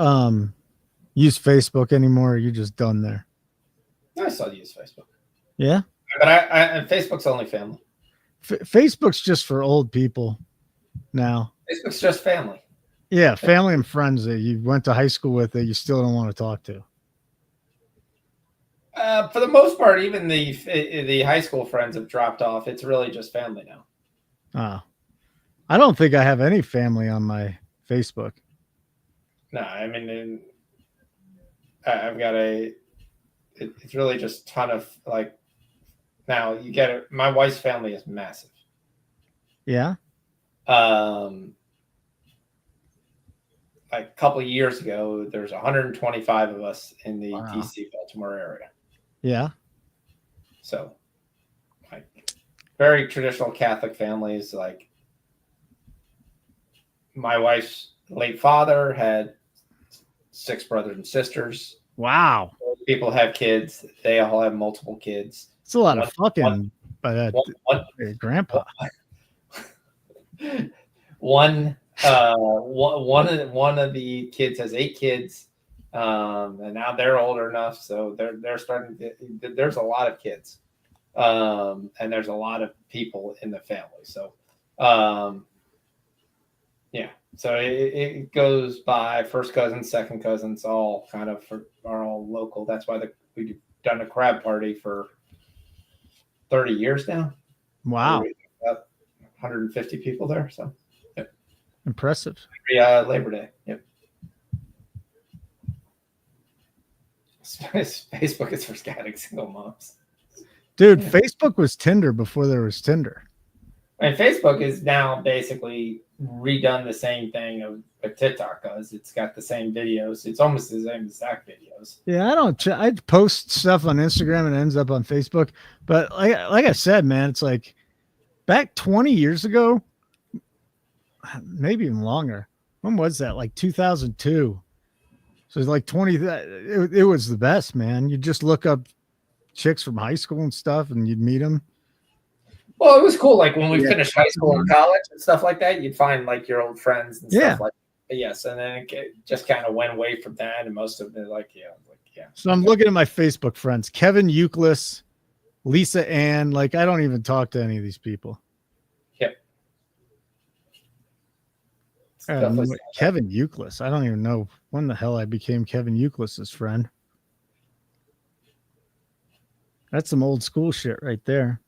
use Facebook anymore, or are you just done there? I still use Facebook. Yeah? But I Facebook's only family. Facebook's just for old people now. Facebook's just family. Yeah, family and friends that you went to high school with that you still don't want to talk to. For the most part, even the high school friends have dropped off. It's really just family now. I don't think I have any family on my Facebook. No, I mean, I've got it's really just a ton of like, now you get it. My wife's family is massive. Yeah. Like a couple of years ago, there's 125 of us in the DC Baltimore area. Yeah. So, like, very traditional Catholic families. Like, my wife's late father had 6 brothers and sisters. Wow. People have kids. They all have multiple kids. It's a lot of fucking by that grandpa. One of the kids has 8 kids, and now they're older enough, so they're starting to. There's a lot of kids, and there's a lot of people in the family. So, yeah. So it goes by first cousins, second cousins, all kind of are all local. That's why we've done a crab party for 30 years now. Wow. About 150 people there. So impressive. Labor Day. Yep. Facebook is for scatting single moms. Dude, Facebook was Tinder before there was Tinder. And Facebook is now basically redone the same thing of what TikTok does. It's got the same videos. It's almost the same exact videos. Yeah, I post stuff on Instagram and it ends up on Facebook. But like I said, man, it's like back 20 years ago, maybe even longer. When was that? Like 2002. So it's like 20. It was the best, man. You just look up chicks from high school and stuff and you'd meet them. Well, it was cool. Like when we finished high school and college and stuff like that, you'd find like your old friends and stuff like that. Yes. And then it just kind of went away from that. And most of them like, yeah. So I'm looking at my Facebook friends, Kevin Euclid, Lisa Ann. Like, I don't even talk to any of these people. Yep. Kevin Euclid. I don't even know when the hell I became Kevin Euclid's friend. That's some old school shit right there.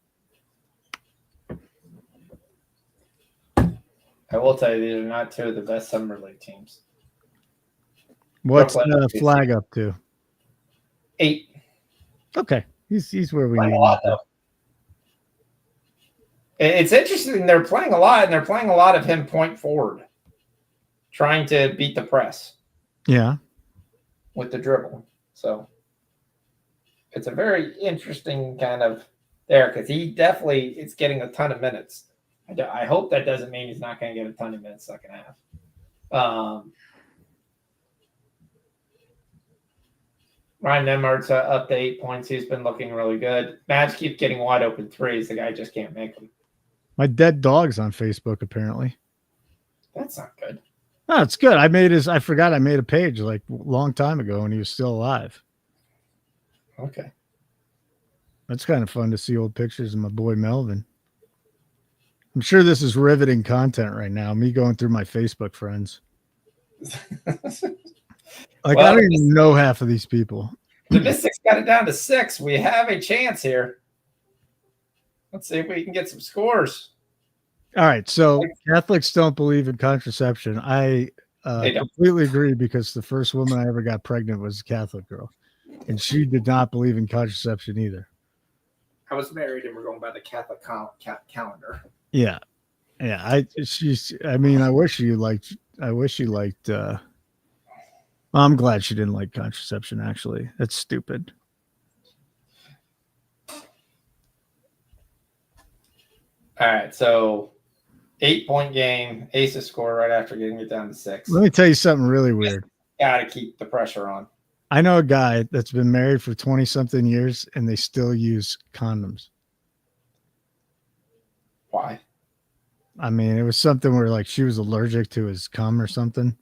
I will tell you, these are not two of the best summer league teams. What's the flag up to? 8. Okay, he's where we need. A lot, though. It's interesting. They're playing a lot, and they're playing a lot of him point forward, trying to beat the press. Yeah, with the dribble. So it's a very interesting kind of there because he definitely is getting a ton of minutes. I hope that doesn't mean he's not going to get a ton of minutes second half. Ryan Nemhard's up to 8 points. He's been looking really good. Mavs keep getting wide open threes. The guy just can't make them. My dead dog's on Facebook, apparently. That's not good. No, it's good. I forgot I made a page like a long time ago when he was still alive. Okay. That's kind of fun to see old pictures of my boy Melvin. I'm sure this is riveting content right now. Me going through my Facebook friends. Like, well, I don't even know half of these people. The Mystics got it down to 6. We have a chance here. Let's see if we can get some scores. All right. So Catholics don't believe in contraception. I completely agree because the first woman I ever got pregnant was a Catholic girl, and she did not believe in contraception either. I was married, and we're going by the Catholic calendar. Yeah. Yeah. I wish you liked. I'm glad she didn't like contraception, actually. That's stupid. All right, so 8-point game, Aces score right after getting it down to 6. Let me tell you something really weird. Got to keep the pressure on. I know a guy that's been married for 20-something years, and they still use condoms. Why? I mean, it was something where, like, she was allergic to his cum or something.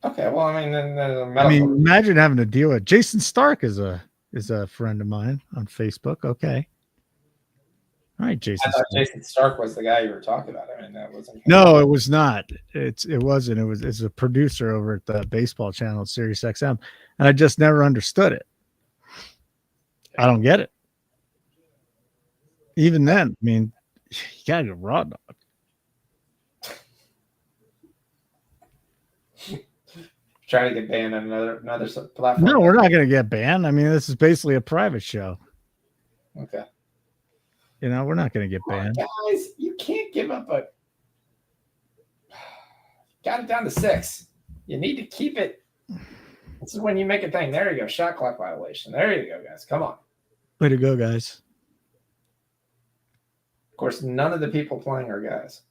Okay, well, I mean, imagine having to deal with Jason Stark is a friend of mine on Facebook. Okay, all right, Jason. I thought Jason Stark was the guy you were talking about. I mean, that wasn't. No, it was not. It wasn't. It's a producer over at the baseball channel, Sirius XM, and I just never understood it. I don't get it. Even then, I mean, you gotta get raw dog. Try to get banned on another platform. No, we're not going to get banned. I mean, this is basically a private show. Okay. You know, we're not going to get banned. Guys, you can't give up a. Got it down to 6. You need to keep it. This is when you make a thing. There you go. Shot clock violation. There you go, guys. Come on. Way to go, guys. Of course, none of the people playing are guys.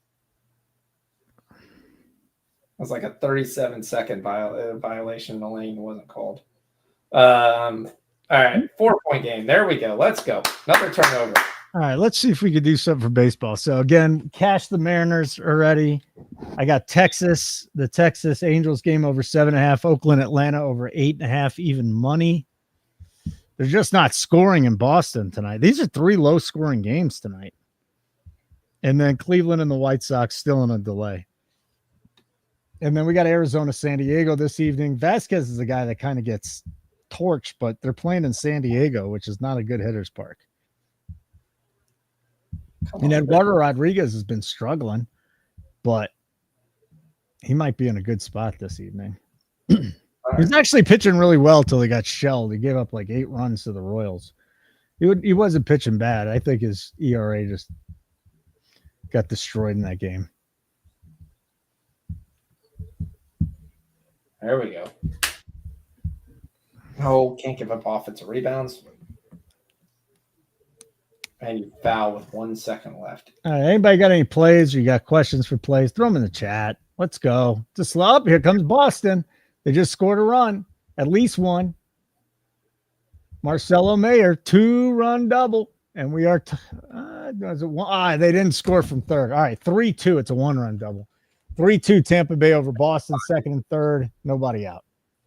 It was like a 37-second violation. The lane wasn't called. All right, 4-point game. There we go. Let's go. Another turnover. All right, let's see if we could do something for baseball. So again, cash the Mariners already. I got Texas, the Texas Angels game over 7.5. Oakland, Atlanta over 8.5. Even money. They're just not scoring in Boston tonight. These are 3 low-scoring games tonight. And then Cleveland and the White Sox still in a delay. And then we got Arizona, San Diego this evening. Vasquez is a guy that kind of gets torched, but they're playing in San Diego, which is not a good hitter's park. And Eduardo Rodriguez has been struggling, but he might be in a good spot this evening. He's actually pitching really well till he got shelled. He gave up like 8 runs to the Royals. He wasn't pitching bad. I think his ERA just got destroyed in that game. There we go. Oh, can't give up offensive rebounds. And you foul with 1 second left. All right, anybody got any plays or you got questions for plays? Throw them in the chat. Let's go. Just up. Here comes Boston. They just scored a run. At least one. Marcelo Mayer, 2-run double. And we are they didn't score from third. All right, 3-2. It's a 1-run double. 3-2 Tampa Bay over Boston, second and third. Nobody out.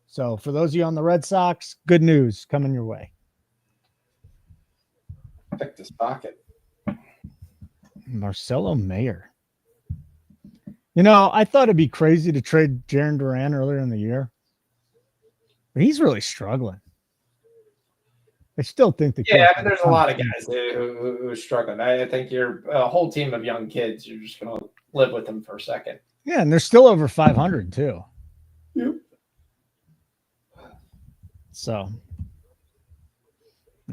So for those of you on the Red Sox, good news coming your way. Pick this pocket. Marcelo Mayer. You know, I thought it'd be crazy to trade Jarren Duran earlier in the year, but he's really struggling. I still think there's a lot of guys who are struggling. I think you're a whole team of young kids. You're just going to live with them for a second. Yeah, and they're still over 500 too. Yep. So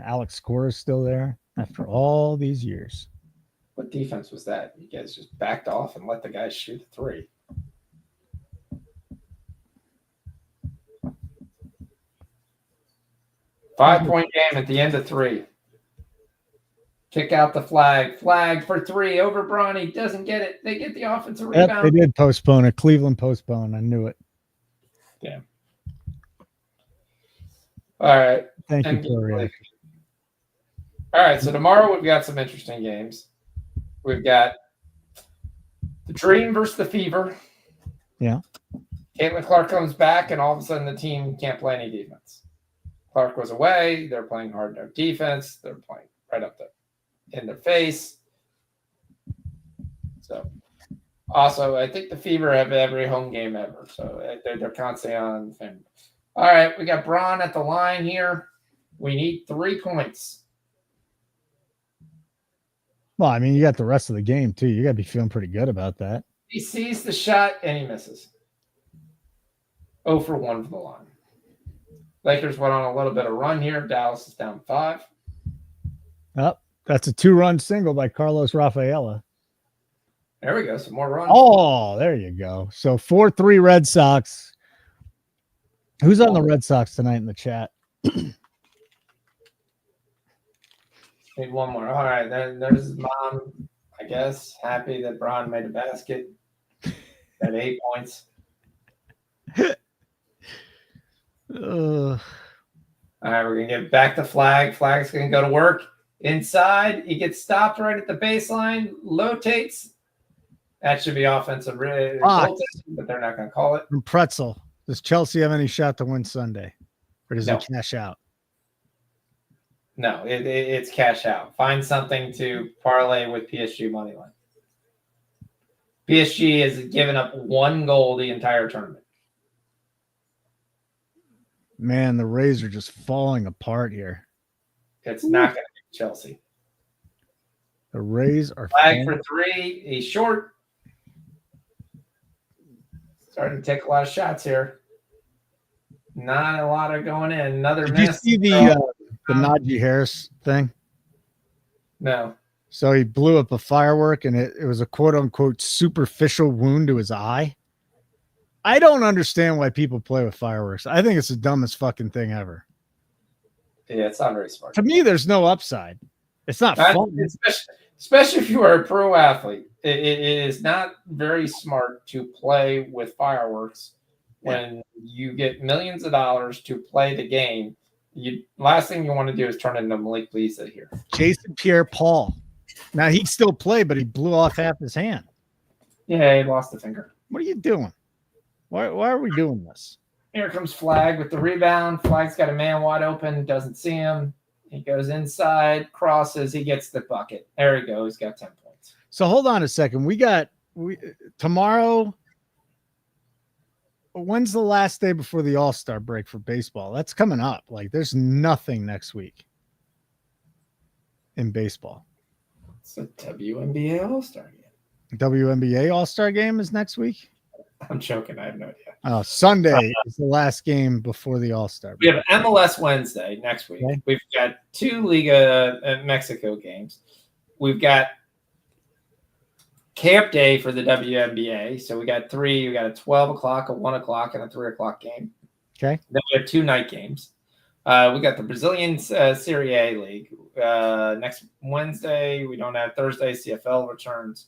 Alex Cora is still there after all these years. What defense was that? You guys just backed off and let the guys shoot the three. Five-point game at the end of three. Kick out the flag. Flag for three over Bronny. Doesn't get it. They get the offensive rebound. Yep, they did postpone it. Cleveland postponed. I knew it. Yeah. All right. Thank you, Corey. All right, so tomorrow we've got some interesting games. We've got the Dream versus the Fever. Yeah. Caitlin Clark comes back, and all of a sudden the team can't play any defense. Clark was away. They're playing hard no defense. They're playing right up in their face. So, also, I think the Fever have every home game ever. So they're constantly on the thing. All right, we got Braun at the line here. We need 3 points. Well, I mean, you got the rest of the game, too. You got to be feeling pretty good about that. He sees the shot, and he misses. 0 for 1 for the line. Lakers went on a little bit of run here. Dallas is down 5. Oh, that's a 2-run single by Carlos Rafaela. There we go. Some more runs. Oh, there you go. So 4-3 Red Sox. Who's on the Red Sox tonight in the chat? Need one more. All right. There's his mom, I guess, happy that Braun made a basket at 8 points. All right, we're going to get back to Flag. Flag's going to go to work. Inside, he gets stopped right at the baseline, rotates. That should be offensive, but they're not going to call it. From Pretzel, does Chelsea have any shot to win Sunday? Or does it cash out? No, it's cash out. Find something to parlay with PSG money line. PSG has given up 1 goal the entire tournament. Man, the Rays are just falling apart here. It's not going to be Chelsea. The Rays are Flag for 3. He's short. Starting to take a lot of shots here. Not a lot of going in. Another Did miss. You see the Najee Harris thing? No. So he blew up a firework, and it was a quote-unquote superficial wound to his eye. I don't understand why people play with fireworks. I think it's the dumbest fucking thing ever. Yeah, it's not very smart. To me, there's no upside. It's not fun. Especially if you are a pro athlete. It is not very smart to play with fireworks when you get millions of dollars to play the game. Last thing you want to do is turn into Malik Lisa here. Jason Pierre-Paul. Now, he'd still play, but he blew off half his hand. Yeah, he lost a finger. What are you doing? Why are we doing this? Here comes Flag with the rebound. Flag's got a man wide open, doesn't see him. He goes inside, crosses, he gets the bucket. There he goes, got 10 points. So hold on a second. Tomorrow. When's the last day before the All-Star break for baseball? That's coming up. Like, there's nothing next week in baseball. It's a WNBA All-Star game. WNBA All-Star game is next week? I'm joking. I have no idea. Oh, Sunday is the last game before the All-Star break. We have MLS Wednesday next week. Okay. We've got 2 Liga Mexico games. We've got Camp Day for the WNBA. So we got 3. We got a 12 o'clock, a 1 o'clock, and a 3 o'clock game. Okay. Then we have 2 night games. We got the Brazilian Serie A League next Wednesday. We don't have Thursday. CFL returns.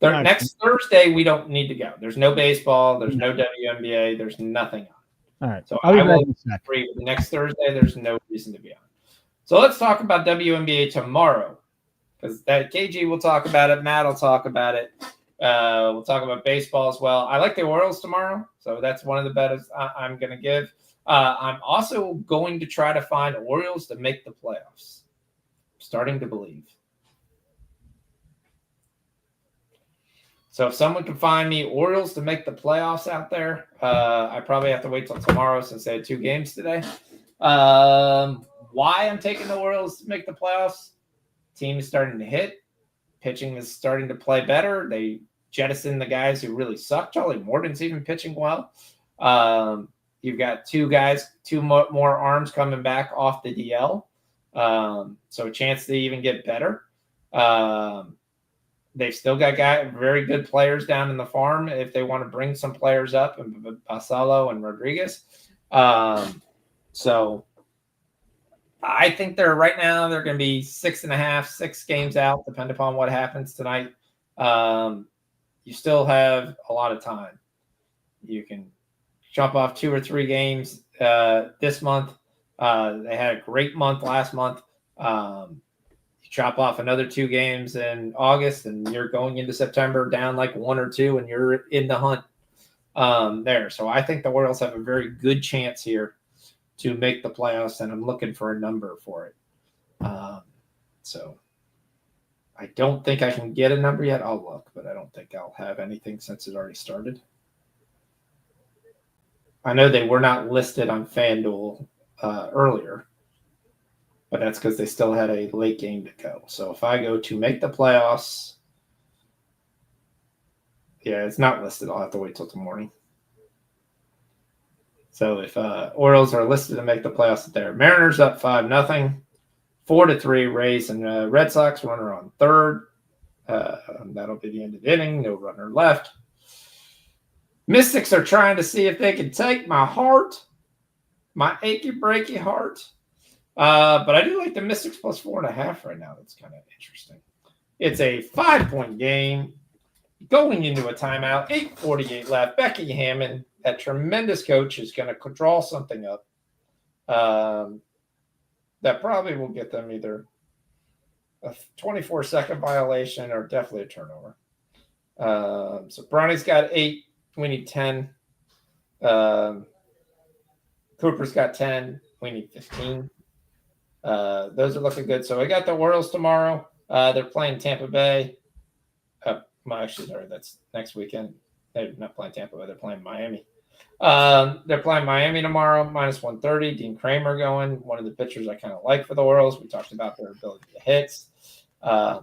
Next Thursday, we don't need to go. There's no baseball. There's no WNBA. There's nothing on. All right. So I will agree with the next Thursday. There's no reason to be on. So let's talk about WNBA tomorrow, because that KG will talk about it. Matt will talk about it. We'll talk about baseball as well. I like the Orioles tomorrow, so that's one of the bettors I'm going to give. I'm also going to try to find Orioles to make the playoffs. Starting to believe. So if someone can find me Orioles to make the playoffs out there, I probably have to wait till tomorrow since they had 2 games today. Why I'm taking the Orioles to make the playoffs? Team is starting to hit. Pitching is starting to play better. They jettison the guys who really suck. Charlie Morton's even pitching well. You've got 2 more arms coming back off the DL. So a chance to even get better. They've still got very good players down in the farm if they want to bring some players up, and Basalo and Rodriguez. So I think they're going to be 6.5, 6 games out, depending upon what happens tonight. You still have a lot of time. You can jump off 2 or 3 games this month. They had a great month last month. You chop off another 2 games in August, and you're going into September down like 1 or 2, and you're in the hunt there. So I think the Orioles have a very good chance here to make the playoffs, and I'm looking for a number for it. So I don't think I can get a number yet. I'll look, but I don't think I'll have anything since it already started. I know they were not listed on FanDuel earlier, but that's because they still had a late game to go. So if I go to make the playoffs, yeah, it's not listed. I'll have to wait till tomorrow morning. So if Orioles are listed to make the playoffs there, Mariners up 5-0, 4-3 Rays and Red Sox, runner on third. That'll be the end of the inning. No runner left. Mystics are trying to see if they can take my heart, my achy breaky heart. But I do like the Mystics plus 4.5 right now. That's kind of interesting. It's a 5-point game going into a timeout. 8:48 left. Becky Hammond, that tremendous coach, is going to draw something up that probably will get them either a 24-second violation or definitely a turnover. So Bronny's got 8. We need 10. Cooper's got 10. We need 15. Those are looking good. So I got the Orioles tomorrow. They're playing Tampa Bay. Actually, sorry, that's next weekend. They're not playing Tampa Bay. They're playing Miami. They're playing Miami tomorrow, minus 130. Dean Kramer going, one of the pitchers I kind of like for the Orioles. We talked about their ability to hit. I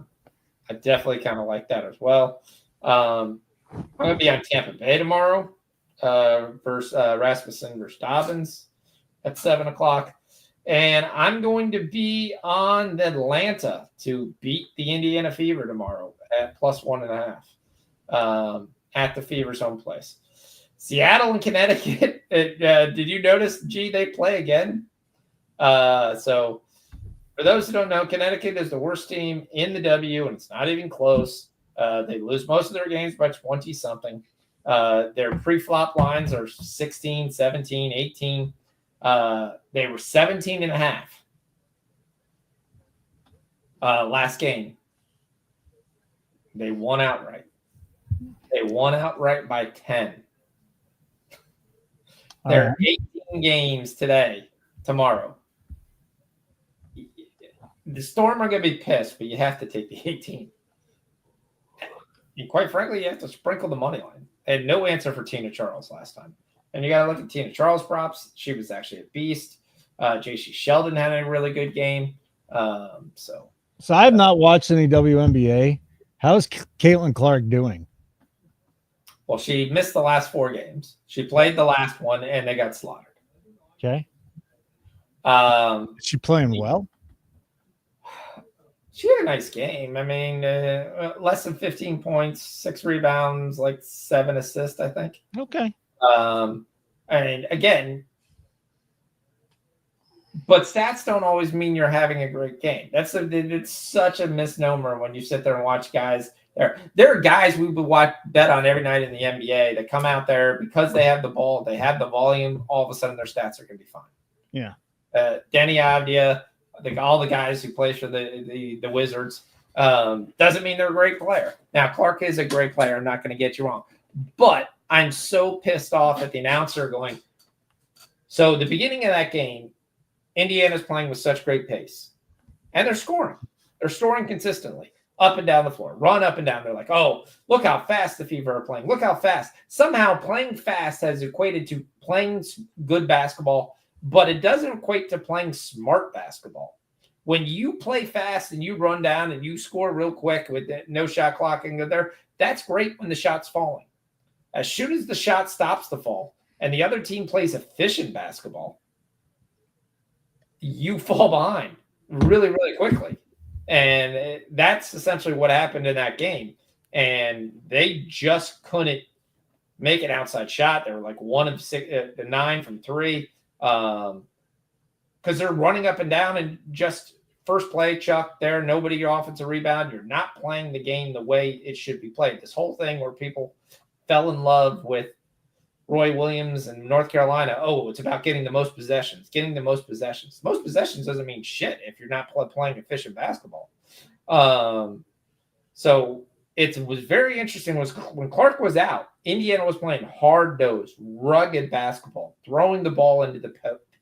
definitely kind of like that as well. I'm going to be on Tampa Bay tomorrow versus Rasmussen versus Dobbins at 7 o'clock. And I'm going to be on Atlanta to beat the Indiana Fever tomorrow at plus 1.5 at the Fever's home place. Seattle and Connecticut. Did you notice, they play again? So for those who don't know, Connecticut is the worst team in the W, and it's not even close. They lose most of their games by 20-something. Their pre-flop lines are 16, 17, 18. They were 17.5 last game. They won outright. They won outright by 10. There are 18 games tomorrow. The Storm are going to be pissed, but you have to take the 18. And quite frankly, you have to sprinkle the money line. I had no answer for Tina Charles last time. And you got to look at Tina Charles props. She was actually a beast. J.C. Sheldon had a really good game. So I have not watched any WNBA. How's Caitlin Clark doing? Well, she missed the last 4 games. She played the last one, and they got slaughtered. Okay. Is she playing well? She had a nice game. I mean, less than 15 points, 6 rebounds, like 7 assists, I think. Okay. And again, but stats don't always mean you're having a great game. It's such a misnomer when you sit there and watch guys. There are guys we would bet on every night in the NBA that come out there because they have the ball, they have the volume. All of a sudden, their stats are going to be fine. Yeah. Denny Avdia, all the guys who play for the Wizards. Doesn't mean they're a great player. Now, Clark is a great player. I'm not going to get you wrong. But I'm so pissed off at the announcer going, so the beginning of that game, Indiana's playing with such great pace. And they're scoring. They're scoring consistently up and down the floor, run up and down. They're like, oh, look how fast the Fever are playing. Look how fast. Somehow playing fast has equated to playing good basketball, but it doesn't equate to playing smart basketball. When you play fast and you run down and you score real quick with no shot clocking there, that's great when the shot's falling. As soon as the shot stops the fall and the other team plays efficient basketball, you fall behind really, really quickly. And that's essentially what happened in that game. And they just couldn't make an outside shot. They were like 1 of 9 from 3 because they're running up and down and just first play, Chuck, there, nobody your offensive rebound. You're not playing the game the way it should be played. This whole thing where people fell in love with Roy Williams and North Carolina. Oh, it's about getting the most possessions, Most possessions doesn't mean shit if you're not playing efficient basketball. So it was very interesting was when Clark was out, Indiana was playing hard-nosed, rugged basketball, throwing the ball into the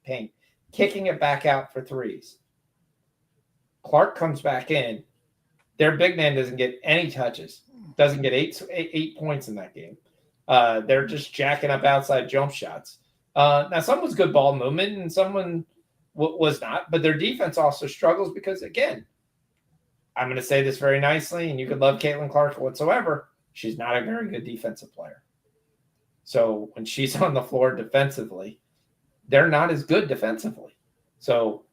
paint, kicking it back out for threes. Clark comes back in. Their big man doesn't get any touches, doesn't get eight points in that game. They're just jacking up outside jump shots. Now, someone's good ball movement and someone was not, but their defense also struggles because, again, I'm going to say this very nicely, and you could love Caitlin Clark whatsoever. She's not a very good defensive player. So when she's on the floor defensively, they're not as good defensively. So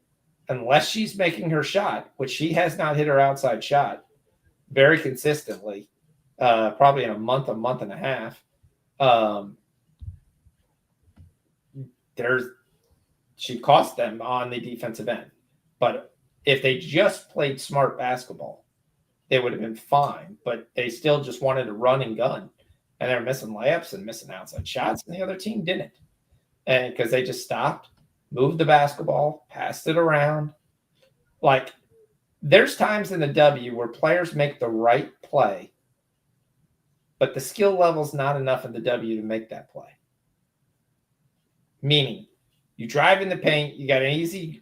unless she's making her shot, which she has not hit her outside shot very consistently, probably in a month and a half, she cost them on the defensive end. But if they just played smart basketball, they would have been fine. But they still just wanted to run and gun. And they're missing layups and missing outside shots, and the other team didn't. And because they just stopped, moved the basketball, passed it around. Like, there's times in the W where players make the right play, but the skill level's not enough in the W to make that play. Meaning, you drive in the paint, you got an easy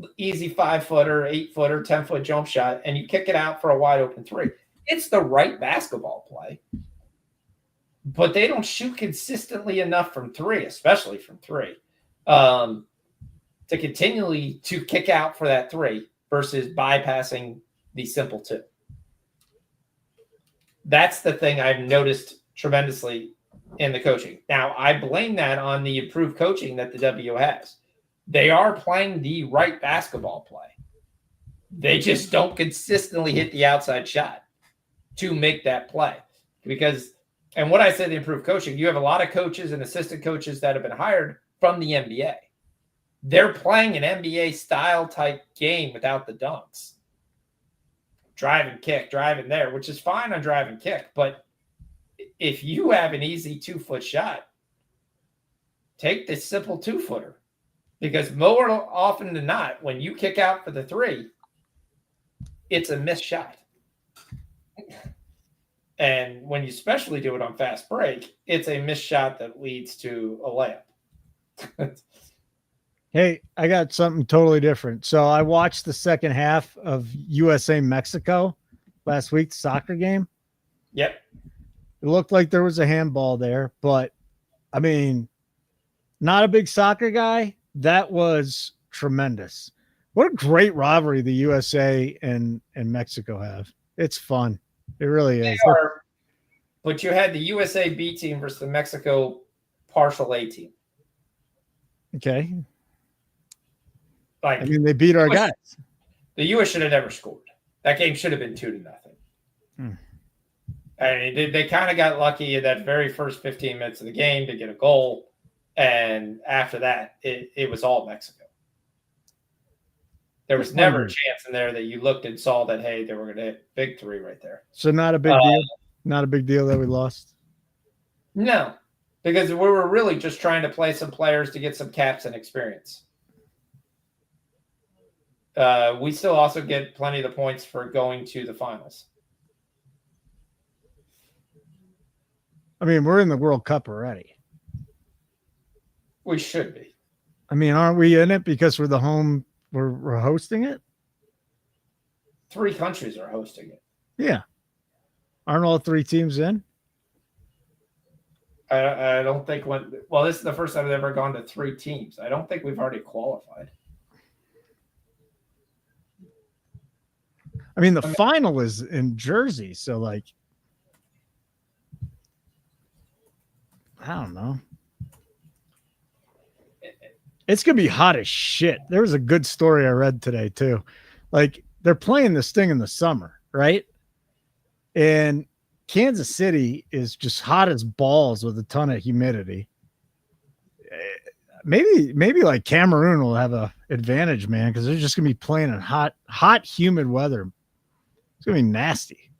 5-footer, 8-footer, 10-foot jump shot, and you kick it out for a wide open 3. It's the right basketball play, but they don't shoot consistently enough from 3, especially from 3, to continually to kick out for that 3 versus bypassing the simple 2. That's the thing I've noticed tremendously in the coaching. Now, I blame that on the improved coaching that the W has. They are playing the right basketball play. They just don't consistently hit the outside shot to make that play. Because, and what I said, the improved coaching, you have a lot of coaches and assistant coaches that have been hired from the NBA. They're playing an NBA style type game without the dunks. Drive and kick, drive in there, which is fine on drive and kick. But if you have an easy 2-foot shot, take the simple 2-footer. Because more often than not, when you kick out for the 3, it's a missed shot. And when you especially do it on fast break, it's a missed shot that leads to a layup. Hey, I got something totally different. So I watched the second half of USA-Mexico last week, the soccer game. Yep. It looked like there was a handball there, but, I mean, not a big soccer guy. That was tremendous. What a great rivalry the USA and Mexico have. It's fun. It really is. But you had the USA B team versus the Mexico partial A team. Okay. Like, I mean, they beat our guys. The U.S. should have never scored. That game should have been 2-0. And they kind of got lucky in that very first 15 minutes of the game to get a goal. And after that, it was all Mexico. There was never a chance in there that you looked and saw that, hey, they were going to hit big 3 right there. So not a big deal? Not a big deal that we lost? No, because we were really just trying to play some players to get some caps and experience. We still also get plenty of the points for going to the finals. I mean, we're in the World Cup already. We should be. I mean, aren't we in it because we're the home? We're hosting it. 3 countries are hosting it. Yeah, aren't all 3 teams in? I don't think this is the first time I've ever gone to 3 teams. I don't think we've already qualified. I mean, the final is in Jersey, so like, I don't know. It's gonna be hot as shit. There was a good story I read today too. Like, they're playing this thing in the summer, right? And Kansas City is just hot as balls with a ton of humidity. Maybe like Cameroon will have a advantage, man, because they're just gonna be playing in hot, humid weather. It's gonna be nasty.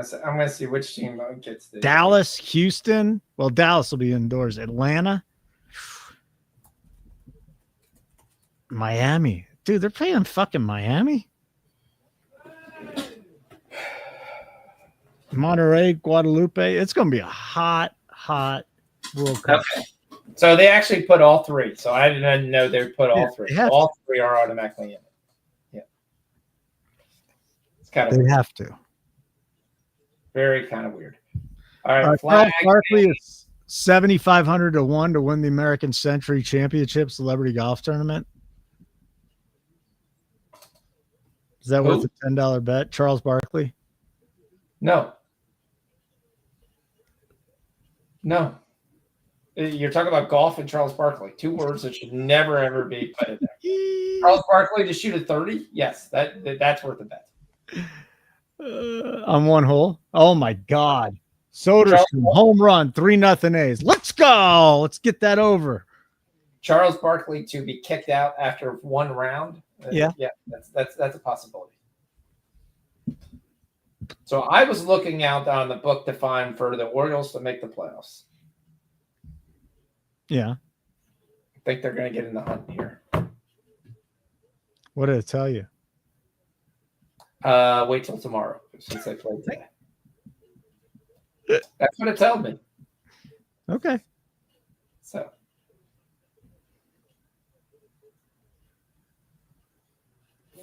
So I'm gonna see which team gets this. Dallas, Houston. Well, Dallas will be indoors. Atlanta, Miami. Dude, they're playing fucking Miami. Monterey, Guadalupe. It's going to be a hot World Cup. Okay. So they actually put all 3. So I didn't know they put all 3. All 3 are automatically in it. Yeah. It's kind of weird. Have to. Very kind of weird. All right. Charles Barkley is 7,500 to 1 to win the American Century Championship Celebrity Golf Tournament. Is that worth a $10 bet? Charles Barkley? No. You're talking about golf and Charles Barkley. 2 words that should never, ever be put in there. Charles Barkley to shoot a 30? Yes, that's worth a bet. On 1 hole? Oh, my God. Soderstrom, home run, 3-0 A's. Let's go. Let's get that over. Charles Barkley to be kicked out after 1 round? Yeah. Yeah, that's a possibility. So I was looking out on the book to find for the Orioles to make the playoffs. Yeah. I think they're going to get in the hunt here. What did it tell you? Wait till tomorrow since they played today. That's what it told me. Okay. So.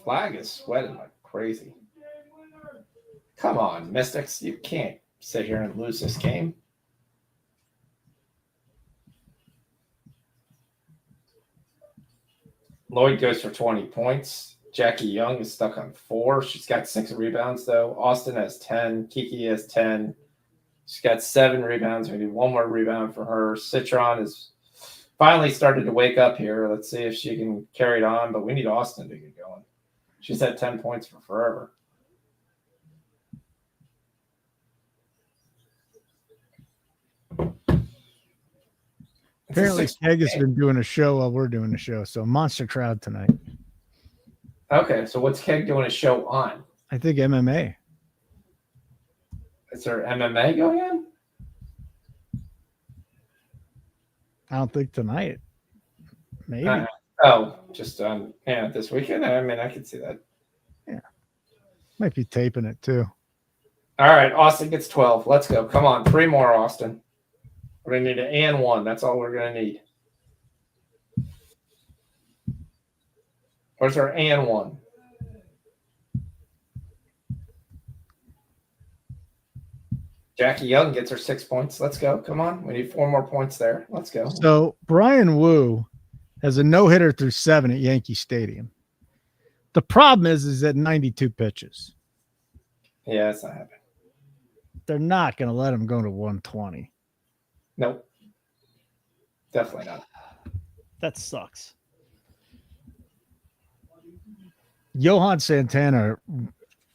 Flag is sweating like crazy. Come on, Mystics. You can't sit here and lose this game. Lloyd goes for 20 points. Jackie Young is stuck on 4. She's got 6 rebounds, though. Austin has 10. Kiki has 10. She's got 7 rebounds. We need 1 more rebound for her. Citron has finally started to wake up here. Let's see if she can carry it on, but we need Austin to get going. She's had 10 points for forever. Apparently, Keg has been doing a show while we're doing a show, so monster crowd tonight. Okay, so what's Keg doing a show on? I think MMA. Is there MMA going on? I don't think tonight. Maybe. Just this weekend? I mean, I could see that. Yeah. Might be taping it, too. All right, Austin gets 12. Let's go. Come on, 3 more, Austin. We're going to need an and 1. That's all we're going to need. Where's our and 1? Jackie Young gets her 6 points. Let's go. Come on. We need 4 more points there. Let's go. So Brian Wu has a no-hitter through 7 at Yankee Stadium. The problem is at 92 pitches. Yeah, it's not happening. They're not going to let him go to 120. Nope. Definitely not. That sucks. Johan Santana,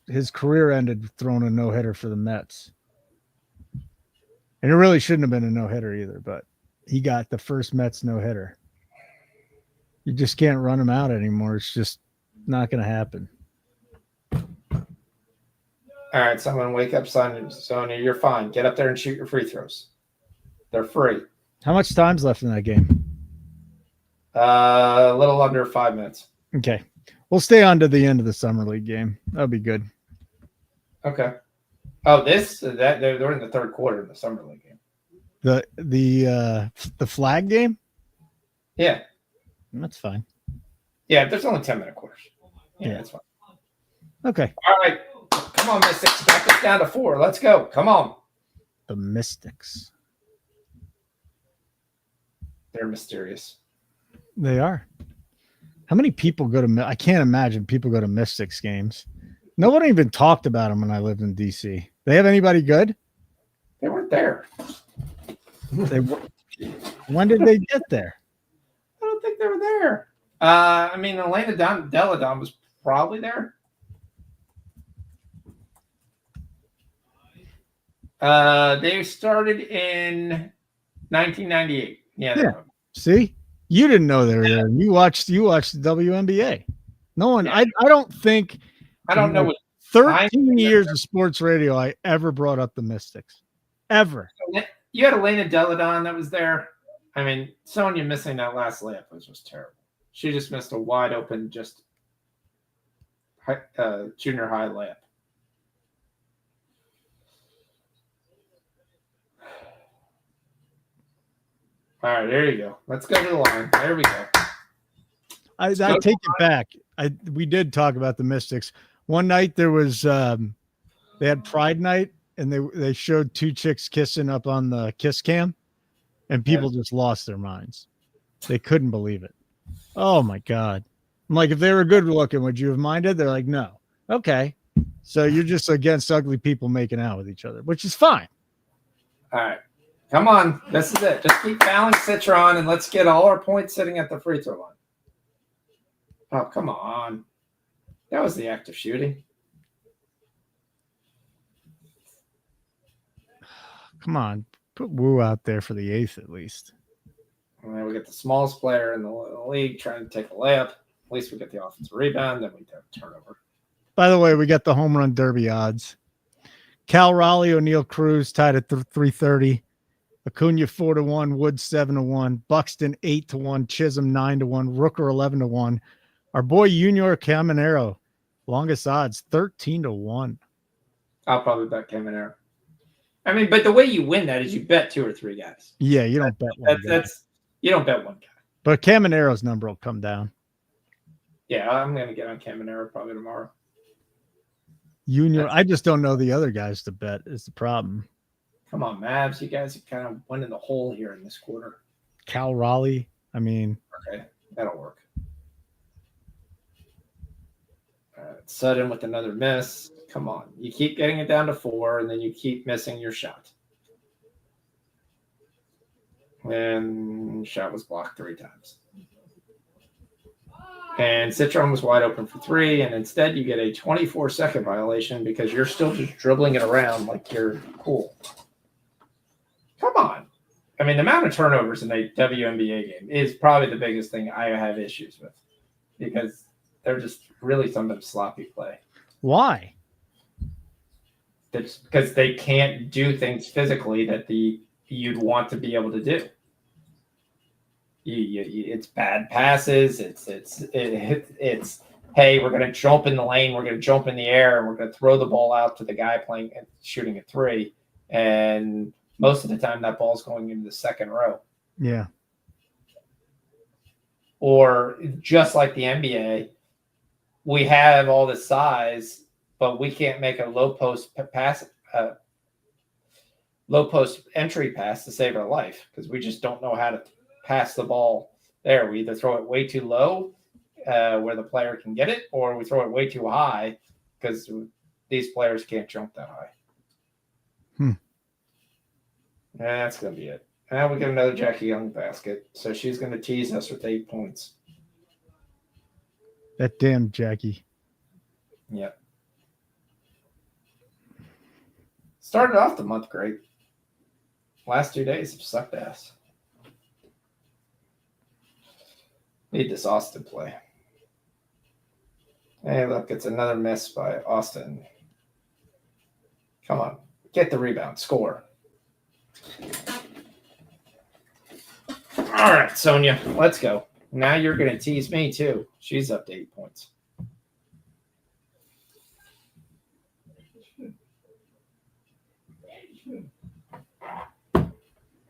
his career ended throwing a no-hitter for the Mets. And it really shouldn't have been a no-hitter either, but he got the first Mets no-hitter. You just can't run him out anymore. It's just not going to happen. All right, someone wake up, Sonia. You're fine. Get up there and shoot your free throws. They're free. How much time's left in that game? A little under 5 minutes. Okay. We'll stay on to the end of the summer league game. That'll be good. Okay. Oh, they're in the third quarter of the summer league game. The flag game? Yeah. That's fine. Yeah, there's only 10-minute quarters. Yeah, that's fine. Okay. All right. Come on, Mystics. Back us down to 4. Let's go. Come on. The Mystics. They're mysterious. They are. How many people go to? I can't imagine people go to Mystics games. No one even talked about them when I lived in DC. They have anybody good? They weren't there. When did they get there? I don't think they were there. I mean, Elena Deladon was probably there. They started in 1998. Yeah. See, you didn't know they were there. You watched the WNBA. No one. Yeah. I don't think. I don't know. 13 years of sports radio, I ever brought up the Mystics, ever. You had Elena Deladon that was there. I mean, Sonia missing that last layup was just terrible. She just missed a wide open, junior high layup. All right, there you go. Let's go to the line. There we go. I take it back. We did talk about the Mystics. One night there was they had Pride Night and they showed two chicks kissing up on the kiss cam, and people just lost their minds. They couldn't believe it. Oh my God. I'm like, if they were good looking, would you have minded? They're like, no. Okay. So you're just against ugly people making out with each other, which is fine. All right. Come on. This is it. Just keep fouling Citron and let's get all our points sitting at the free throw line. Oh, come on. That was the act of shooting. Come on. Put Wu out there for the 8th at least. And then we get the smallest player in the league trying to take a layup. At least we get the offensive rebound. Then we have a turnover. By the way, we got the home run derby odds. Cal Raleigh, O'Neal Cruz tied at 330. Acuna 4-1, Woods 7-1, Buxton 8-1, Chisholm 9-1, Rooker 11-1. Our boy Junior Caminero, longest odds 13-1. I'll probably bet Caminero. I mean, but the way you win that is you bet 2 or 3 guys. Yeah, you don't bet one guy. You don't bet one guy. But Caminero's number will come down. Yeah, I'm going to get on Caminero probably tomorrow. Junior, I just don't know the other guys to bet is the problem. Come on, Mavs. You guys kind of went in the hole here in this quarter. Cal Raleigh. I mean. Okay, that'll work. Sutton with another miss. Come on. You keep getting it down to 4, and then you keep missing your shot. And shot was blocked 3 times. And Citron was wide open for 3, and instead you get a 24-second violation because you're still just dribbling it around like you're cool. Come on. I mean, the amount of turnovers in a WNBA game is probably the biggest thing I have issues with because they're just really some sloppy play. Why? It's because they can't do things physically that you'd want to be able to do. It's bad passes. It's hey, we're going to jump in the lane. We're going to jump in the air, and we're going to throw the ball out to the guy playing and shooting a 3. And most of the time, that ball's going into the second row. Yeah. Or just like the NBA, we have all the size, but we can't make a low post pass, low post entry pass to save our life because we just don't know how to pass the ball there. We either throw it way too low where the player can get it, or we throw it way too high because these players can't jump that high. That's going to be it. Now we get another Jackie Young basket. So she's going to tease us with 8 points. That damn Jackie. Yep. Started off the month great. Last 2 days have sucked ass. Need this Austin play. Hey, look, it's another miss by Austin. Come on. Get the rebound. Score. All right, Sonia, let's go. Now you're going to tease me, too. She's up to 8 points.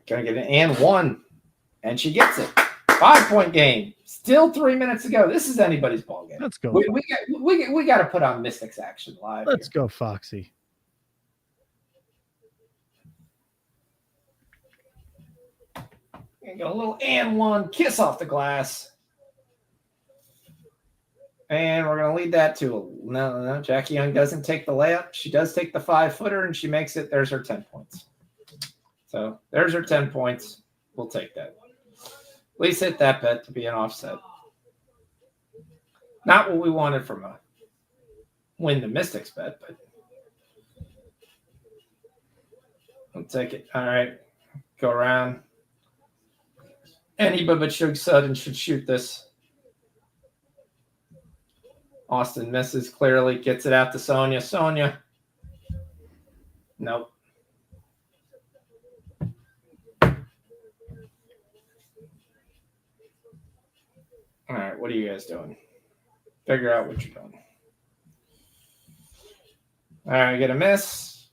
Gonna get an and 1, and she gets it. 5-point game. Still 3 minutes to go. This is anybody's ball game. Let's go. We got to put on Mystics action live. Let's go, Foxy. Get a little and 1 kiss off the glass. And we're going to lead that to no. Jackie Young doesn't take the layup. She does take the 5-footer, and she makes it. There's her 10 points. So there's her 10 points. We'll take that. At least hit that bet to be an offset. Not what we wanted from a win the Mystics bet, but we'll take it. All right. Go around. Anybody but Shug Sudden should shoot this. Austin misses clearly, gets it out to Sonia. Sonia. Nope. All right, what are you guys doing? Figure out what you're doing. All right, get a miss.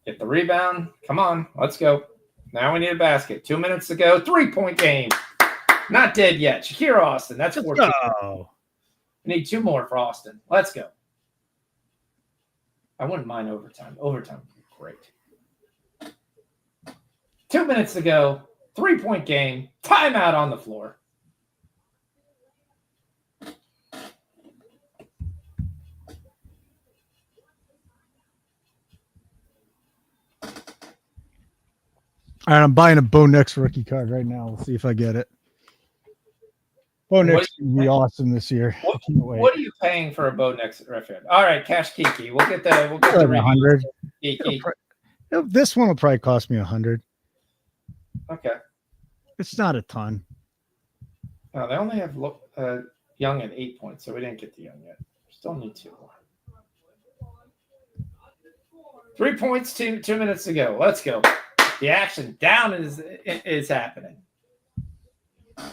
Get the rebound. Come on, let's go. Now we need a basket. 2 minutes to go. 3-point game. Not dead yet. Shakira Austin. That's 14. Oh. We need 2 more for Austin. Let's go. I wouldn't mind overtime. Overtime would be great. 2 minutes to go. 3-point game. Timeout on the floor. All right, I'm buying a Bo Nix rookie card right now. We'll see if I get it. Bo Nix will be awesome this year. What are you paying for a Bo Nix reference? All right, Cash Kiki. We'll get the 100. Kiki. This one will probably cost me 100. Okay. It's not a ton. No, they only have Young at 8 points, so we didn't get the Young yet. Still need 2 more. 3 points, 2 minutes to go. Let's go. The action down is happening. All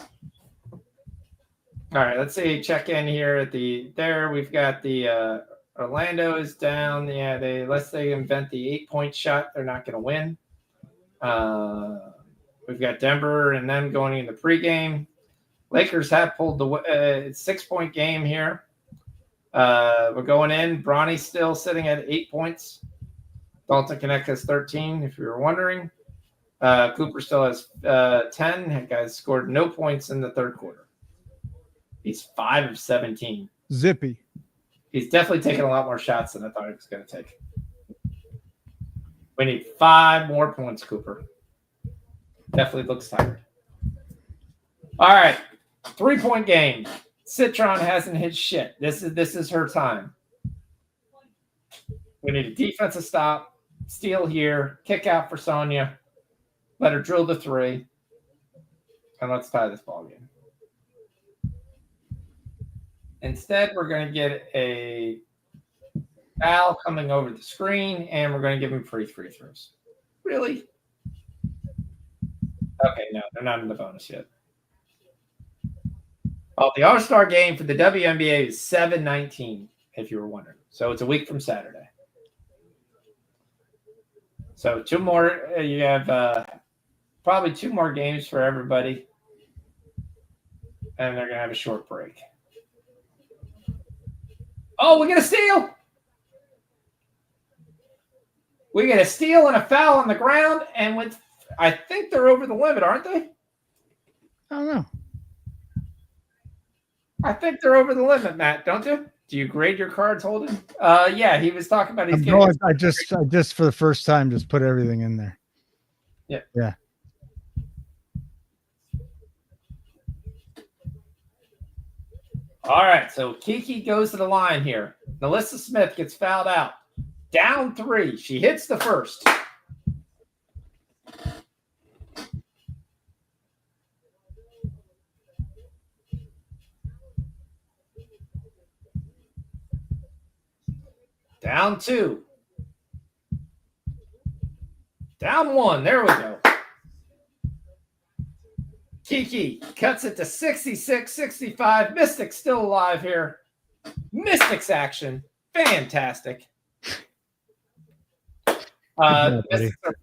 right, let's see. Check in here at there. We've got the Orlando is down. Yeah, unless they invent the 8-point shot, they're not going to win. We've got Denver and them going in the pregame. Lakers have pulled the 6-point game here. We're going in. Bronny's still sitting at 8 points. Dalton Connect has 13, if you were wondering. Cooper still has 10. That guy's scored no points in the third quarter. He's 5 of 17. Zippy. He's definitely taken a lot more shots than I thought he was going to take. We need 5 more points, Cooper. Definitely looks tired. All right. 3-point game. Citron hasn't hit shit. This is her time. We need a defensive stop. Steal here. Kick out for Sonia. Let her drill the 3. And let's tie this ball game. Instead, we're going to get a foul coming over the screen, and we're going to give him free throws. Really? Okay, no, they're not in the bonus yet. Oh, the All-Star game for the WNBA is 7/19, if you were wondering. So it's a week from Saturday. So 2 more. You have probably 2 more games for everybody, and they're going to have a short break. Oh, we get a steal. We get a steal and a foul on the ground, and I think they're over the limit, aren't they? I don't know. I think they're over the limit, Matt, don't you? Do you grade your cards, Holden? Yeah, he was talking about I just for the first time just put everything in there. Yeah. Yeah. All right, so Kiki goes to the line here. Melissa Smith gets fouled out. Down 3. She hits the first. Down 2. Down 1. There we go. Kiki cuts it to 66-65. Mystics still alive here. Mystics action. Fantastic. job, buddy. Mystics are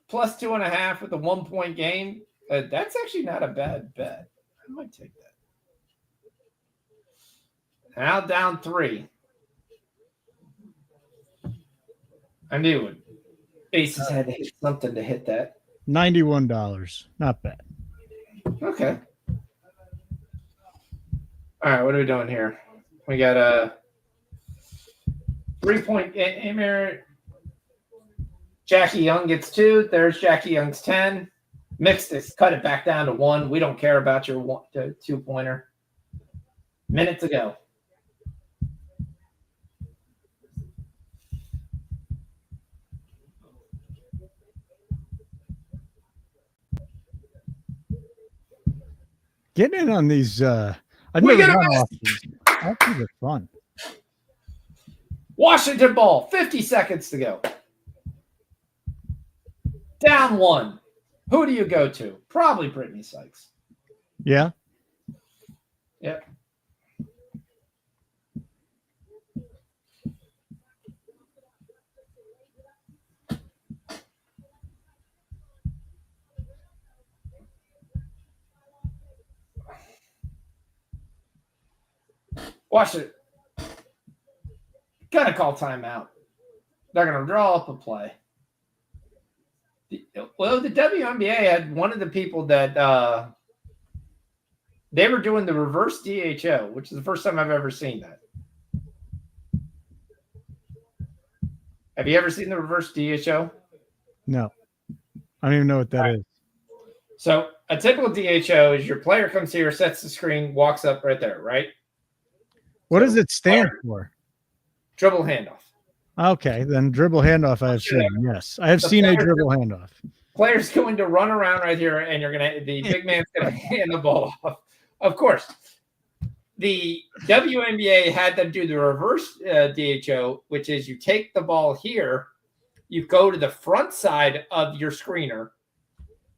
plus 2.5 with a 1-point game. That's actually not a bad bet. I might take that. Now down 3. I knew it. Aces had to hit something to hit that. $91. Not bad. Okay. All right, what are we doing here? We got a 3-point game here. Jackie Young gets 2. There's Jackie Young's 10. Mixed this. Cut it back down to 1. We don't care about your 2-pointer. Minute to go. Getting in on these. I've We never get a done miss. off these. These are fun. Washington ball. 50 seconds to go. Down 1. Who do you go to? Probably Brittany Sykes. Yeah. Yep. Washington. Gonna call timeout. They're gonna draw up a play. Well, the WNBA had one of the people that they were doing the reverse DHO, which is the first time I've ever seen that. Have you ever seen the reverse DHO? No. I don't even know what that is. So a typical DHO is your player comes here, sets the screen, walks up right there, right? What does it stand for? Dribble handoff. Okay, then dribble handoff I have seen. Yes, I have seen a dribble handoff. Player's going to run around right here, and the big man's going to hand the ball off. Of course, the WNBA had them do the reverse DHO, which is you take the ball here, you go to the front side of your screener,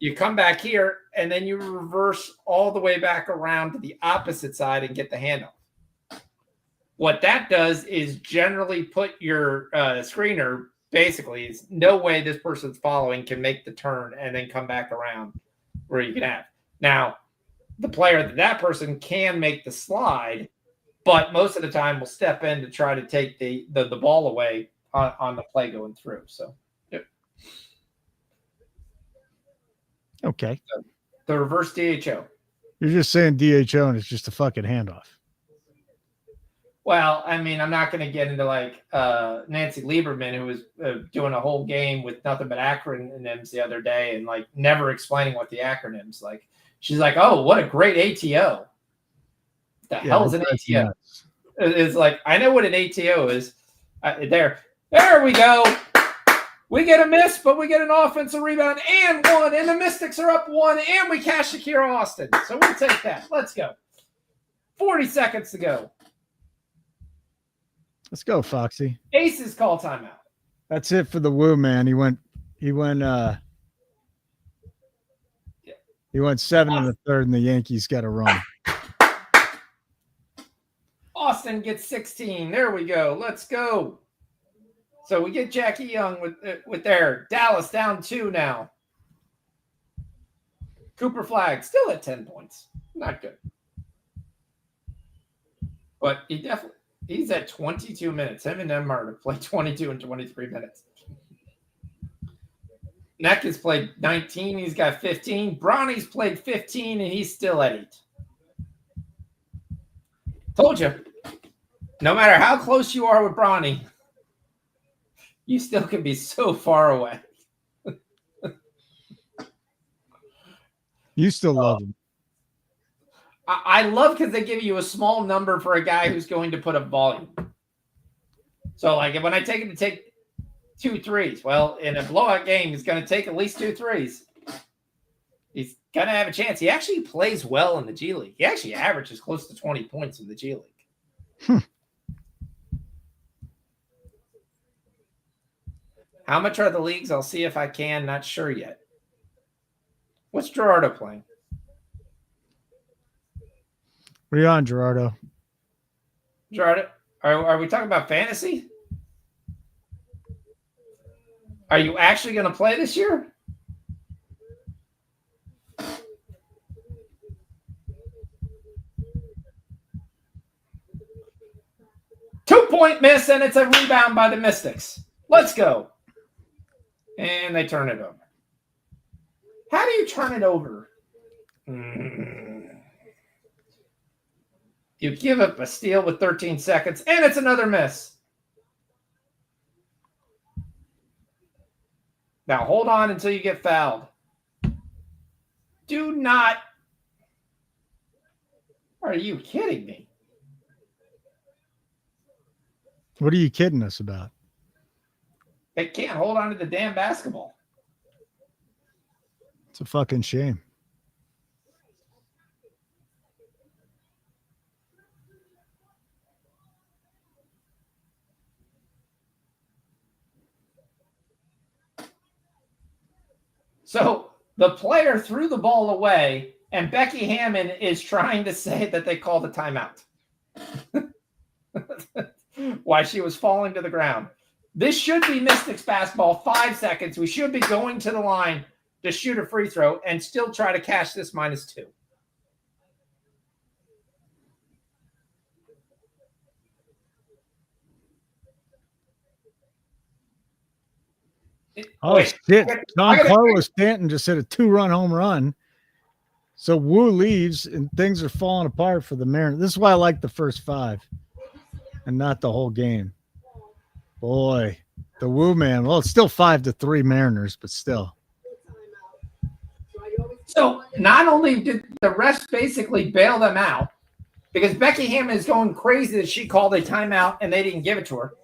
you come back here, and then you reverse all the way back around to the opposite side and get the handoff. What that does is generally put your screener, basically, is no way this person's following can make the turn and then come back around where you can have. Now, the player that person can make the slide, but most of the time will step in to try to take the ball away on the play going through. So, yep. Okay. So, the reverse DHO. You're just saying DHO and it's just a fucking handoff. Well, I mean, I'm not going to get into like Nancy Lieberman, who was doing a whole game with nothing but acronyms the other day and like never explaining what the acronyms like. She's like, "Oh, what a great ATO! The hell is an ATO?" Nuts. It's like, I know what an ATO is. There we go. We get a miss, but we get an offensive rebound and 1, and the Mystics are up 1, and we cash Shakira Austin. So we'll take that. Let's go. 40 seconds to go. Let's go, Foxy. Aces call timeout. That's it for the woo, man. He went 7 in the third, and the Yankees got a run. Austin gets 16. There we go. Let's go. So we get Jackie Young with there. Dallas down 2 now. Cooper Flag still at 10 points. Not good. But he's at 22 minutes. Him and Emmer have played 22 and 23 minutes. Neck has played 19. He's got 15. Bronny's played 15, and he's still at 8. Told you. No matter how close you are with Bronny, you still can be so far away. You still love him. I love because they give you a small number for a guy who's going to put up volume. So, like, when I take him to take 2 threes, well, in a blowout game, he's going to take at least 2 threes. He's going to have a chance. He actually plays well in the G League. He actually averages close to 20 points in the G League. How much are the leagues? I'll see if I can. Not sure yet. What's Gerardo playing? What are you on, Gerardo? Gerardo, are we talking about fantasy? Are you actually going to play this year? Two-point miss, and it's a rebound by the Mystics. Let's go. And they turn it over. How do you turn it over? You give up a steal with 13 seconds, and it's another miss. Now, hold on until you get fouled. Do not. Are you kidding me? What are you kidding us about? They can't hold on to the damn basketball. It's a fucking shame. So the player threw the ball away, and Becky Hammond is trying to say that they called a timeout. Why she was falling to the ground. This should be Mystics basketball. 5 seconds. We should be going to the line to shoot a free throw and still try to cash this -2. Shit. John Carlos Stanton just hit a 2-run home run. So Wu leaves and things are falling apart for the Mariners. This is why I like the first 5 and not the whole game. Boy, the Wu man. Well, it's still 5-3 Mariners, but still. So not only did the refs basically bail them out because Becky Hammond is going crazy that she called a timeout and they didn't give it to her.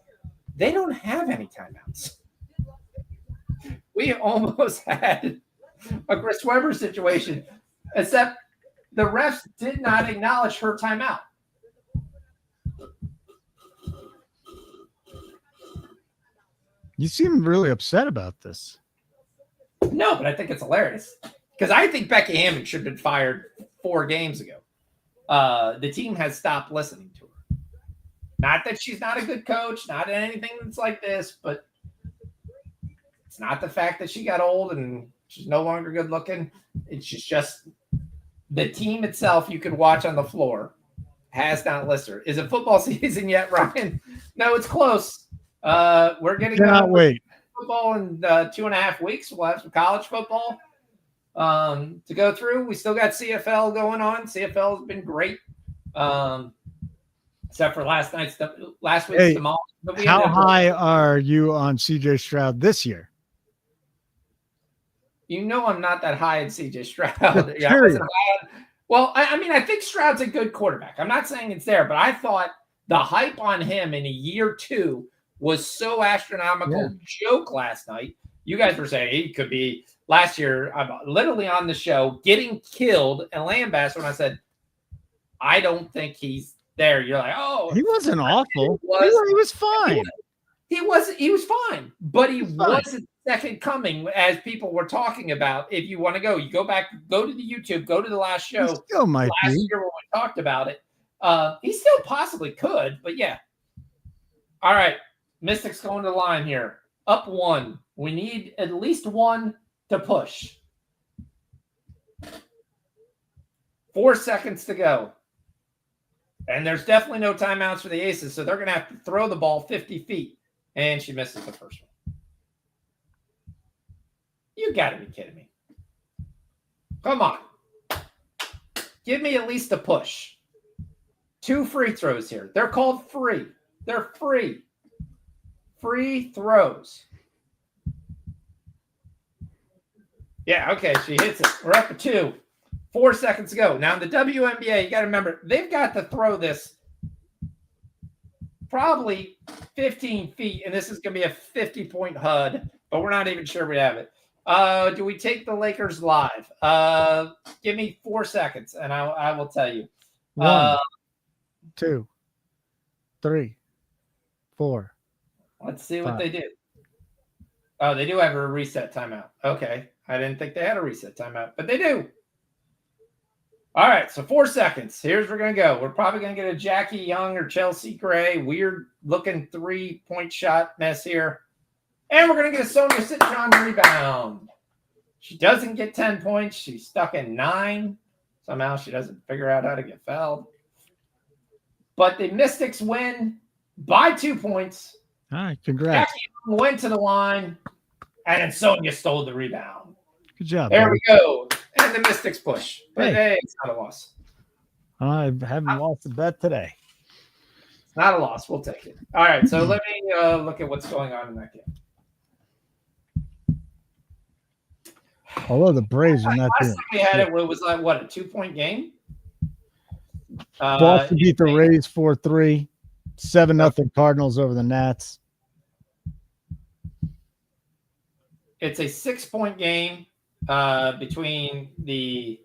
They don't have any timeouts. We almost had a Chris Webber situation, except the refs did not acknowledge her timeout. You seem really upset about this. No, but I think it's hilarious because I think Becky Hammond should have been fired 4 games ago. The team has stopped listening to her. Not that she's not a good coach, not anything that's like this, but it's not the fact that she got old and she's no longer good looking. It's just the team itself you could watch on the floor has not listened. Is it football season yet, Ryan? No, it's close. We're getting football in 2.5 weeks. We'll have some college football to go through. We still got CFL going on. CFL has been great, except for last week's demolition. How high are you on CJ Stroud this year? You know I'm not that high in CJ Stroud. Yeah, I wasn't high. Well, I mean, I think Stroud's a good quarterback. I'm not saying it's there, but I thought the hype on him in a year 2 was so astronomical. Joke last night. You guys were saying he could be last year. I'm literally on the show getting killed and lambasted when I said, I don't think he's there. You're like, oh, he wasn't awful. He was fine. He was fine, but he wasn't second coming as people were talking about. If you want to go, you go to the YouTube, go to the last show. He still might last year when we talked about it. He still possibly could, but yeah. All right. Mystics going to the line here. Up 1. We need at least 1 to push. 4 seconds to go. And there's definitely no timeouts for the Aces, so they're going to have to throw the ball 50 feet. And she misses the first one. You got to be kidding me. Come on. Give me at least a push. 2 free throws here. They're called free. They're free. Free throws. Yeah, okay, she hits it. We're up to 2. 4 seconds to go. Now, in the WNBA, you got to remember, they've got to throw this probably 15 feet, and this is going to be a 50-point HUD, but we're not even sure we have it. Do we take the Lakers live? Give me 4 seconds, and I will tell you. 1, 2, 3, 4. Let's see what they do. Oh, they do have a reset timeout. Okay. I didn't think they had a reset timeout, but they do. All right, so 4 seconds. Here's where we're going to go. We're probably going to get a Jackie Young or Chelsea Gray weird-looking 3-point shot mess here. And we're going to get a Sonia Citron rebound. She doesn't get 10 points. She's stuck in 9. Somehow she doesn't figure out how to get fouled. But the Mystics win by 2 points. All right, congrats. Jackie went to the line, and then Sonia stole the rebound. Good job. There buddy. we go. And the Mystics push. But Hey. it's not a loss. I haven't lost a bet today. It's not a loss. We'll take it. All right, so let me look at what's going on in that game. Although the Braves are not Last doing time we had it, it was like, what, a 2-point game? Boston beat the Rays 4-3, 7-0 Cardinals over the Nats. It's a 6-point game between the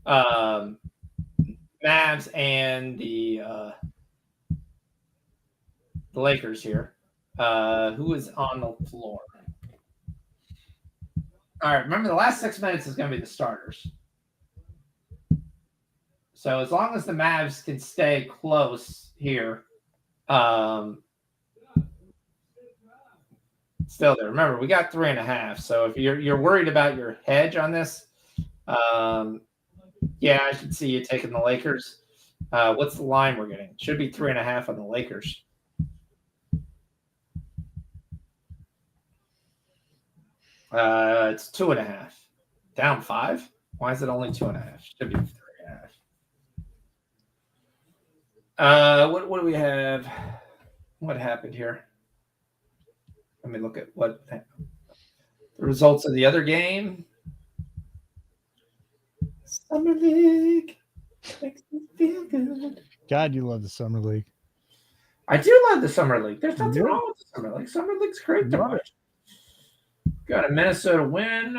Mavs and the Lakers here. Who is on the floor? All right, remember the last 6 minutes is going to be the starters. So as long as the Mavs can stay close here, still there. Remember, we got 3.5. So if you're worried about your hedge on this, yeah, I should see you taking the Lakers. What's the line we're getting? Should be 3.5 on the Lakers. It's 2.5. Down 5. Why is it only 2.5? Should be 3.5. What do we have? What happened here? Let me look at what the results of the other game. Summer League makes me feel good. God, you love the Summer League. I do love the Summer League. There's nothing wrong with the Summer League. Summer League's great to watch. Got a Minnesota win.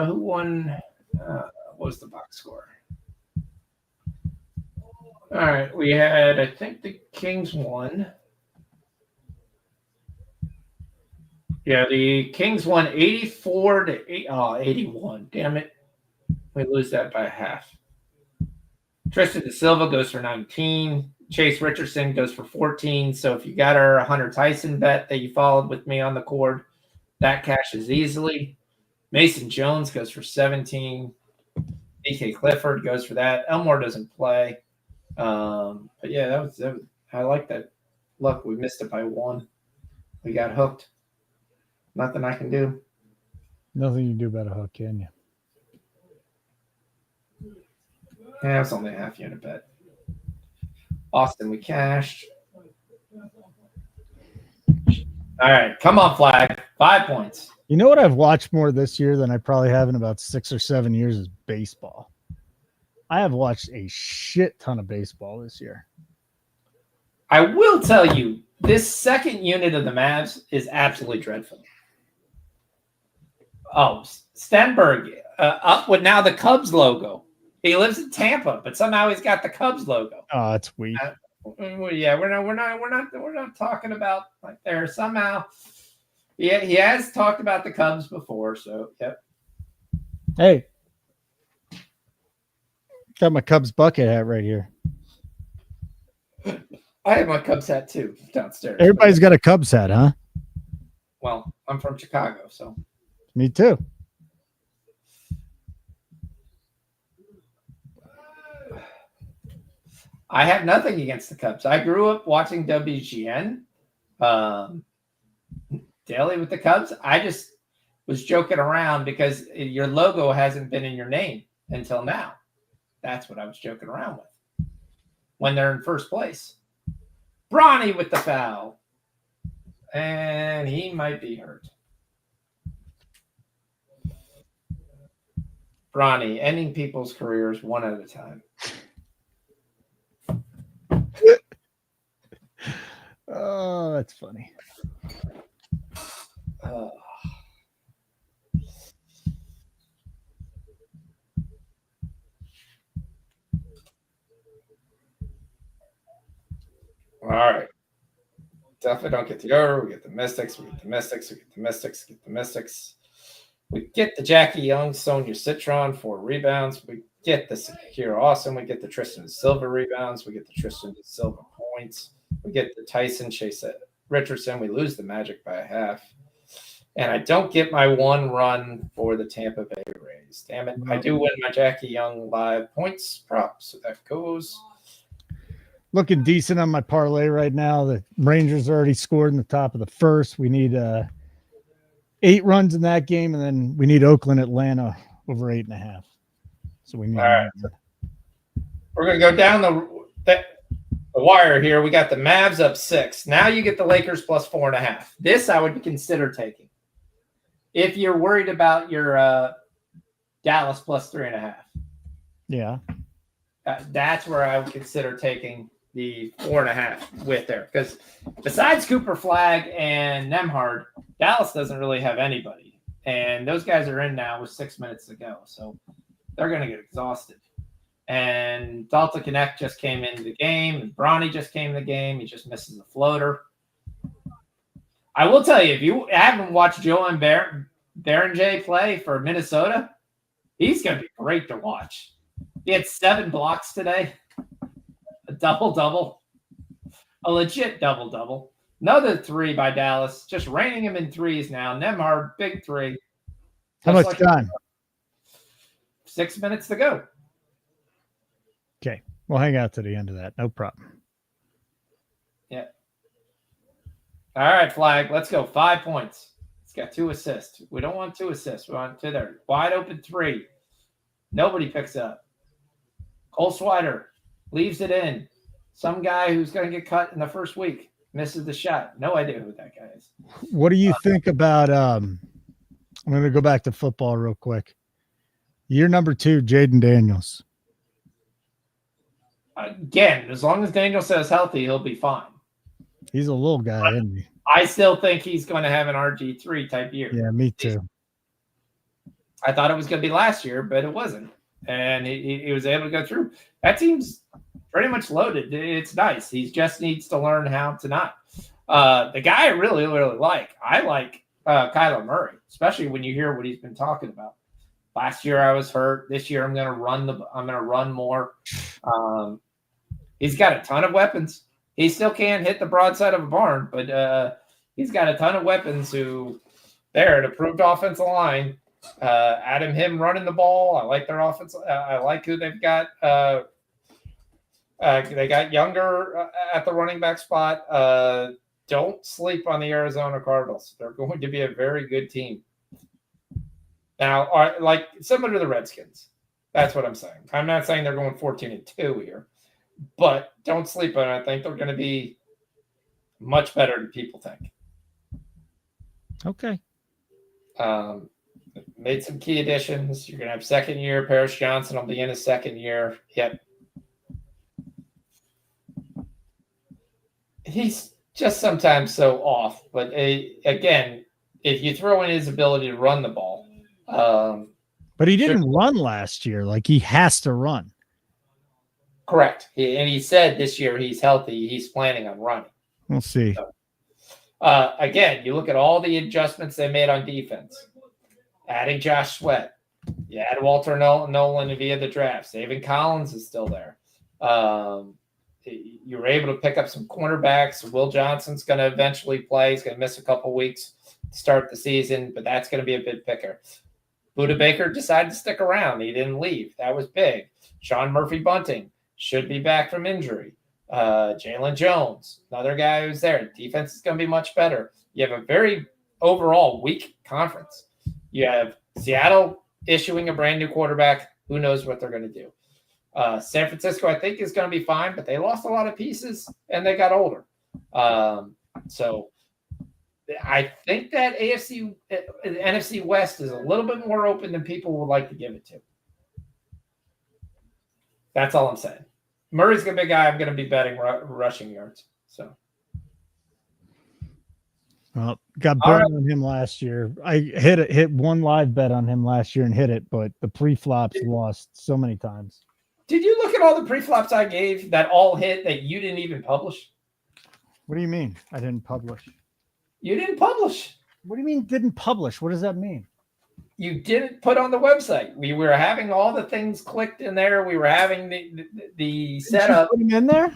Who won? What was the box score? All right, we had, I think the Kings won. Yeah, the Kings won 84-81. Damn it. We lose that by half. Tristan De Silva goes for 19. Chase Richardson goes for 14. So if you got our Hunter Tyson bet that you followed with me on the cord, that cashes easily. Mason Jones goes for 17. DK Clifford goes for that. Elmore doesn't play. But yeah, that was I like that. Look, we missed it by 1. We got hooked. Nothing I can do. Nothing you can do about a hook, can you? Yeah, it's only a half unit bet. Austin, we cashed. All right, come on, flag. 5 points. You know what I've watched more this year than I probably have in about 6 or 7 years is baseball. I have watched a shit ton of baseball this year. I will tell you, this second unit of the Mavs is absolutely dreadful. Oh, Stenberg up with now the Cubs logo. He lives in Tampa, but somehow he's got the Cubs logo. Oh, that's weak. Yeah, we're not talking about like there somehow. Yeah, he has talked about the Cubs before, so yep. Hey, got my Cubs bucket hat right here. I have my Cubs hat too downstairs. Everybody's got a Cubs hat, huh? Well, I'm from Chicago, so me too. I have nothing against the Cubs. I grew up watching WGN daily with the Cubs. I just was joking around because your logo hasn't been in your name until now. That's what I was joking around with when they're in first place. Bronny with the foul. And he might be hurt. Bronny, ending people's careers one at a time. Oh, that's funny. All right. Definitely don't get the over. We get the Mystics. We get the Mystics. We get the Mystics. We get the Mystics. We get the Jackie Young, Sonia Citron for rebounds. We get the Sakura Awesome. We get the Tristan Silva rebounds. We get the Tristan Silva points. We get the Tyson Chase Richardson. We lose the Magic by a half. And I don't get my 1 run for the Tampa Bay Rays. Damn it. I do win my Jackie Young live points prop, so that goes. Looking decent on my parlay right now. The Rangers already scored in the top of the first. We need 8 runs in that game, and then we need Oakland, Atlanta over 8.5. So we need. All right. We're going to go down the wire here. We got the Mavs up 6. Now you get the Lakers plus 4.5. This I would consider taking. If you're worried about your Dallas plus 3.5. Yeah. That's where I would consider taking the 4.5 with there. Because besides Cooper Flag and Nemhard, Dallas doesn't really have anybody. And those guys are in now with 6 minutes to go. So they're going to get exhausted. And Dalton Connect just came into the game. And Bronny just came in the game. He just misses a floater. I will tell you, if you haven't watched Joel Berenger play for Minnesota, he's going to be great to watch. He had 7 blocks today, a double-double, a legit double-double. Another 3 by Dallas, just raining him in threes now. Nemhard, big 3. How much time? 6 minutes to go. Okay, we'll hang out to the end of that. No problem. Yeah. All right, Flag. Let's go. 5 points. It's got 2 assists. We don't want 2 assists. We want 2 there. Wide open 3. Nobody picks up. Cole Swider leaves it in. Some guy who's going to get cut in the first week misses the shot. No idea who that guy is. What do you think about I'm going to go back to football real quick. Year number 2, Jaden Daniels. Again, as long as Daniel says healthy, he'll be fine. He's a little guy, isn't he? I still think he's going to have an RG3 type year. Yeah, me too. I thought it was going to be last year, but it wasn't. And he was able to go through. That team's pretty much loaded. It's nice. He just needs to learn how to not. The guy I really, really like, Kyler Murray, especially when you hear what he's been talking about. Last year I was hurt. This year I'm going to run more. He's got a ton of weapons. He still can't hit the broadside of a barn, but he's got a ton of weapons who they're an approved offensive line. Him running the ball. I like their offense. I like who they've got. They got Younger at the running back spot. Don't sleep on the Arizona Cardinals. They're going to be a very good team. Now, like similar to the Redskins. That's what I'm saying. I'm not saying they're going 14-2 here, but don't sleep on it. I think they're going to be much better than people think. Okay. Made some key additions. You're going to have second year. Paris Johnson will be in his second year. Yep. He's just sometimes so off. But again, if you throw in his ability to run the ball. But he didn't run last year. Like he has to run. Correct. And he said this year he's healthy. He's planning on running. We'll see. So, again, you look at all the adjustments they made on defense. Adding Josh Sweat. You add Walter Nolan via the draft. Saving Collins is still there. You were able to pick up some cornerbacks. Will Johnson's going to eventually play. He's going to miss a couple weeks to start the season, but that's going to be a big picker. Buda Baker decided to stick around. He didn't leave. That was big. Sean Murphy-Bunting should be back from injury. Jalen Jones, another guy who's there. Defense is going to be much better. You have a very overall weak conference. You have Seattle issuing a brand new quarterback. Who knows what they're going to do? San Francisco, I think, is going to be fine, but they lost a lot of pieces and they got older. So I think that NFC West is a little bit more open than people would like to give it to. That's all I'm saying. Murray's going to be a guy I'm going to be betting rushing yards. So. Well, got burned on him last year. I hit one live bet on him last year and hit it, but the pre-flops lost so many times. Did you look at all the pre-flops I gave that all hit that you didn't even publish? What do you mean? I didn't publish. You didn't publish. What do you mean didn't publish? What does that mean? You didn't put on the website. We were having all the things clicked in there. We were having the setup. Did you put them in there?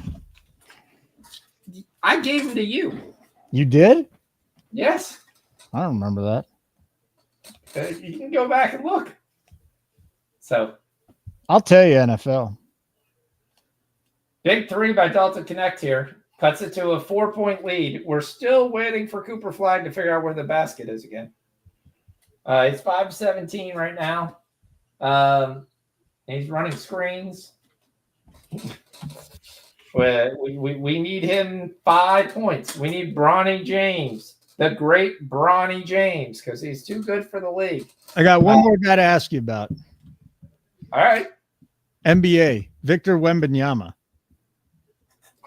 I gave them to you. You did? Yes. I don't remember that. You can go back and look. So I'll tell you, NFL. Big three by Delta Connect here. Cuts it to a 4-point lead. We're still waiting for Cooper Flag to figure out where the basket is again. It's 5-17 right now. He's running screens. We need him 5 points. We need Bronny James, the great Bronny James, because he's too good for the league. I got one more guy to ask you about. All right. NBA, Victor Wembanyama.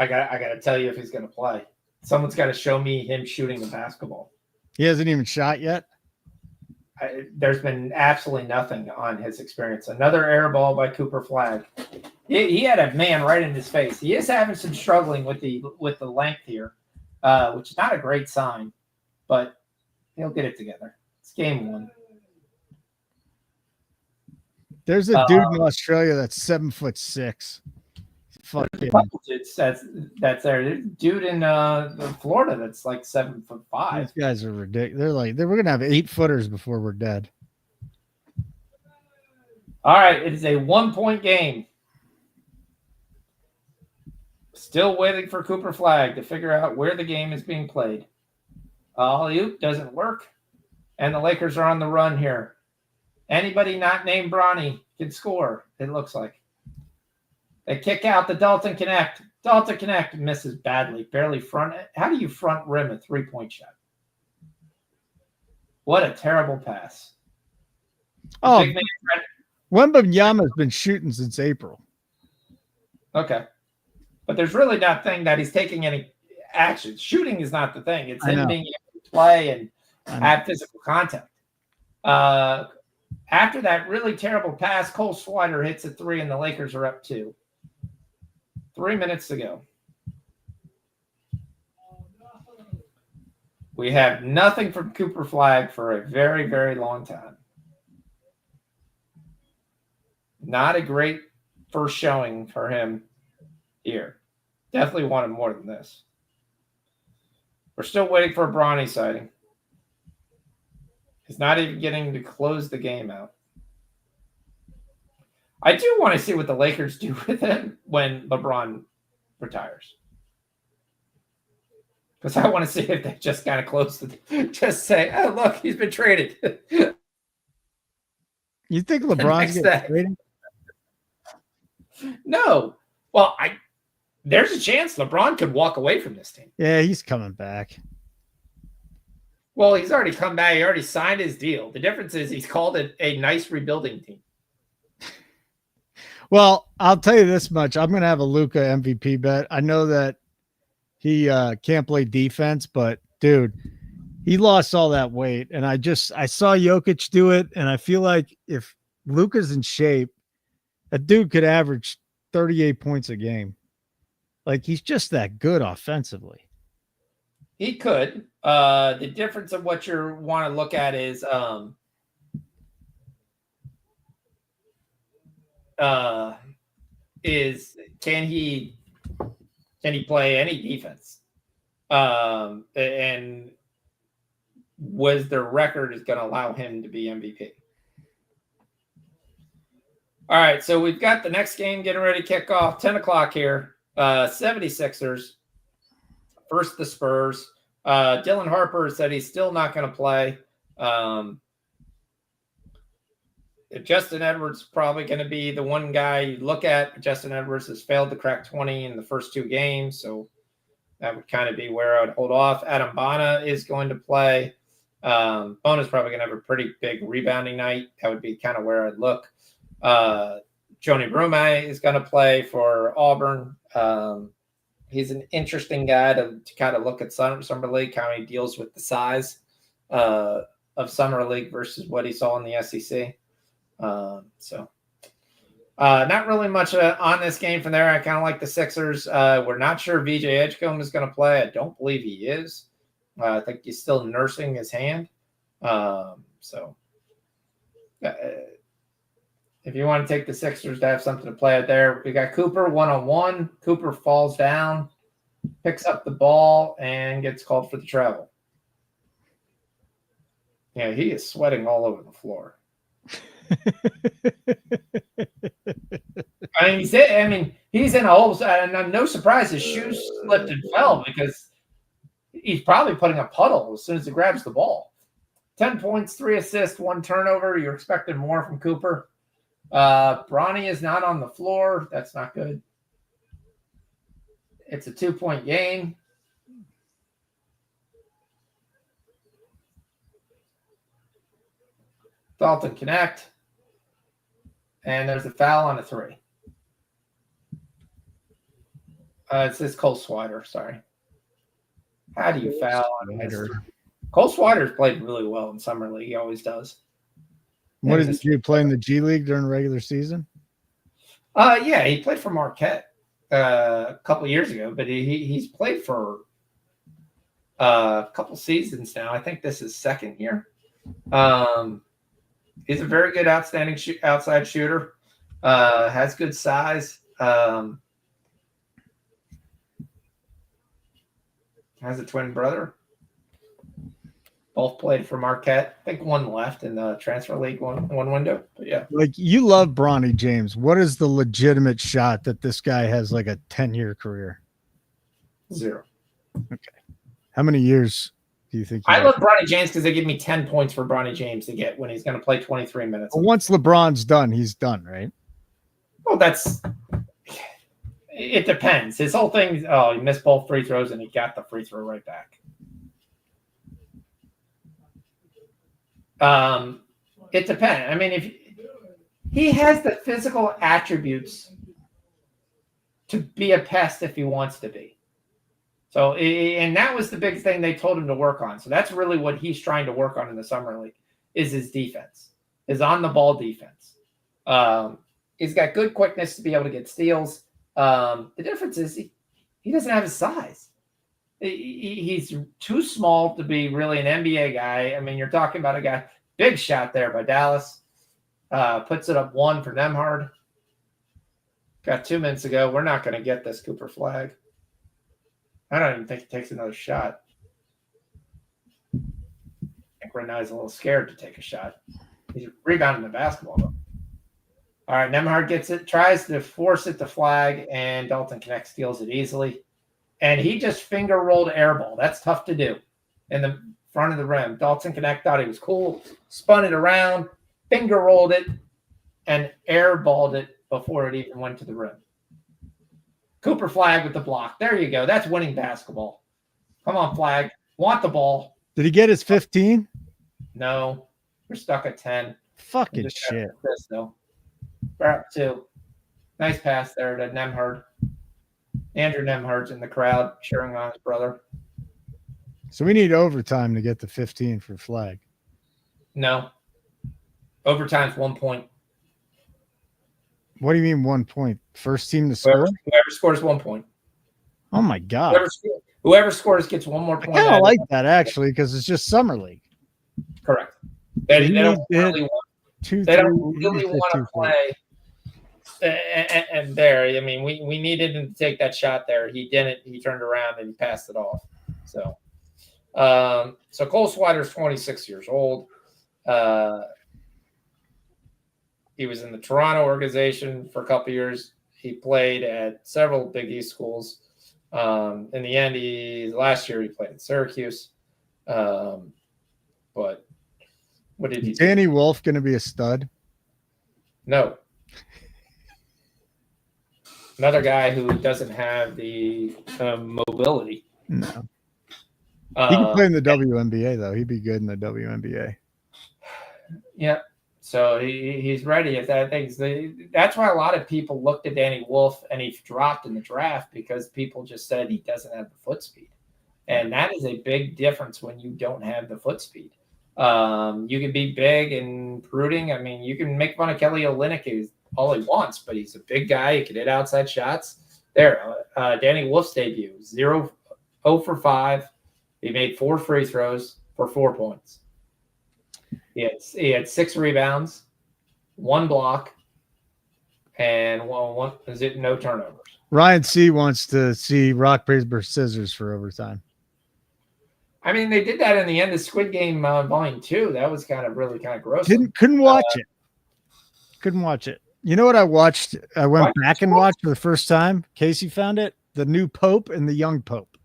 I got to tell you if he's going to play. Someone's got to show me him shooting the basketball. He hasn't even shot yet? There's been absolutely nothing on his experience. Another air ball by Cooper Flag. He had a man right in his face. He is having some struggling with the length here, which is not a great sign, but he'll get it together. It's game 1. There's a dude in Australia that's 7'6". Fucking dudes that's there. There's a dude in Florida that's like 7'5". These guys are ridiculous. We're gonna have 8-footers before we're dead. All right, it is a 1-point game. Still waiting for Cooper Flag to figure out where the game is being played. Alley-oop doesn't work, and the Lakers are on the run here. Anybody not named Bronny can score, it looks like. They kick out the Dalton Connect. Dalton Connect misses badly, barely front. How do you front rim a 3-point shot? What a terrible pass. Oh, Wembanyama's been shooting since April. Okay. But there's really nothing that he's taking any action. Shooting is not the thing. It's him being able to play and have physical contact. After that really terrible pass, Cole Swider hits a 3 and the Lakers are up 2. 3 minutes to go. We have nothing from Cooper Flag for a very, very long time. Not a great first showing for him here. Definitely wanted more than this. We're still waiting for a Bronny sighting. He's not even getting to close the game out. I do want to see what the Lakers do with him when LeBron retires. Because I want to see if they just kind of close just say, oh, look, he's been traded. You think LeBron's getting traded? No. Well, there's a chance LeBron could walk away from this team. Yeah, he's coming back. Well, he's already come back. He already signed his deal. The difference is he's called it a nice rebuilding team. Well, I'll tell you this much. I'm going to have a Luka MVP bet. I know that he can't play defense, but, dude, he lost all that weight. And I saw Jokic do it, and I feel like if Luka's in shape, that dude could average 38 points a game. Like, he's just that good offensively. He could. The difference of what you want to look at is can he play any defense? And was their record is going to allow him to be MVP? All right, so we've got the next game getting ready to kick off. 10 o'clock here. 76ers versus the Spurs. Dylan Harper said he's still not going to play. Justin Edwards probably going to be the one guy you look at. Justin Edwards has failed to crack 20 in the first 2 games, so that would kind of be where I would hold off. Adam Bonner is going to play. Bonner's probably going to have a pretty big rebounding night. That would be kind of where I'd look. Joni Brume is going to play for Auburn. He's an interesting guy to kind of look at Summer League, how he deals with the size of Summer League versus what he saw in the SEC. Not really much on this game from there. I kind of like the Sixers. We're not sure VJ Edgecombe is going to play. I don't believe he is. I think he's still nursing his hand. If you want to take the Sixers to have something to play out there, we got Cooper one-on-one. Cooper falls down, picks up the ball, and gets called for the travel. Yeah, he is sweating all over the floor. He's in a hole, and I'm no surprise his shoes slipped and fell because he's probably putting a puddle as soon as he grabs the ball. 10 points, 3 assists, 1 turnover. You're expecting more from Cooper. Bronny is not on the floor. That's not good. It's a 2-point game. Dalton connect. And there's a foul on a 3. It says Cole Swider. Sorry. How do you foul on a 3? Cole Swider's played really well in Summer League. He always does. What did you play in the G League during the regular season? Yeah, he played for Marquette a couple of years ago, but he's played for a couple seasons now. I think this is second year. He's a very good, outstanding outside shooter. Has good size. Has a twin brother. Both played for Marquette. I think one left in the transfer league one window. But yeah. Like, you love Bronny James. What is the legitimate shot that this guy has like a 10-year career? 0. Okay. How many years do you think? I love Bronny James because they give me 10 points for Bronny James to get when he's going to play 23 minutes. Well, once LeBron's done, he's done, right? Well, it depends. His whole thing, he missed both free throws and he got the free throw right back. It depends. I mean, if he has the physical attributes to be a pest if he wants to be. So, and that was the big thing they told him to work on. So that's really what he's trying to work on in the Summer League is his defense, his on-the-ball defense. He's got good quickness to be able to get steals. The difference is he doesn't have his size. He's too small to be really an NBA guy. I mean, you're talking about a guy, big shot there by Dallas. Puts it up 1 for Nemhard. Got 2 minutes ago. We're not going to get this Cooper flag. I don't even think he takes another shot. I think Renai's a little scared to take a shot. He's rebounding the basketball, though. All right, Nemhard gets it, tries to force it to flag, and Dalton Connect steals it easily. And he just finger rolled airball. That's tough to do in the front of the rim. Dalton Connect thought he was cool, spun it around, finger rolled it, and airballed it before it even went to the rim. Cooper flag with the block. There you go. That's winning basketball. Come on, flag. Want the ball. Did he get his 15? No. We're stuck at 10. Fucking shit. This, though. We're up 2. Nice pass there to Nemhard. Andrew Nemhard's in the crowd cheering on his brother. So we need overtime to get the 15 for flag. No. Overtime's 1 point. What do you mean 1 point? First team to score? Whoever scores 1 point. Oh, my God. Whoever scores gets 1 more point. I kind of like that, actually, because it's just Summer League. Correct. They don't really want to play. And there, I mean, we needed him to take that shot there. He didn't. He turned around and he passed it off. So Cole Swider's 26 years old. He was in the Toronto organization for a couple of years. He played at several Big East schools. In the end, last year he played at Syracuse. But what did he do? Danny Wolf going to be a stud? No. Another guy who doesn't have the mobility. No. He can play in the WNBA, though. He'd be good in the WNBA. Yeah. So he's ready. That's why a lot of people looked at Danny Wolf and he dropped in the draft because people just said he doesn't have the foot speed. And that is a big difference when you don't have the foot speed. You can be big and brooding. I mean, you can make fun of Kelly Olynyk all he wants, but he's a big guy. He can hit outside shots. There, Danny Wolf's debut, 0 for 5. He made 4 free throws for 4 points. He had 6 rebounds, 1 block, and no turnovers. Ryan C. wants to see rock, paper, scissors for overtime. I mean, they did that in the end of Squid Game Volume 2. That was really kind of gross. Couldn't watch it. Couldn't watch it. You know what I watched? I went back and watched for the first time. Casey found it. The New Pope and the Young Pope.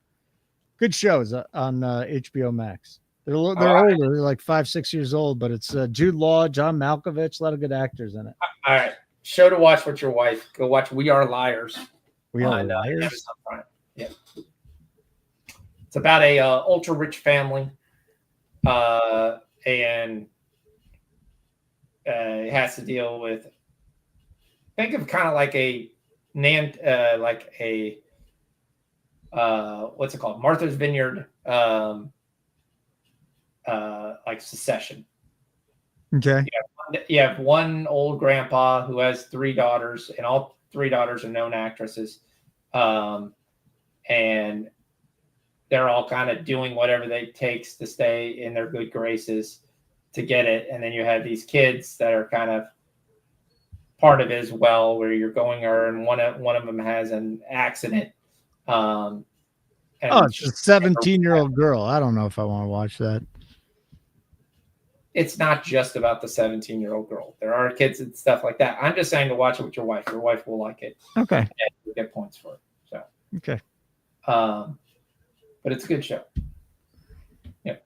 Good shows on HBO Max. They're older. They're like 5-6 years old, but it's Jude Law, John Malkovich, a lot of good actors in it. All right. Show to watch with your wife. Go watch We Are Liars. We Are Liars? Yeah. It's about a ultra-rich family. And it has to deal with, think of kind of like what's it called? Martha's Vineyard, like Succession. Okay. You have one old grandpa who has 3 daughters, and all 3 daughters are known actresses. And they're all kind of doing whatever it takes to stay in their good graces to get it. And then you have these kids that are kind of part of it as well, where you're going there, and one of them has an accident. And it's a 17-year-old girl. I don't know if I want to watch that. It's not just about the 17-year-old girl. There are kids and stuff like that. I'm just saying to watch it with your wife. Your wife will like it. Okay. And you'll get points for it. So okay. But it's a good show. Yeah.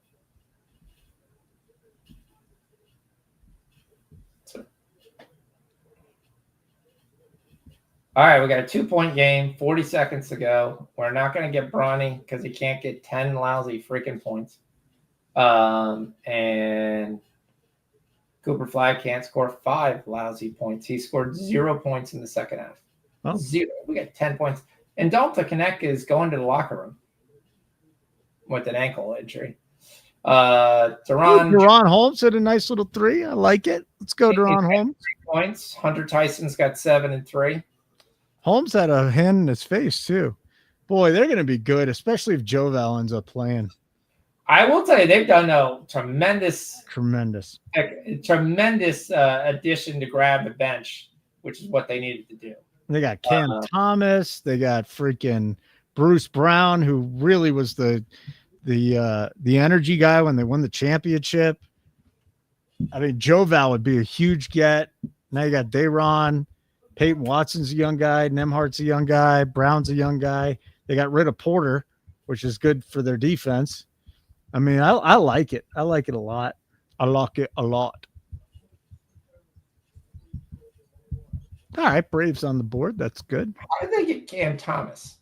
So. All right, we got a 2-point game, 40 seconds to go. We're not going to get Bronny because he can't get 10 lousy freaking points. And Cooper Flag can't score 5 lousy points. He scored 0 points in the second half. Oh. 0. We got 10 points. And Dalton Connect is going to the locker room with an ankle injury. Deron Holmes had a nice little 3. I like it. Let's go, Deron Holmes. 3 points. Hunter Tyson's got 7 and 3. Holmes had a hand in his face too. Boy, they're going to be good, especially if Joval ends up playing. I will tell you, they've done a tremendous addition to grab the bench, which is what they needed to do. They got Cam Thomas. They got freaking Bruce Brown, who really was the energy guy when they won the championship. I mean, Joval would be a huge get. Now you got Dayron. Peyton Watson's a young guy. Nemhart's a young guy. Brown's a young guy. They got rid of Porter, which is good for their defense. I mean, I like it. I like it a lot. I like it a lot. All right, Braves on the board. That's good. How did they get Cam Thomas?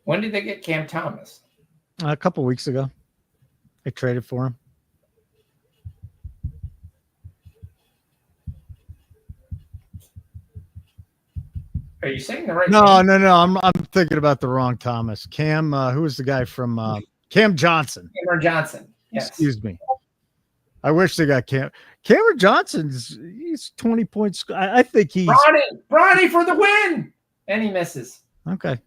When did they get Cam Thomas? A couple weeks ago. I traded for him. Are you saying the right name? No. I'm thinking about the wrong Thomas. Cam, who was the guy from Cam Johnson? Cameron Johnson. Yes. Excuse me. I wish they got Cam. Cameron Johnson's he's 20 points. I think he's Bronny for the win. And he misses. Okay.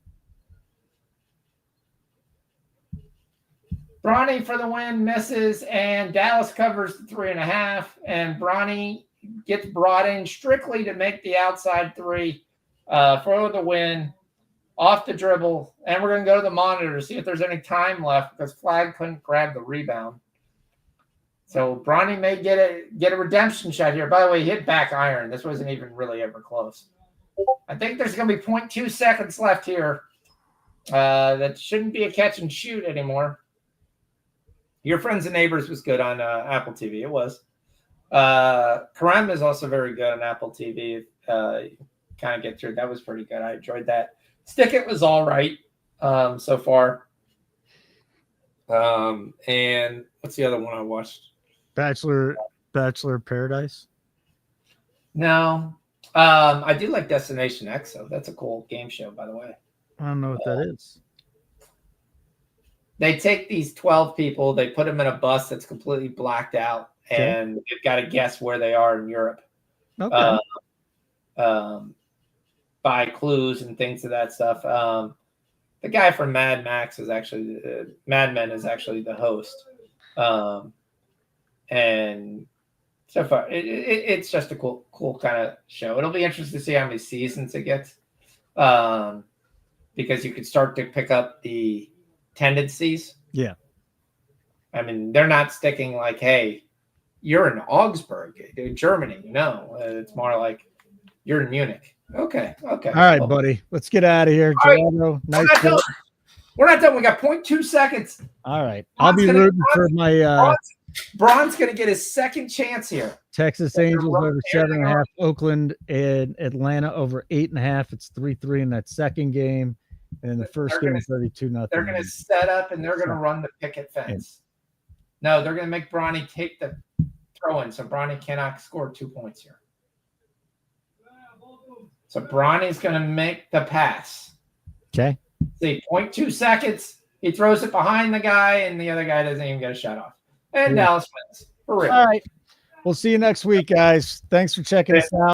Bronny for the win, misses, and Dallas covers the 3.5, and Bronny gets brought in strictly to make the outside 3 for the win, off the dribble, and we're going to go to the monitor to see if there's any time left because Flag couldn't grab the rebound. So Bronny may get a redemption shot here. By the way, he hit back iron. This wasn't even really ever close. I think there's going to be 0.2 seconds left here. That shouldn't be a catch and shoot anymore. Your Friends and Neighbors was good on Apple TV. It was. Karem is also very good on Apple TV. Kind of get through. That was pretty good. I enjoyed that. Stick It was all right so far. And what's the other one I watched? Bachelor Paradise. No. I do like Destination X, though. That's a cool game show, by the way. I don't know what that is. They take these 12 people, they put them in a bus that's completely blacked out, and they've got to guess where they are in Europe. Okay. By clues and things of that stuff. The guy from Mad Max is actually Mad Men is actually the host. And So far, it's just a cool kind of show. It'll be interesting to see how many seasons it gets, because you could start to pick up the tendencies. Yeah. I mean, they're not sticking like, hey, you're in Augsburg, Germany. No, it's more like you're in Munich. Okay. All right, buddy. Let's get out of here. Gerardo, nice. We're not done. We got 0.2 seconds. All right. I'll be rooting for my Braun's going to get his second chance here. Texas Angels over 7.5. Oakland and Atlanta over 8.5. It's 3-3 in that second game. And in the first game, 32-0. They're going to set up and they're going to run the picket fence. No, they're going to make Bronny take the throw in. So Bronny cannot score 2 points here. So Bronny's going to make the pass. Okay. See, 0.2 seconds. He throws it behind the guy, and the other guy doesn't even get a shot off. And Dallas wins. For real. All right. We'll see you next week, guys. Thanks for checking us out.